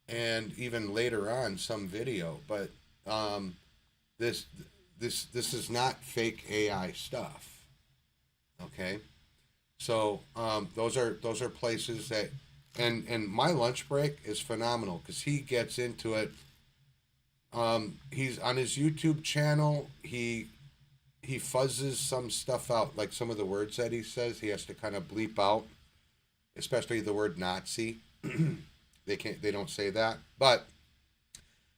and even later on some video. But this is not fake AI stuff. Okay, so those are places that, and my lunch break is phenomenal because he gets into it. He's on his YouTube channel. He fuzzes some stuff out, like some of the words that he says. He has to kind of bleep out, especially the word Nazi. They don't say that, but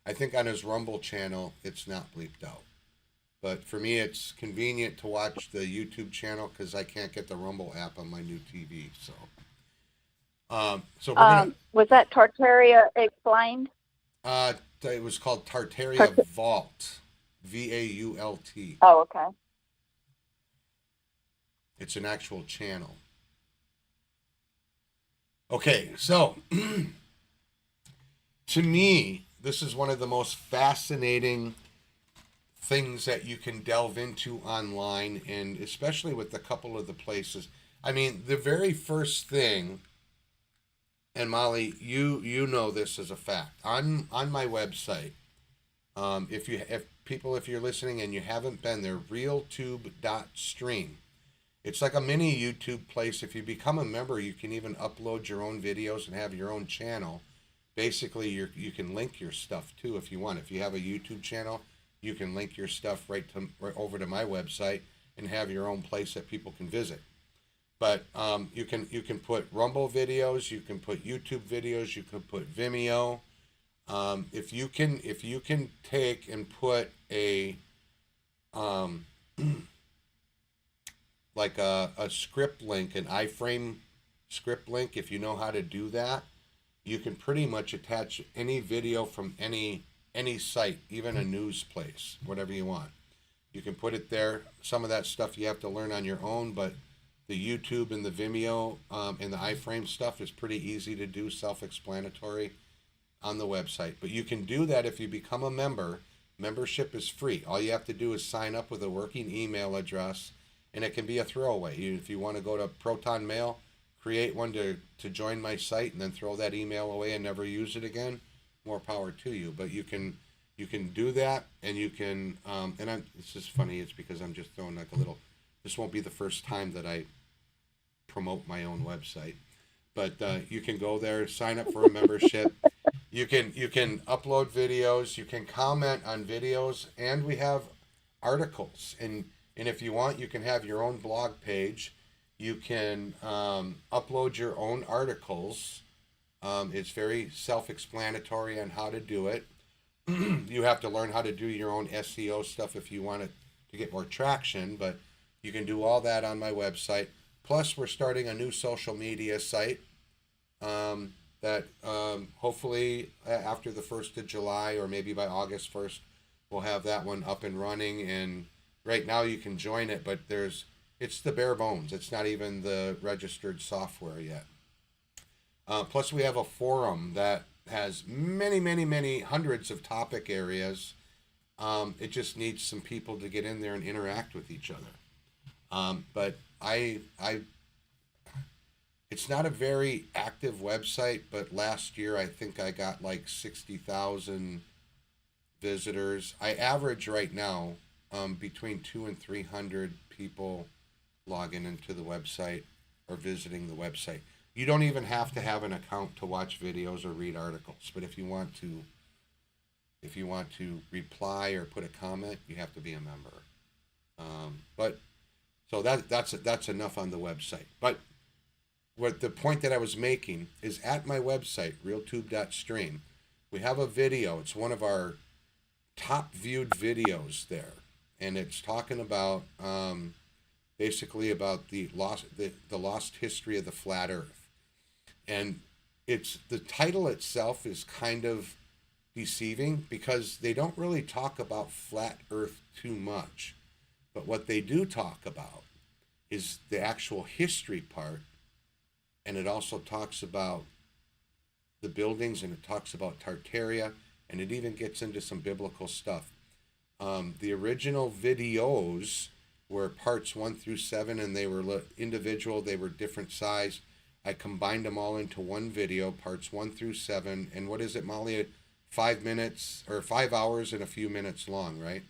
I think on his Rumble channel it's not bleeped out. But for me, it's convenient to watch the YouTube channel because I can't get the Rumble app on my new TV. So, we're gonna. Was that Tartaria Explained? It was called Tartaria Vault, VAULT. Oh, okay. It's an actual channel. Okay, so to me, this is one of the most fascinating things that you can delve into online, and especially with a couple of the places. I mean, the very first thing, and Molly, you know this as a fact, on my website, if you're listening and you haven't been there, realtube.stream. It's like a mini YouTube place. If you become a member, you can even upload your own videos and have your own channel. Basically, you can link your stuff too if you want. If you have a YouTube channel, you can link your stuff right over to my website and have your own place that people can visit. But you can put Rumble videos, you can put YouTube videos, you can put Vimeo. If you can take and put a like a script link, an iframe script link, if you know how to do that, you can pretty much attach any video from any site, even a news place, whatever you want. You can put it there. Some of that stuff you have to learn on your own, but the YouTube and the Vimeo and the iframe stuff is pretty easy to do, self-explanatory on the website. But you can do that if you become a member. Membership is free. All you have to do is sign up with a working email address, and it can be a throwaway. If you want to go to Proton Mail, create one to join my site, and then throw that email away and never use it again, more power to you. But you can do that, and you can it's just funny, it's because I'm just throwing like a little, this won't be the first time that I promote my own website, but you can go there, sign up for a membership. You can upload videos, you can comment on videos, and we have articles, and if you want, you can have your own blog page. You can upload your own articles. It's very self-explanatory on how to do it. You have to learn how to do your own SEO stuff if you want it to get more traction, but you can do all that on my website. Plus, we're starting a new social media site that hopefully after the 1st of July or maybe by August 1st, we'll have that one up and running. And right now you can join it, but it's the bare bones. It's not even the registered software yet. Plus, we have a forum that has many, many, many hundreds of topic areas. It just needs some people to get in there and interact with each other. But it's not a very active website, but last year I think I got like 60,000 visitors. I average right now between 200 and 300 people logging into the website or visiting the website. You don't even have to have an account to watch videos or read articles, but if you want to reply or put a comment, you have to be a member. But so that's enough on the website. But what the point that I was making is at my website, realtube.stream, we have a video. It's one of our top viewed videos there, and it's talking about basically about the lost history of the flat Earth. And it's the title itself is kind of deceiving because they don't really talk about flat Earth too much. But what they do talk about is the actual history part, and it also talks about the buildings, and it talks about Tartaria, and it even gets into some biblical stuff. The original videos were parts 1 through 7, and they were individual, they were different size. I combined them all into one video, parts 1 through 7, and what is it, Molly? 5 minutes or 5 hours and a few minutes long, right?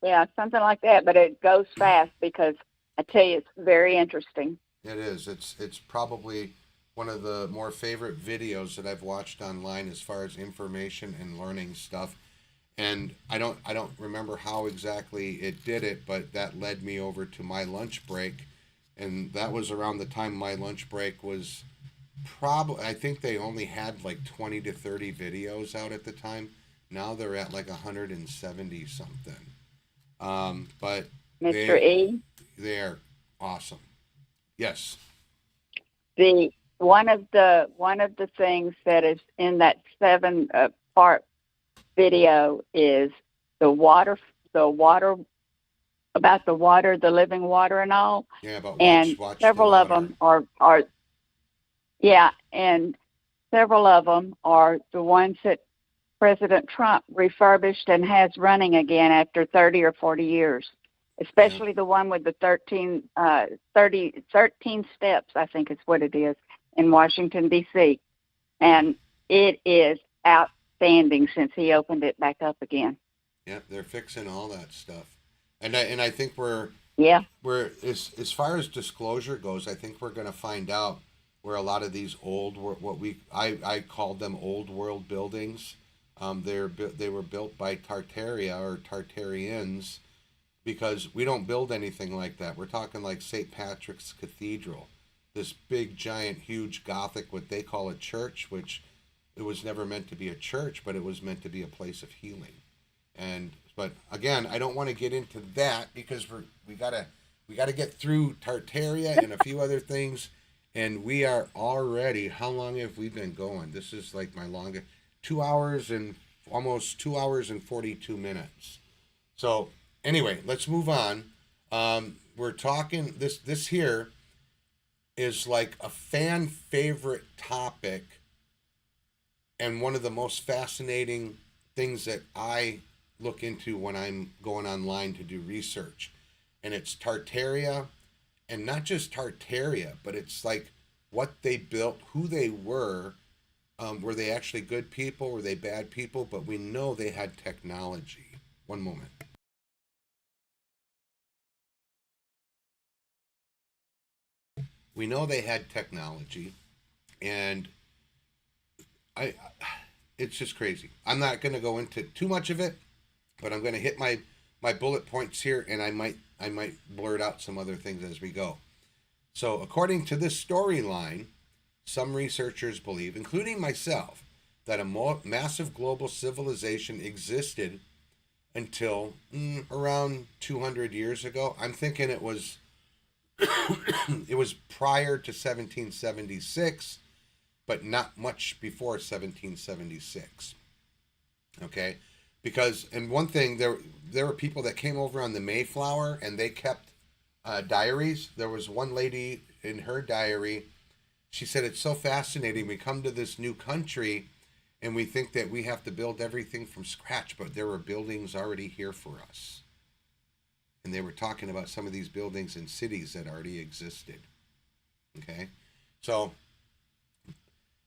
Yeah, something like that, but it goes fast because I tell you, it's very interesting. It is. It's probably one of the more favorite videos that I've watched online as far as information and learning stuff. And I don't remember how exactly it did it, but that led me over to my lunch break, and that was around the time my lunch break was probably, I think they only had like 20 to 30 videos out at the time. Now they're at like 170 something. But MrE, they're awesome. Yes. One of the things that is in that 7-part video is the water, about the water, the living water and all. Yeah, but watch several of them are yeah, and several of them are the ones that President Trump refurbished and has running again after 30 or 40 years. Especially the one with the 13 steps, I think is what it is, in Washington, D.C. And it is outstanding since he opened it back up again. Yeah, they're fixing all that stuff. And I think we're as far as disclosure goes, I think we're going to find out where a lot of these old, I called them old world buildings. They were built by Tartaria or Tartarians, because we don't build anything like that. We're talking like St. Patrick's Cathedral, this big, giant, huge Gothic, what they call a church, which it was never meant to be a church, but it was meant to be a place of healing. But again, I don't want to get into that because we gotta get through Tartaria and a few other things, and we are already, how long have we been going? This is like my longest, 2 hours and almost 2 hours and 42 minutes. So anyway, let's move on. We're talking, this here is like a fan favorite topic and one of the most fascinating things that I look into when I'm going online to do research. And it's Tartaria, and not just Tartaria, but it's like what they built, who they were. Were they actually good people? Were they bad people? But we know they had technology. One moment. We know they had technology, and it's just crazy. I'm not going to go into too much of it, but I'm going to hit my bullet points here, and I might blurt out some other things as we go. So according to this storyline, some researchers believe, including myself, that a massive global civilization existed until around 200 years ago. I'm thinking it was it was prior to 1776, but not much before 1776. Okay? Because, and one thing, there were people that came over on the Mayflower, and they kept diaries. There was one lady in her diary. She said, it's so fascinating. We come to this new country, And we think that we have to build everything from scratch, but there were buildings already here for us. And they were talking about some of these buildings in cities that already existed. Okay? So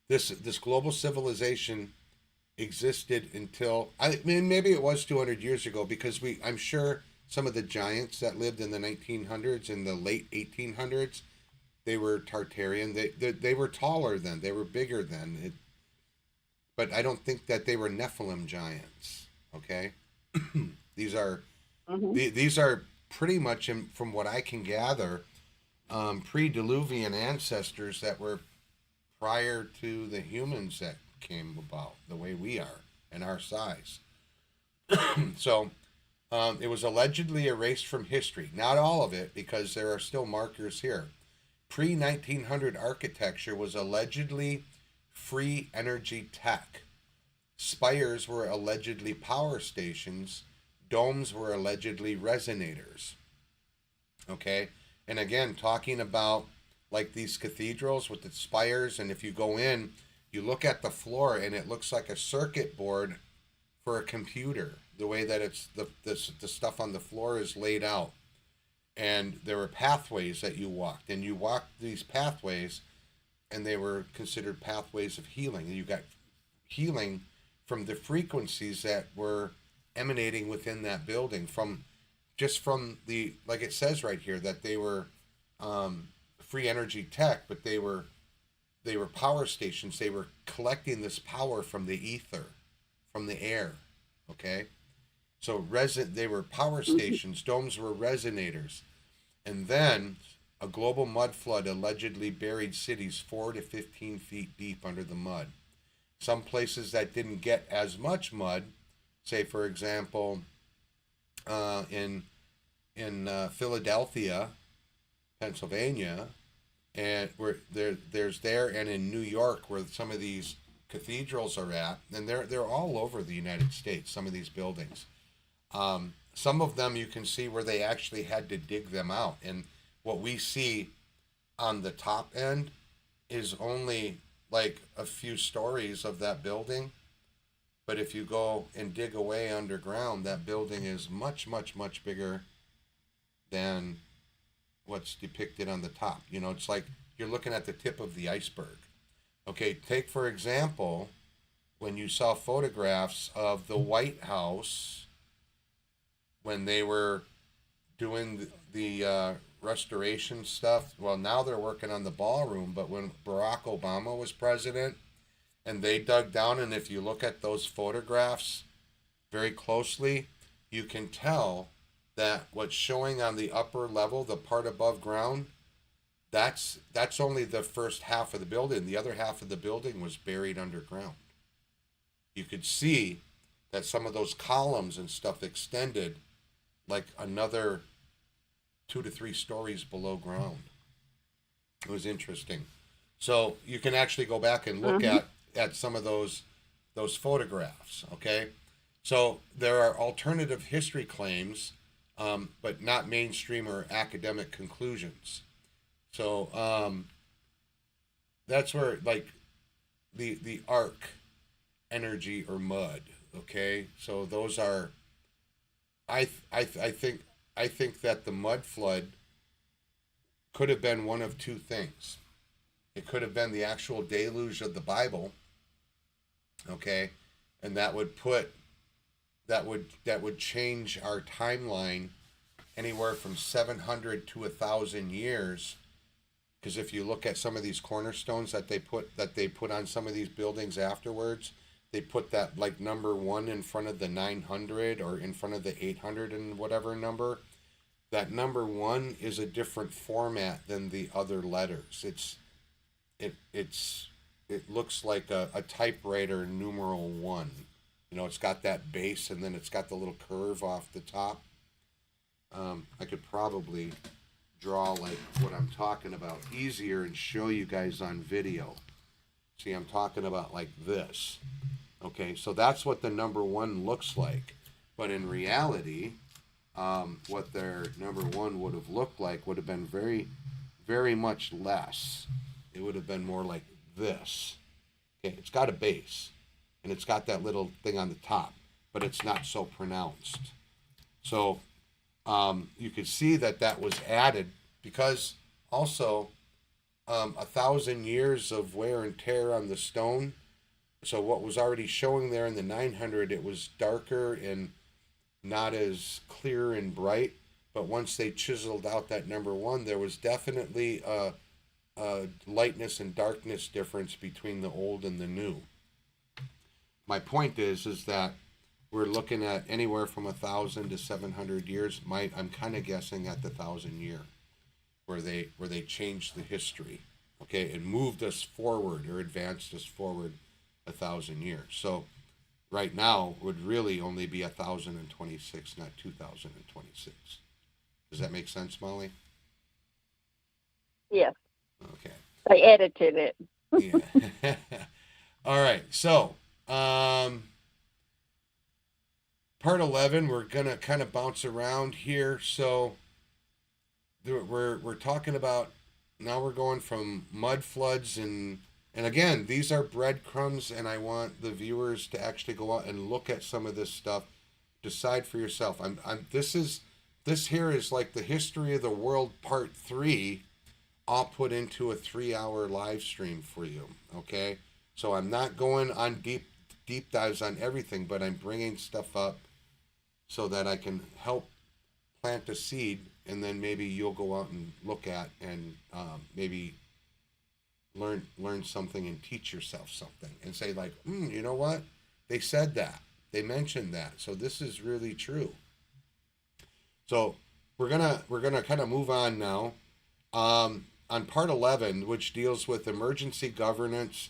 this global civilization existed until, I mean, maybe it was 200 years ago, because I'm sure some of the giants that lived in the 1900s and the late 1800s, they were Tartarian. They were taller then. They were bigger then. But I don't think that they were Nephilim giants. Okay, these are these are pretty much, from what I can gather, pre-Diluvian ancestors that were prior to the humans that came about the way we are and our size. So it was allegedly erased from history. Not all of it, because there are still markers here. Pre-1900 architecture was allegedly free energy tech. Spires were allegedly power stations. Domes were allegedly resonators. Okay? And again, talking about like these cathedrals with the spires, and if you go in, you look at the floor and it looks like a circuit board for a computer, the way that it's the stuff on the floor is laid out. And there were pathways that you walked, and you walked these pathways, and they were considered pathways of healing. And you got healing from the frequencies that were emanating within that building, from the, like it says right here, that they were free energy tech, but they were power stations. They were collecting this power from the ether, from the air. Okay, so they were power stations. Domes were resonators. And then a global mud flood allegedly buried cities 4 to 15 feet deep under the mud. Some places that didn't get as much mud, say for example, in Philadelphia, Pennsylvania, and and in New York, where some of these cathedrals are at, and they're all over the United States. Some of these buildings. Some of them you can see where they actually had to dig them out. And what we see on the top end is only like a few stories of that building. But if you go and dig away underground, that building is much, much, much bigger than what's depicted on the top. You know, it's like you're looking at the tip of the iceberg. Okay, take for example, when you saw photographs of the White House when they were doing the restoration stuff. Well, now they're working on the ballroom, but when Barack Obama was president and they dug down, and if you look at those photographs very closely, you can tell that what's showing on the upper level, the part above ground, that's only the first half of the building. The other half of the building was buried underground. You could see that some of those columns and stuff extended like another 2 to 3 stories below ground. It was interesting. So you can actually go back and look at some of those photographs. Okay, so there are alternative history claims, but not mainstream or academic conclusions. So that's where like the arc energy or mud. Okay, so those are. I think that the mud flood could have been one of two things. It could have been the actual deluge of the Bible. Okay, and that would change our timeline anywhere from 700 to 1,000 years. Because if you look at some of these cornerstones that they put on some of these buildings afterwards, they put that like number 1 in front of the 900 or in front of the 800 and whatever number. That number 1 is a different format than the other letters. It looks like a typewriter numeral 1. You know, it's got that base and then it's got the little curve off the top. I could probably draw like what I'm talking about easier and show you guys on video. See, I'm talking about like this. Okay, so that's what the number 1 looks like. But in reality, what their number 1 would have looked like would have been very, very much less. It would have been more like this. Okay, it's got a base. and it's got that little thing on the top, but it's not so pronounced. So you could see that was added because also 1,000 years of wear and tear on the stone. So what was already showing there in the 900, it was darker and not as clear and bright. But once they chiseled out that number 1, there was definitely a lightness and darkness difference between the old and the new. My point is that we're looking at anywhere from 1,000 to 700 years. I'm kind of guessing at the 1,000 year, where they changed the history, okay, and moved us forward or advanced us forward 1,000 years. So right now would really only be 1,026, not 2,026. Does that make sense, Molly? Yes. Okay. They edited it. Yeah. All right. So, part 11, we're gonna kind of bounce around here. So, we're talking about now. We're going from mud floods and again, these are breadcrumbs, and I want the viewers to actually go out and look at some of this stuff. Decide for yourself. This here is like the history of the world part 3. I'll put into a 3-hour live stream for you, okay? So I'm not going on deep dives on everything, but I'm bringing stuff up so that I can help plant a seed, and then maybe you'll go out and look at and maybe learn something and teach yourself something and say like, you know what? They said that. They mentioned that. So this is really true. So we're gonna kind of move on now. On part 11, which deals with emergency governance,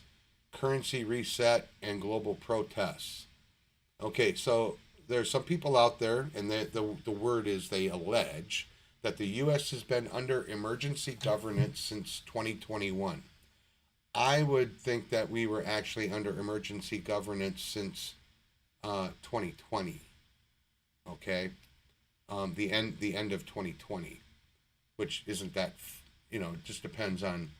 currency reset, and global protests. Okay, so there's some people out there, and the word is they allege that the U.S. has been under emergency governance since 2021. I would think that we were actually under emergency governance since 2020. Okay, the end of 2020, which isn't that. It just depends on,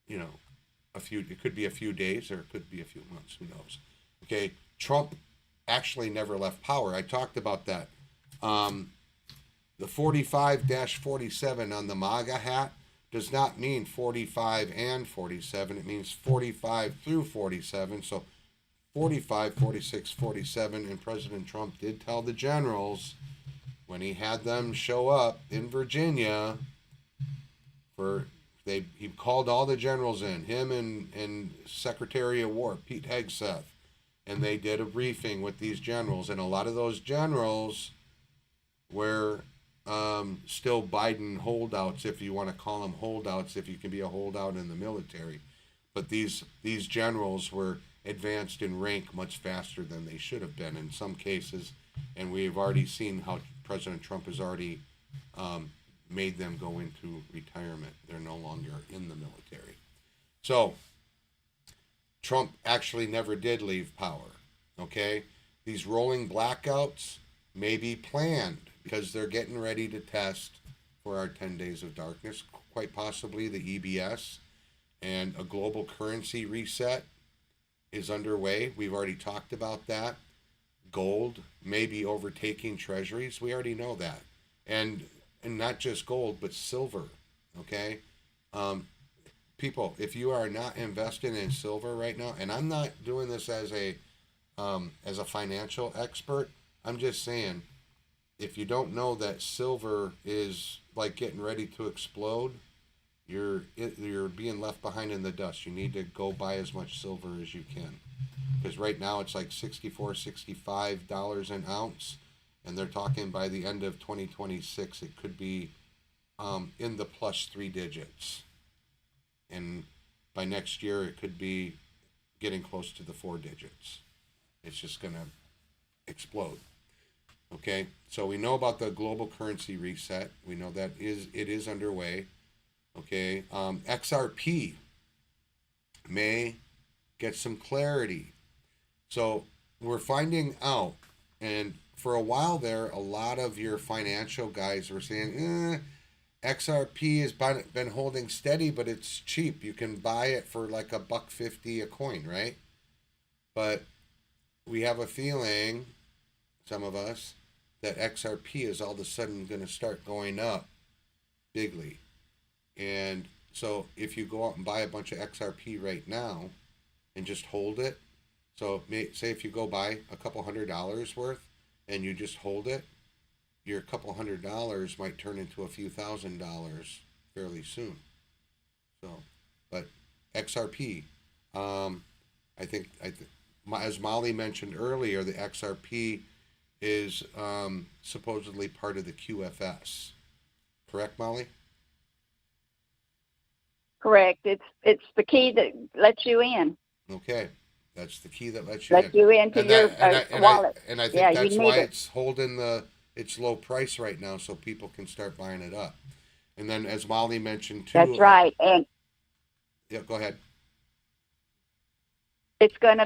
it could be a few days or it could be a few months, who knows. Okay, Trump actually never left power. I talked about that. The 45-47 on the MAGA hat does not mean 45 and 47. It means 45 through 47. So 45, 46, 47, and President Trump did tell the generals when he had them show up in Virginia, he called all the generals in, him and Secretary of War Pete Hegseth, and they did a briefing with these generals, and a lot of those generals were still Biden holdouts, if you want to call them holdouts, if you can be a holdout in the military. But these generals were advanced in rank much faster than they should have been in some cases, and we've already seen how President Trump has already made them go into retirement. They're no longer in the military. So Trump actually never did leave power, okay? These rolling blackouts may be planned because they're getting ready to test for our 10 days of darkness, quite possibly the EBS, and a global currency reset is underway. We've already talked about that. Gold may be overtaking treasuries. We already know that. And not just gold, but silver, okay? People, if you are not investing in silver right now, and I'm not doing this as a financial expert, I'm just saying, if you don't know that silver is like getting ready to explode, you're being left behind in the dust. You need to go buy as much silver as you can, because right now it's like $64, $65 an ounce. And they're talking by the end of 2026, it could be in the plus 3 digits. And by next year, it could be getting close to the 4 digits. It's just going to explode. Okay, so we know about the global currency reset. We know that it is underway. Okay, XRP may get some clarity. So we're finding out, and for a while there, a lot of your financial guys were saying, XRP has been holding steady, but it's cheap. You can buy it for like $1.50 a coin, right? But we have a feeling, some of us, that XRP is all of a sudden going to start going up bigly. And so if you go out and buy a bunch of XRP right now and just hold it, so say if you go buy a couple $100 worth and you just hold it, your couple $100 might turn into a few $1,000s fairly soon. So, but XRP, I think as Molly mentioned earlier, the XRP is supposedly part of the QFS. Correct, Molly? Correct. It's the key that lets you in. Okay, that's the key that lets you Lets you into your wallet. And I think Yeah, that's you why need it. it's holding its low price right now, so people can start buying it up. And then, as Molly mentioned too. That's right. And yeah, go ahead. it's going to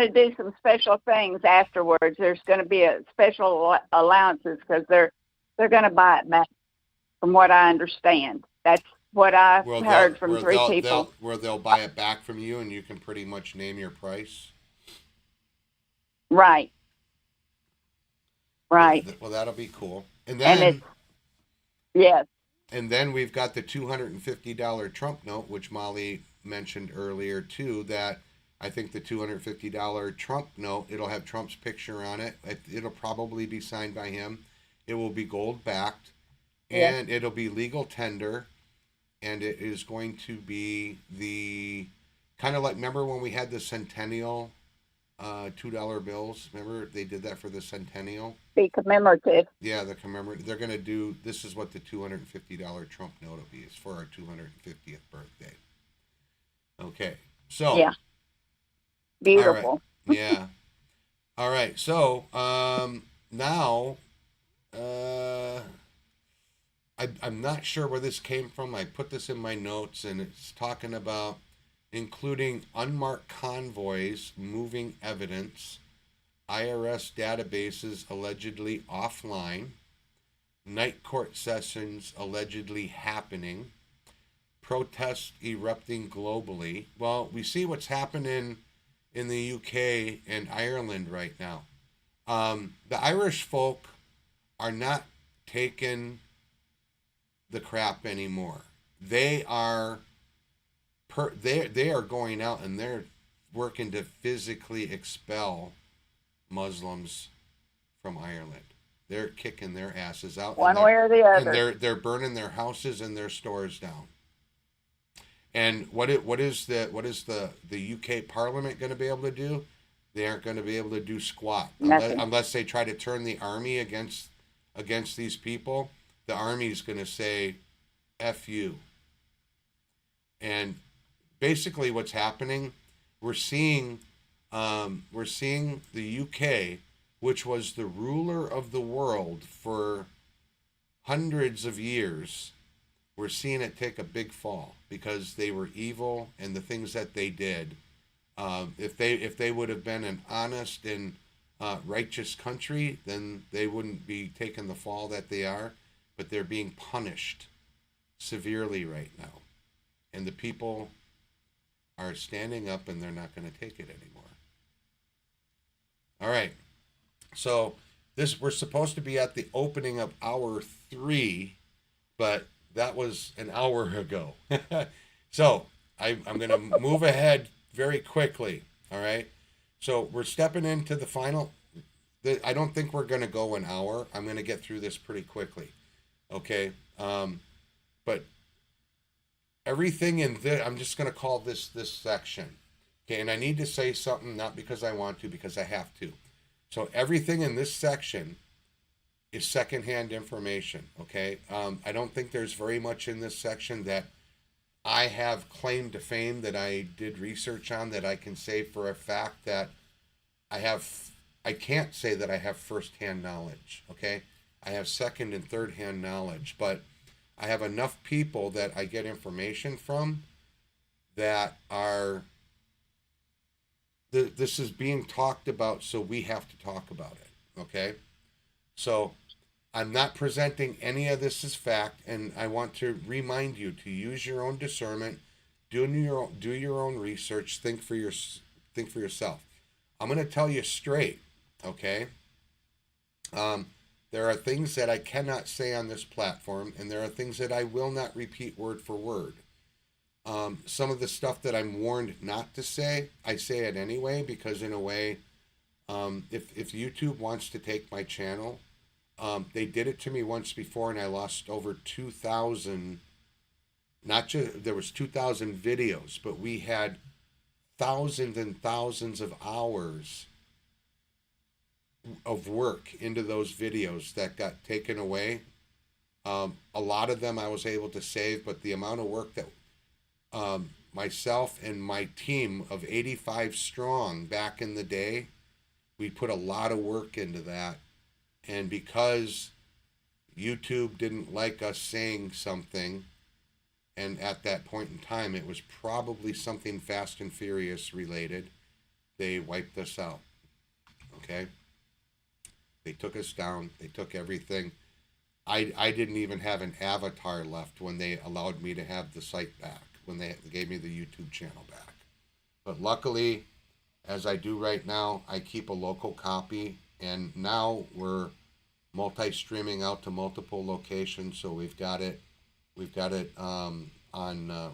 do some special things afterwards. There's going to be a special allowances because they're going to buy it back, from what I understand. That's what I've heard from three people. Where they'll buy it back from you, and you can pretty much name your price. Right. Right. Well, that'll be cool. And then, yes. And then we've got the $250 Trump note, which Molly mentioned earlier too. That I think the $250 Trump note, it'll have Trump's picture on it. It'll probably be signed by him. It will be gold backed, and it'll be legal tender. And it is going to be the kind of like, remember when we had the Centennial $2 bills? Remember they did that for the Centennial? Be commemorative. Yeah, the commemorative. They're going to do, this is what the $250 Trump note will be. It's for our 250th birthday. Okay, so. Yeah. Beautiful. All right. Yeah. All right, so now, I'm not sure where this came from. I put this in my notes, and it's talking about including unmarked convoys moving evidence, IRS databases allegedly offline, night court sessions allegedly happening, protests erupting globally. Well, we see what's happening in the UK and Ireland right now. The Irish folk are not taking the crap anymore. They are they are going out and they're working to physically expel Muslims from Ireland. They're kicking their asses out one way or the other. And they're burning their houses and their stores down. And what is the UK Parliament going to be able to do? They aren't going to be able to do squat unless they try to turn the army against these people. The army's going to say, "F you." And basically, what's happening, we're seeing the UK, which was the ruler of the world for hundreds of years. We're seeing it take a big fall because they were evil and the things that they did. If they would have been an honest and righteous country, then they wouldn't be taking the fall that they are. But they're being punished severely right now, and the people are standing up and they're not going to take it anymore. All right, so we're supposed to be at the opening of hour 3, but that was an hour ago. So I'm going to move ahead very quickly. All right. So we're stepping into the final. I don't think we're going to go an hour. I'm going to get through this pretty quickly. Okay. But everything in this, I'm just going to call this section. Okay. And I need to say something, not because I want to, because I have to. So everything in this section is secondhand information. Okay. I don't think there's very much in this section that I have claim to fame that I did research on, that I can say for a fact that I can't say that I have firsthand knowledge. Okay. I have second and third hand knowledge, but I have enough people that I get information from that are, this is being talked about, so we have to talk about it. Okay. So I'm not presenting any of this as fact, and I want to remind you to use your own discernment, do your own research, think for yourself. I'm going to tell you straight, okay? There are things that I cannot say on this platform, and there are things that I will not repeat word for word. Some of the stuff that I'm warned not to say, I say it anyway, because in a way, if YouTube wants to take my channel, they did it to me once before, and I lost over 2,000. Not just there was 2,000 videos, but we had thousands and thousands of hours of work into those videos that got taken away. A lot of them I was able to save, but the amount of work that myself and my team of 85 strong back in the day, we put a lot of work into that. And because YouTube didn't like us saying something, and at that point in time, it was probably something Fast and Furious related, they wiped us out. Okay? They took us down. They took everything. I didn't even have an avatar left when they allowed me to have the site back, when they gave me the YouTube channel back. But luckily, as I do right now, I keep a local copy, and now we're multi-streaming out to multiple locations. So we've got it on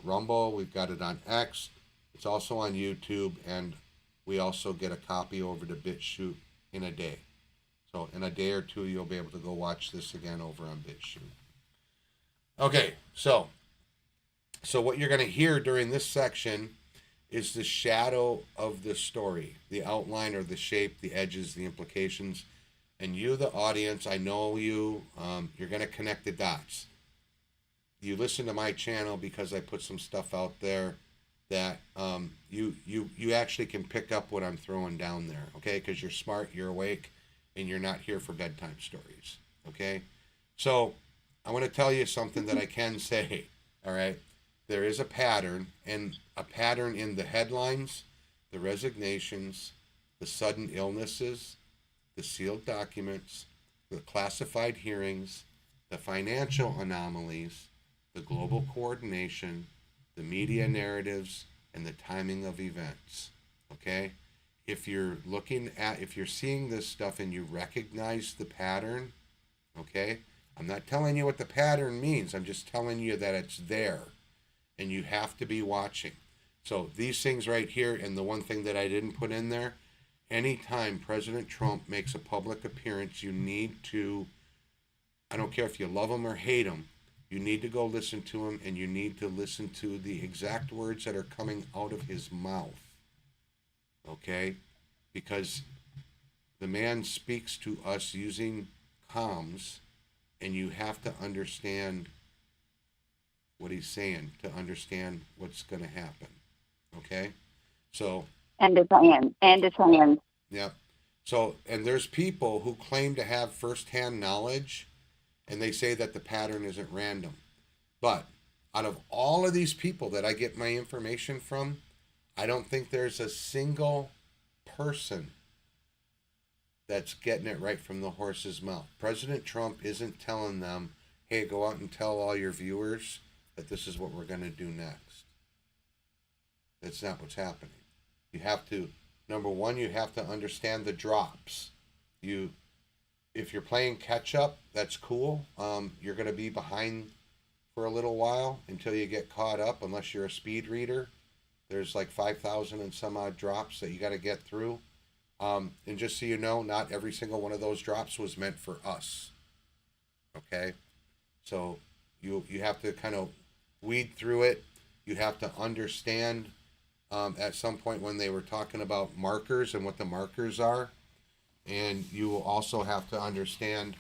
Rumble, we've got it on X, it's also on YouTube, and we also get a copy over to BitChute in a day. So in a day or two, you'll be able to go watch this again over on BitChute. Okay, so what you're going to hear during this section is the shadow of the story, the outline or the shape, the edges, the implications. And you, the audience, I know you, you're going to connect the dots. You listen to my channel because I put some stuff out there that you actually can pick up what I'm throwing down there, okay? Because you're smart, you're awake, and you're not here for bedtime stories, okay? So I want to tell you something that I can say, all right? There is a pattern, and a pattern in the headlines, the resignations, the sudden illnesses, the sealed documents, the classified hearings, the financial anomalies, the global coordination, the media narratives, and the timing of events, okay? If you're seeing this stuff and you recognize the pattern, okay? I'm not telling you what the pattern means. I'm just telling you that it's there, and you have to be watching. So these things right here, and the one thing that I didn't put in there, anytime President Trump makes a public appearance, you need to, I don't care if you love him or hate him, you need to go listen to him, and you need to listen to the exact words that are coming out of his mouth, okay? Because the man speaks to us using comms, and you have to understand what he's saying to understand what's going to happen, okay? So... And his hand. Yep. So, and there's people who claim to have firsthand knowledge, and they say that the pattern isn't random. But out of all of these people that I get my information from, I don't think there's a single person that's getting it right from the horse's mouth. President Trump isn't telling them, hey, go out and tell all your viewers that this is what we're going to do next. That's not what's happening. You have to, number one, you have to understand the drops. If you're playing catch up, that's cool. You're going to be behind for a little while until you get caught up, unless you're a speed reader. There's like 5,000 and some odd drops that you got to get through. And just so you know, not every single one of those drops was meant for us. Okay? So you have to kind of weed through it. You have to understand at some point when they were talking about markers and what the markers are. And you will also have to understand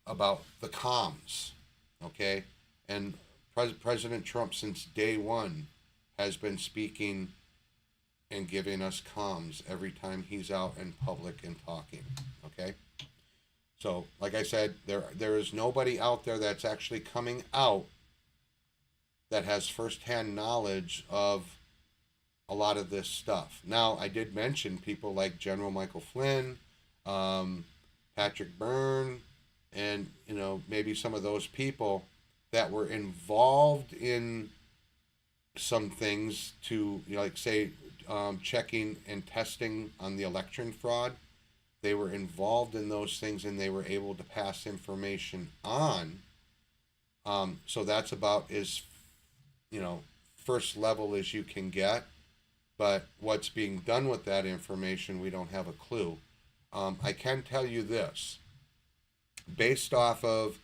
about the comms, okay? And President Trump, since day one, has been speaking and giving us comms every time he's out in public and talking, okay? So, like I said, there is nobody out there that's actually coming out that has firsthand knowledge of a lot of this stuff. Now, I did mention people like General Michael Flynn, Patrick Byrne, and maybe some of those people that were involved in some things to like say checking and testing on the election fraud. They were involved in those things, and they were able to pass information on. So that's about as, first level as you can get. But what's being done with that information, we don't have a clue. I can tell you this, based off of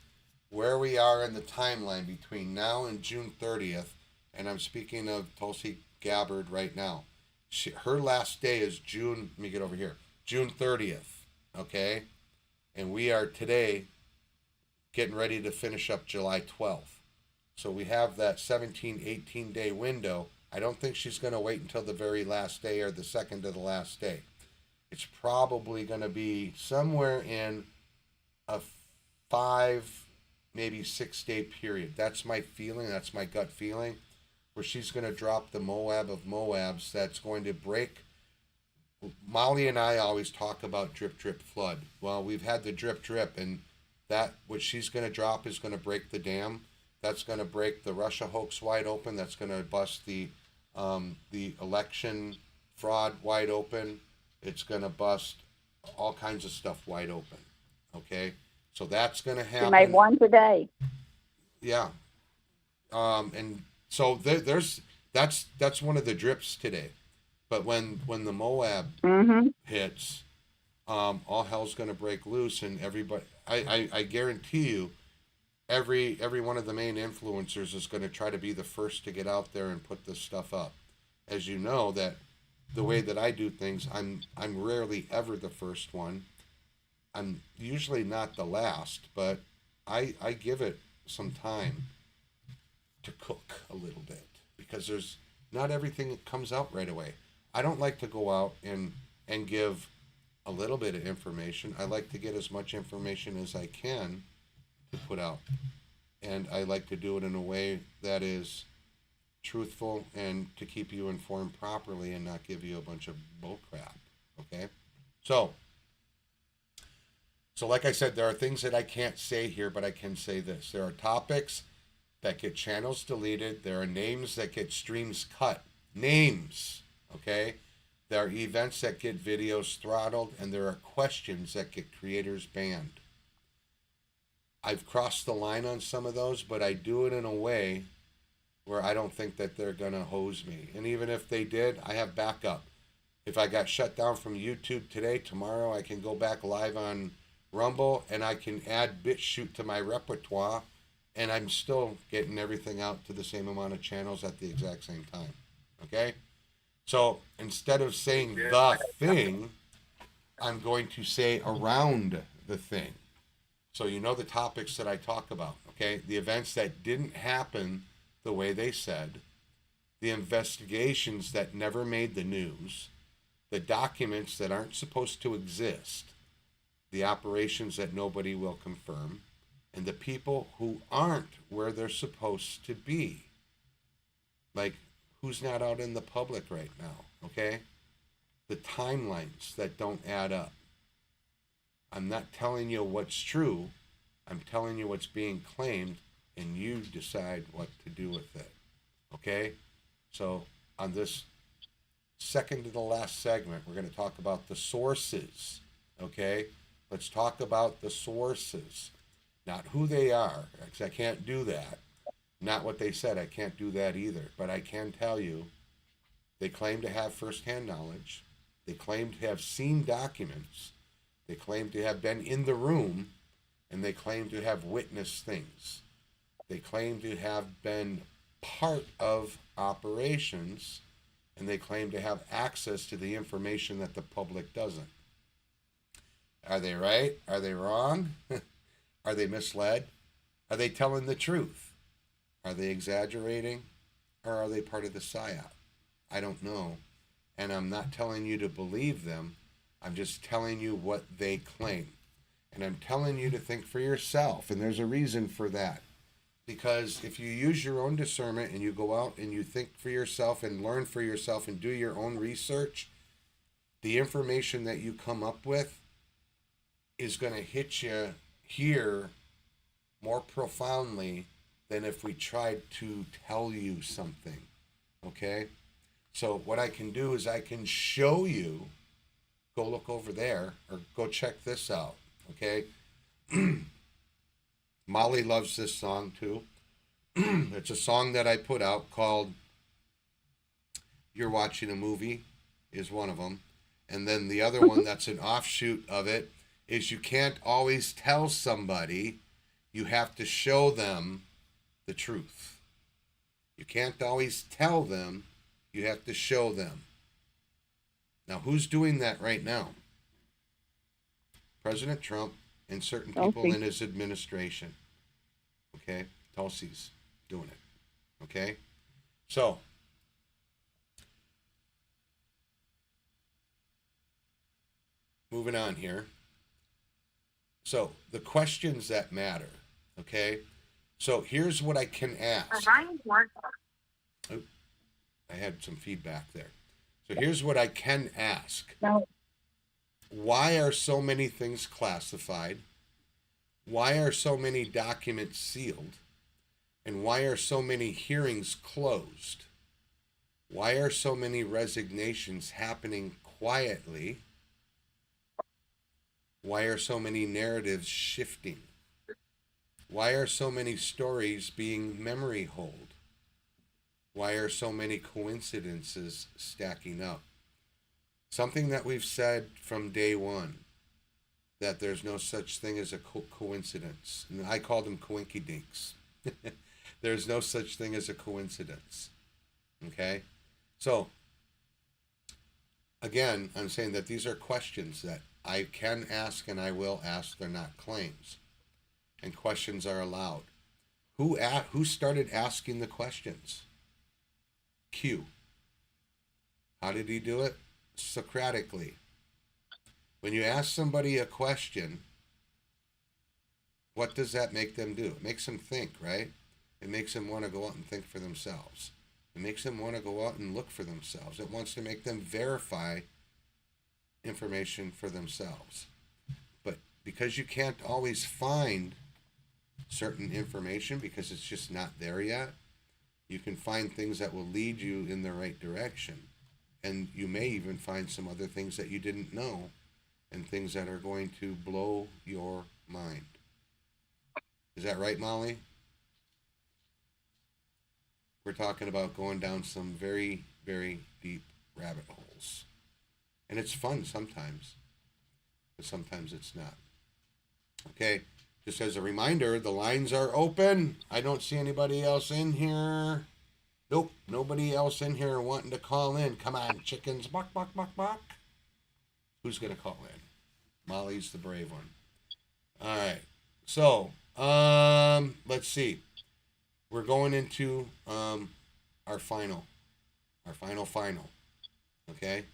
where we are in the timeline between now and June 30th, and I'm speaking of Tulsi Gabbard right now. Her last day is June 30th, okay? And we are today getting ready to finish up July 12th. So we have that 17, 18-day window. I don't think she's going to wait until the very last day or the second to the last day. It's probably going to be somewhere in a 5, maybe 6 day period. That's my feeling. That's my gut feeling, where she's going to drop the Moab of Moabs. That's going to break. Molly and I always talk about drip, drip, flood. Well, we've had the drip, drip, and that what she's going to drop is going to break the dam. That's going to break the Russia hoax wide open. That's going to bust the election fraud wide open. It's going to bust all kinds of stuff wide open. Okay, so that's going to happen. You made one today. Yeah, and so that's one of the drips today. But when the Moab hits, all hell's going to break loose, and everybody. I guarantee you, every one of the main influencers is going to try to be the first to get out there and put this stuff up. As you know, that the way that I do things, I'm rarely ever the first one. I'm usually not the last, but I give it some time to cook a little bit, because there's not everything that comes out right away. I don't like to go out and give a little bit of information. I like to get as much information as I can to put out. And I like to do it in a way that is truthful and to keep you informed properly and not give you a bunch of bull crap. Okay? So like I said, there are things that I can't say here, but I can say this. There are topics that get channels deleted. There are names that get streams cut. Names. Okay? There are events that get videos throttled, and there are questions that get creators banned. I've crossed the line on some of those, but I do it in a way where I don't think that they're going to hose me. And even if they did, I have backup. If I got shut down from YouTube today, tomorrow I can go back live on Rumble, and I can add BitChute to my repertoire, and I'm still getting everything out to the same amount of channels at the exact same time. Okay? So instead of saying the thing, I'm going to say around the thing. So you know the topics that I talk about, okay? The events that didn't happen the way they said, the investigations that never made the news, the documents that aren't supposed to exist, the operations that nobody will confirm, and the people who aren't where they're supposed to be. Like, who's not out in the public right now, okay? The timelines that don't add up. I'm not telling you what's true. I'm telling you what's being claimed, and you decide what to do with it, okay? So on this second to the last segment, we're going to talk about the sources, okay? Let's talk about the sources, not who they are, because I can't do that. Not what they said, I can't do that either. But I can tell you, they claim to have firsthand knowledge. They claim to have seen documents. They claim to have been in the room, and they claim to have witnessed things. They claim to have been part of operations, and they claim to have access to the information that the public doesn't. Are they right? Are they wrong? Are they misled? Are they telling the truth? Are they exaggerating, or are they part of the psyop? I don't know. And I'm not telling you to believe them. I'm just telling you what they claim. And I'm telling you to think for yourself. And there's a reason for that. Because if you use your own discernment and you go out and you think for yourself and learn for yourself and do your own research, the information that you come up with is going to hit you here more profoundly than if we tried to tell you something, okay? So what I can do is I can show you, go look over there, or go check this out, okay? Molly loves this song too. It's a song that I put out called You're Watching a Movie is one of them. And then the other one that's an offshoot of it is you can't always tell somebody, you have to show them the truth. You can't always tell them, you have to show them. Now, who's doing that right now? President Trump and certain people in his administration. Okay? Tulsi's doing it. Okay? So, moving on here. So, the questions that matter. Okay? So, here's what I can ask. Oh, I had some feedback there. So, here's what I can ask. Why are so many things classified? Why are so many documents sealed? And why are so many hearings closed? Why are so many resignations happening quietly? Why are so many narratives shifting? Why are so many stories being memory holed? Why are so many coincidences stacking up? Something that we've said from day one, that there's no such thing as a coincidence. And I call them coinkydinks. There's no such thing as a coincidence. Okay? So, again, I'm saying that these are questions that I can ask and I will ask. They're not claims. And questions are allowed. Who started asking the questions? Q. How did he do it? Socratically. When you ask somebody a question, what does that make them do? It makes them think, right? It makes them want to go out and think for themselves. It makes them want to go out and look for themselves. It wants to make them verify information for themselves. But because you can't always find certain information because it's just not there yet, you can find things that will lead you in the right direction. And you may even find some other things that you didn't know and things that are going to blow your mind. Is that right, Molly? We're talking about going down some very, very deep rabbit holes. And it's fun sometimes, but sometimes it's not. Okay, just as a reminder, the lines are open. I don't see anybody else in here. Nope, nobody else in here wanting to call in. Come on, chickens, buck, buck, buck, buck. Who's going to call in? Molly's the brave one. All right, so let's see. We're going into our final. Okay?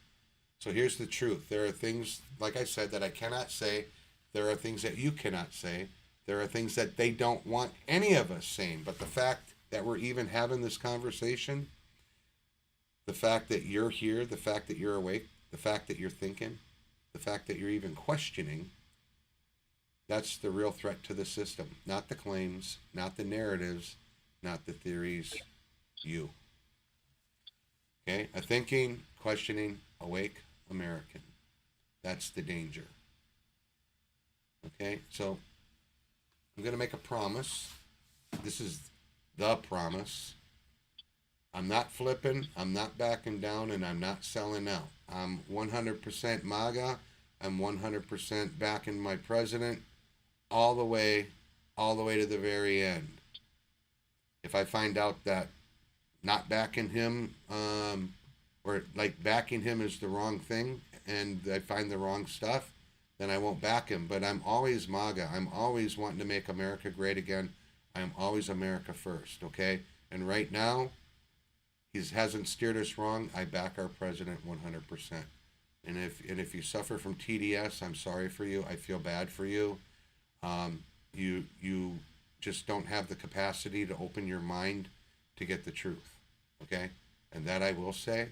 So here's the truth. There are things, like I said, that I cannot say. There are things that you cannot say. There are things that they don't want any of us saying. But the fact that we're even having this conversation, the fact that you're here, the fact that you're awake, the fact that you're thinking, the fact that you're even questioning, that's the real threat to the system. Not the claims, not the narratives, not the theories, you. Okay? A thinking, questioning, awake American. That's the danger. Okay? So, I'm going to make a promise. This is the promise. I'm not flipping, I'm not backing down, and I'm not selling out. I'm 100% MAGA. I'm 100% backing my president all the way to the very end. If I find out that not backing him, or like backing him is the wrong thing, and I find the wrong stuff, then I won't back him. But I'm always MAGA. I'm always wanting to make America great again. I'm always America first, okay? And right now, he hasn't steered us wrong. I back our president 100%. And if you suffer from TDS, I'm sorry for you. I feel bad for you. You just don't have the capacity to open your mind to get the truth, okay? And that I will say,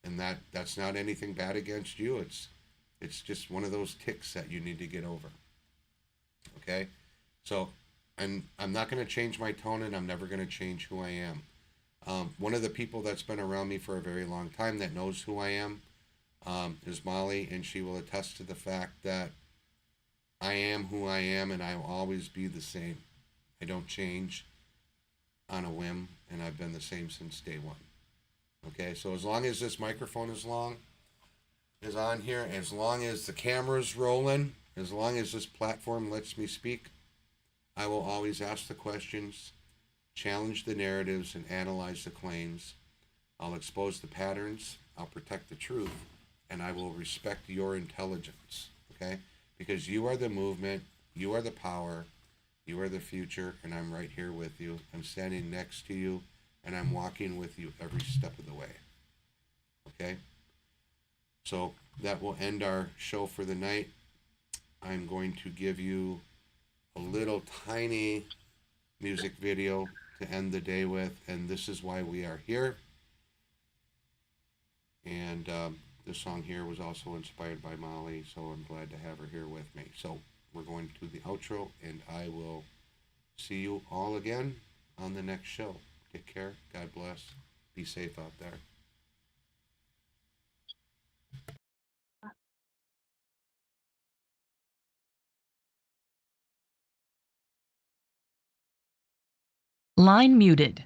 and that's not anything bad against you. It's just one of those ticks that you need to get over, okay? So, and I'm not going to change my tone, and I'm never going to change who I am. One of the people that's been around me for a very long time that knows who I am is Molly, and she will attest to the fact that I am who I am, and I will always be the same. I don't change on a whim, and I've been the same since day one. Okay, so as long as this microphone is on here, as long as the camera's rolling, as long as this platform lets me speak, I will always ask the questions, challenge the narratives, and analyze the claims. I'll expose the patterns, I'll protect the truth, and I will respect your intelligence, okay? Because you are the movement, you are the power, you are the future, and I'm right here with you. I'm standing next to you, and I'm walking with you every step of the way, okay? So that will end our show for the night. I'm going to give you a little tiny music video to end the day with, and this is why we are here. And this song here was also inspired by Molly, so I'm glad to have her here with me. So we're going to the outro, and I will see you all again on the next show. Take care. God bless. Be safe out there. Line muted.